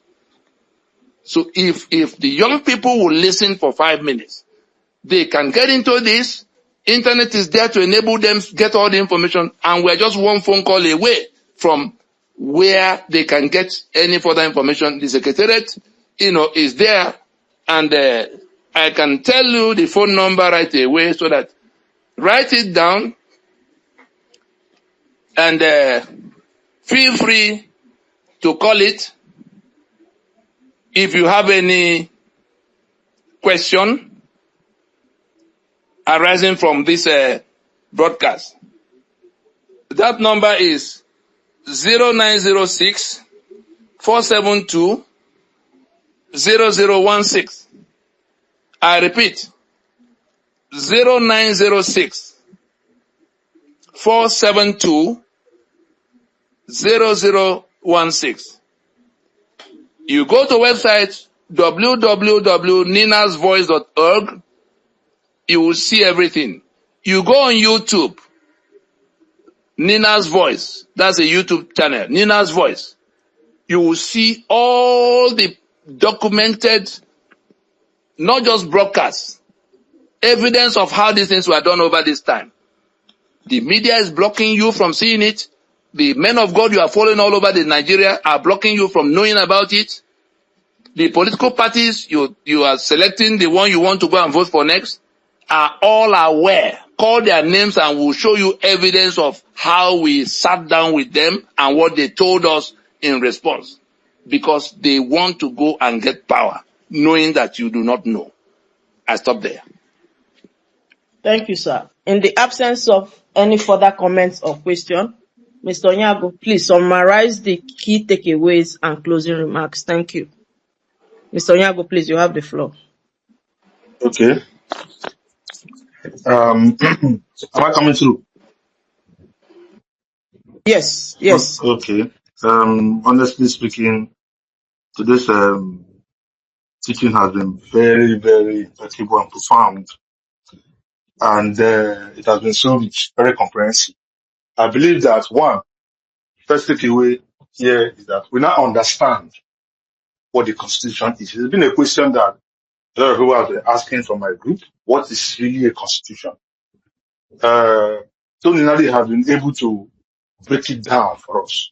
So if the young people will listen for 5 minutes, they can get into this. Internet is there to enable them to get all the information, and we're just one phone call away from where they can get any further information. The secretariat, is there, and I can tell you the phone number right away so that write it down, and feel free to call it if you have any question arising from this broadcast. That number is 0906 472 0016. I repeat, 0906 472 0016. You go to website www.ninasvoice.org. You will see everything. You go on YouTube, Nina's Voice. That's a YouTube channel, Nina's Voice. You will see all the documented, not just broadcasts, evidence of how these things were done over this time. The media is blocking you from seeing it. The men of God you are following all over Nigeria are blocking you from knowing about it. The political parties you are selecting the one you want to go and vote for next are all aware. Call their names and we'll show you evidence of how we sat down with them and what they told us in response. Because they want to go and get power, knowing that you do not know. I stop there. Thank you, sir. In the absence of any further comments or question, Mr. Onyago, please summarize the key takeaways and closing remarks. Thank you. Mr. Onyago, please, you have the floor. Okay. Am I coming through? Yes. Okay. Honestly speaking, today's teaching has been very, very effective and profound, and it has been so rich, very comprehensive. I believe that first takeaway here is that we now understand what the Constitution is. It's been a question that a lot of people have been asking from my group: what is really a Constitution? Tony Nadi has been able to break it down for us.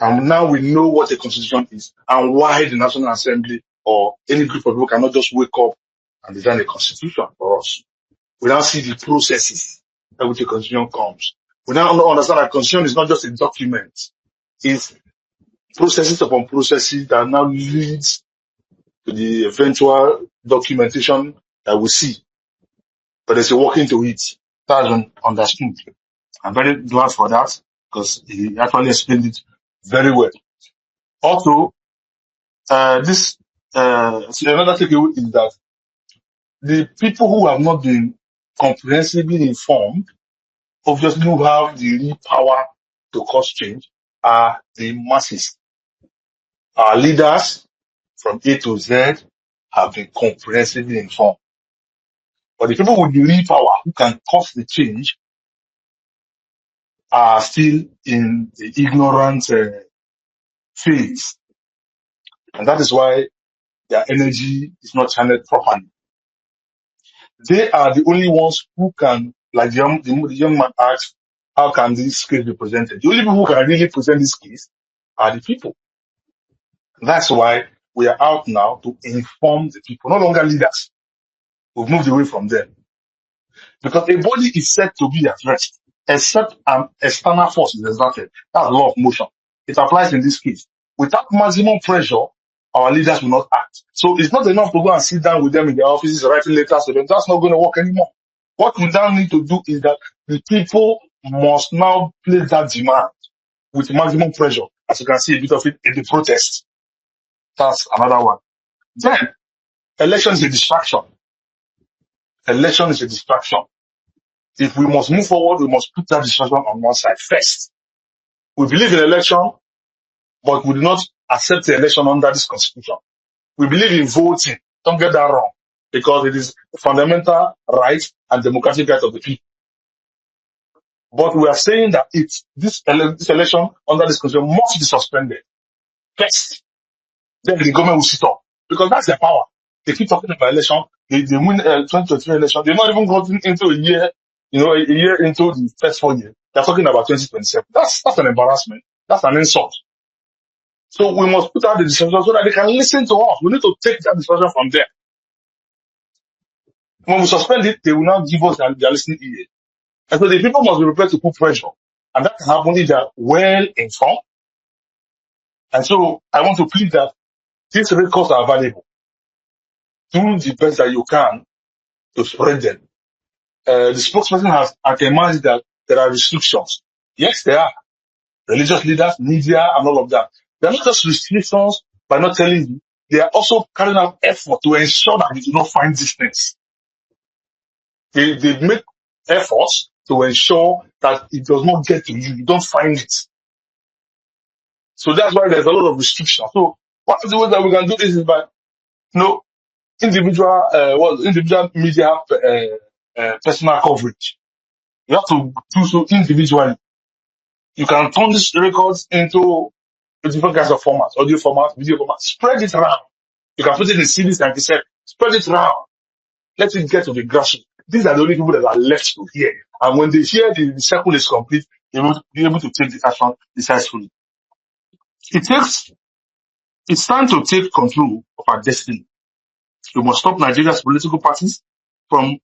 And now we know what a constitution is and why the National Assembly or any group of people cannot just wake up and design a constitution for us. We now see the processes by which a constitution comes. We now understand that constitution is not just a document. It's processes upon processes that now leads to the eventual documentation that we see. But there's a working to it. That has been understood. I'm very glad for that because he actually explained it very well. Also, another takeaway is that the people who have not been comprehensively informed, obviously who have the real power to cause change, are the masses. Our leaders from A to Z have been comprehensively informed. But the people with the real power who can cause the change are still in the ignorant phase. And that is why their energy is not channeled properly. They are the only ones who can, like the young man asked, how can this case be presented? The only people who can really present this case are the people. That's why we are out now to inform the people, no longer leaders. We've moved away from them. Because a body is said to be at rest, except an external force is exerted. That's the law of motion. It applies in this case. Without maximum pressure, our leaders will not act. So it's not enough to go and sit down with them in their offices writing letters to them. That's not going to work anymore. What we now need to do is that the people must now place that demand with maximum pressure. As you can see a bit of it in the protest. That's another one. Then, election is a distraction. Election is a distraction. If we must move forward, we must put that distraction on one side first. We believe in election, but we do not accept the election under this constitution. We believe in voting. Don't get that wrong, because it is a fundamental right and democratic right of the people. But we are saying that this election under this constitution must be suspended first. Then the government will sit up, because that's their power. They keep talking about election. They win 2023 election. They're not even gotten into a year, a year into the first 4 years. They're talking about 2027. That's an embarrassment. That's an insult. So we must put out the discussion so that they can listen to us. We need to take that discussion from there. When we suspend it, they will not give us their listening ear. And so the people must be prepared to put pressure. And that can happen if they are well informed. And so I want to plead that these records are available. Do the best that you can to spread them. The spokesperson has acknowledged that there are restrictions. Yes, there are. Religious leaders, media, and all of that. They're not just restrictions by not telling you. They are also carrying out effort to ensure that you do not find these things. They make efforts to ensure that it does not get to you. You don't find it. So that's why there's a lot of restrictions. So one of the ways that we can do this is by, individual media personal coverage. You have to do so individually. You can turn these records into different kinds of formats, audio format, video format. Spread it around. You can put it in CDs and cassette. Spread it around. Let it get to the grassroots. These are the only people that are left to hear. And when they hear the circle is complete, they will be able to take the action decisively. It's time to take control of our destiny. We must stop Nigeria's political parties from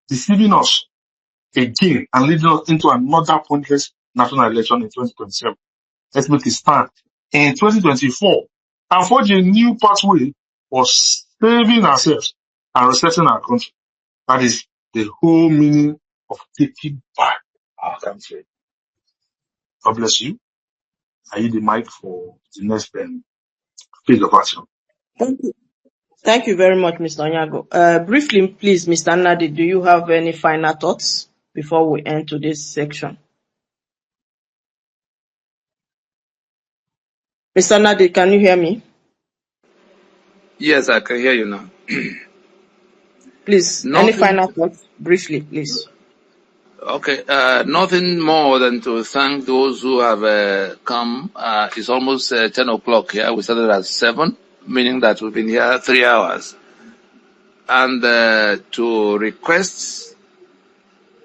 deceiving us again and leading us into another pointless national election in 2027. Let's make a stand in 2024 and forge a new pathway for saving ourselves and resetting our country. That is the whole meaning of taking back our country. God bless you. I yield the mic for the next phase of action. Thank you. Thank you very much, Mr. Onyago. Briefly, please, Mr. Nnadi, do you have any final thoughts before we end to this section? Mr. Nnadi, can you hear me? Yes, I can hear you now. Please, any final thoughts? Briefly, please. Okay, nothing more than to thank those who have come. It's almost 10 o'clock here. We started at 7, meaning that we've been here 3 hours. And to request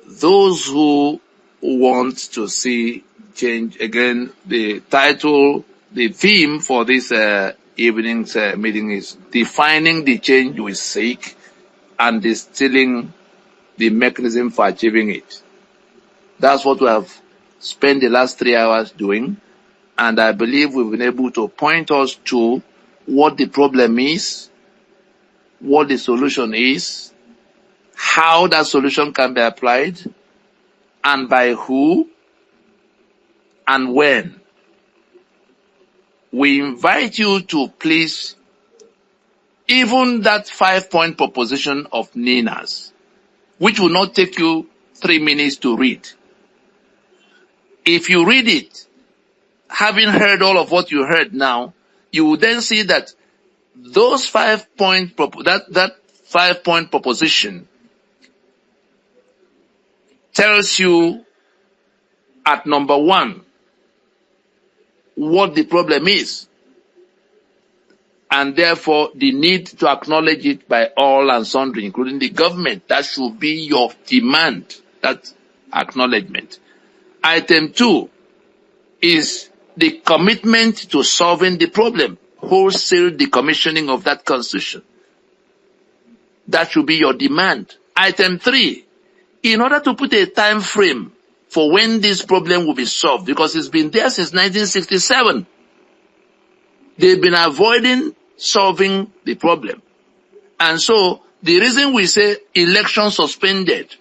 those who want to see change, again, the title, the theme for this evening's meeting is Defining the Change We Seek and Distilling the Mechanism for Achieving It. That's what we have spent the last 3 hours doing, and I believe we've been able to point us to what the problem is, what the solution is, how that solution can be applied, and by who, and when. We invite you to please, even that 5-point proposition of Nina's, which will not take you 3 minutes to read. If you read it, having heard all of what you heard now, you will then see that those 5-point that 5-point proposition tells you at number 1 what the problem is, and therefore the need to acknowledge it by all and sundry, including the government. That should be your demand, that acknowledgement. Item 2 is the commitment to solving the problem, wholesale decommissioning of that constitution. That should be your demand. Item 3, in order to put a time frame for when this problem will be solved, because it's been there since 1967. They've been avoiding solving the problem. And so the reason we say election suspended,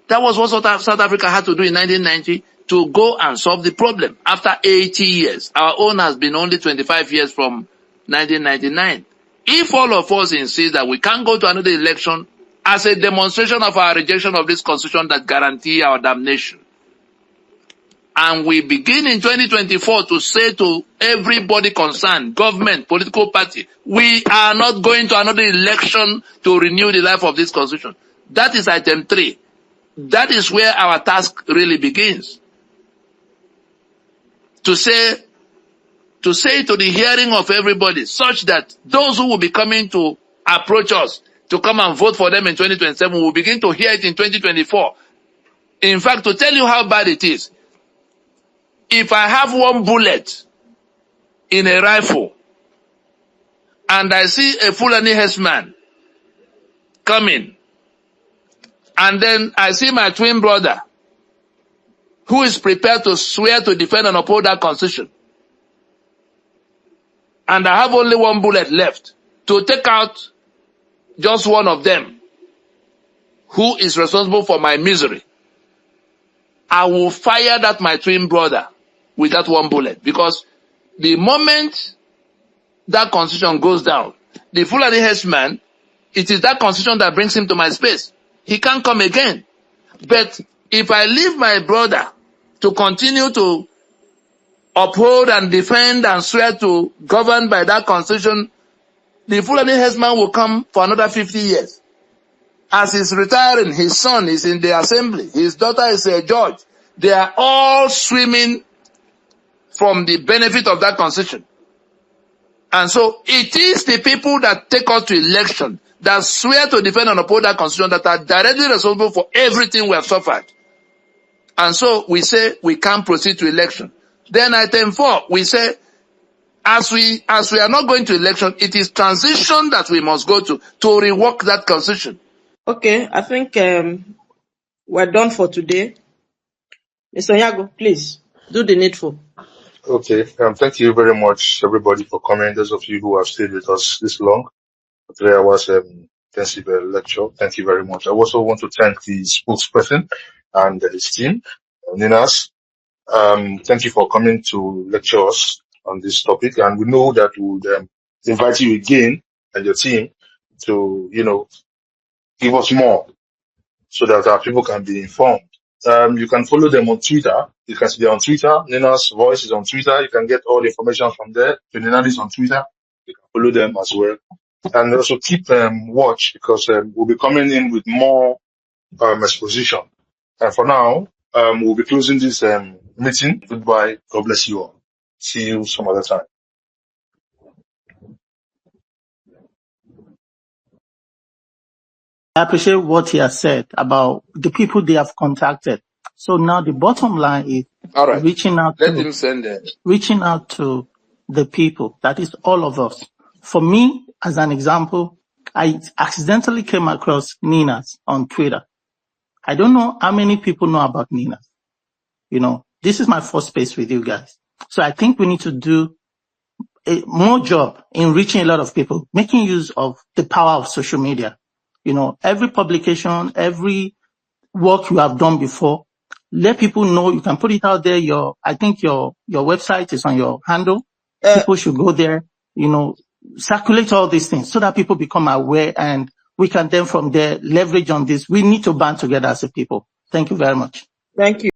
that was what South Africa had to do in 1990 to go and solve the problem after 80 years. Our own has been only 25 years from 1999. If all of us insist that we can't go to another election as a demonstration of our rejection of this constitution that guarantee our damnation, And we begin in 2024 to say to everybody concerned, government, political party, we are not going to another election to renew the life of this constitution. That is item 3. That is where our task really begins. To say to the hearing of everybody, such that those who will be coming to approach us to come and vote for them in 2027 will begin to hear it in 2024. In fact, to tell you how bad it is, if I have one bullet in a rifle and I see a Fulani herdsman coming, and then I see my twin brother who is prepared to swear to defend and uphold that constitution, and I have only one bullet left to take out just one of them who is responsible for my misery, I will fire that my twin brother with that one bullet, because the moment that constitution goes down, the Fulani herdsman, it is that constitution that brings him to my space. He can't come again. But if I leave my brother to continue to uphold and defend and swear to govern by that constitution, the Fulani herdsman will come for another 50 years. As he's retiring, his son is in the assembly, his daughter is a judge. They are all swimming from the benefit of that constitution. And so it is the people that take us to election, that swear to defend and uphold that constitution, that are directly responsible for everything we have suffered. And so we say we can't proceed to election. Then item 4, we say, as we are not going to election, it is transition that we must go to rework that constitution. Okay, I think we're done for today. Mr. Yago, please do the needful. Okay. Thank you very much, everybody, for coming. Those of you who have stayed with us this long, for 3 hours intensive lecture. Thank you very much. I also want to thank the spokesperson and his team, Ninas. Thank you for coming to lecture us on this topic, and we know that we'll invite you again and your team to, give us more so that our people can be informed. You can follow them on Twitter. You can see them on Twitter. Nina's voice is on Twitter. You can get all the information from there. Nina is on Twitter. You can follow them as well. And also keep watch, because we'll be coming in with more exposition. And for now, we'll be closing this meeting. Goodbye. God bless you all. See you some other time. I appreciate what he has said about the people they have contacted. So now the bottom line is all right. reaching out to the people. That is all of us. For me, as an example, I accidentally came across Nina's on Twitter. I don't know how many people know about Nina's. This is my first space with you guys. So I think we need to do a more job in reaching a lot of people, making use of the power of social media. Every publication, every work you have done before, let people know. You can put it out there. I think your website is on your handle. People should go there, circulate all these things so that people become aware, and we can then from there leverage on this. We need to band together as a people. Thank you very much. Thank you.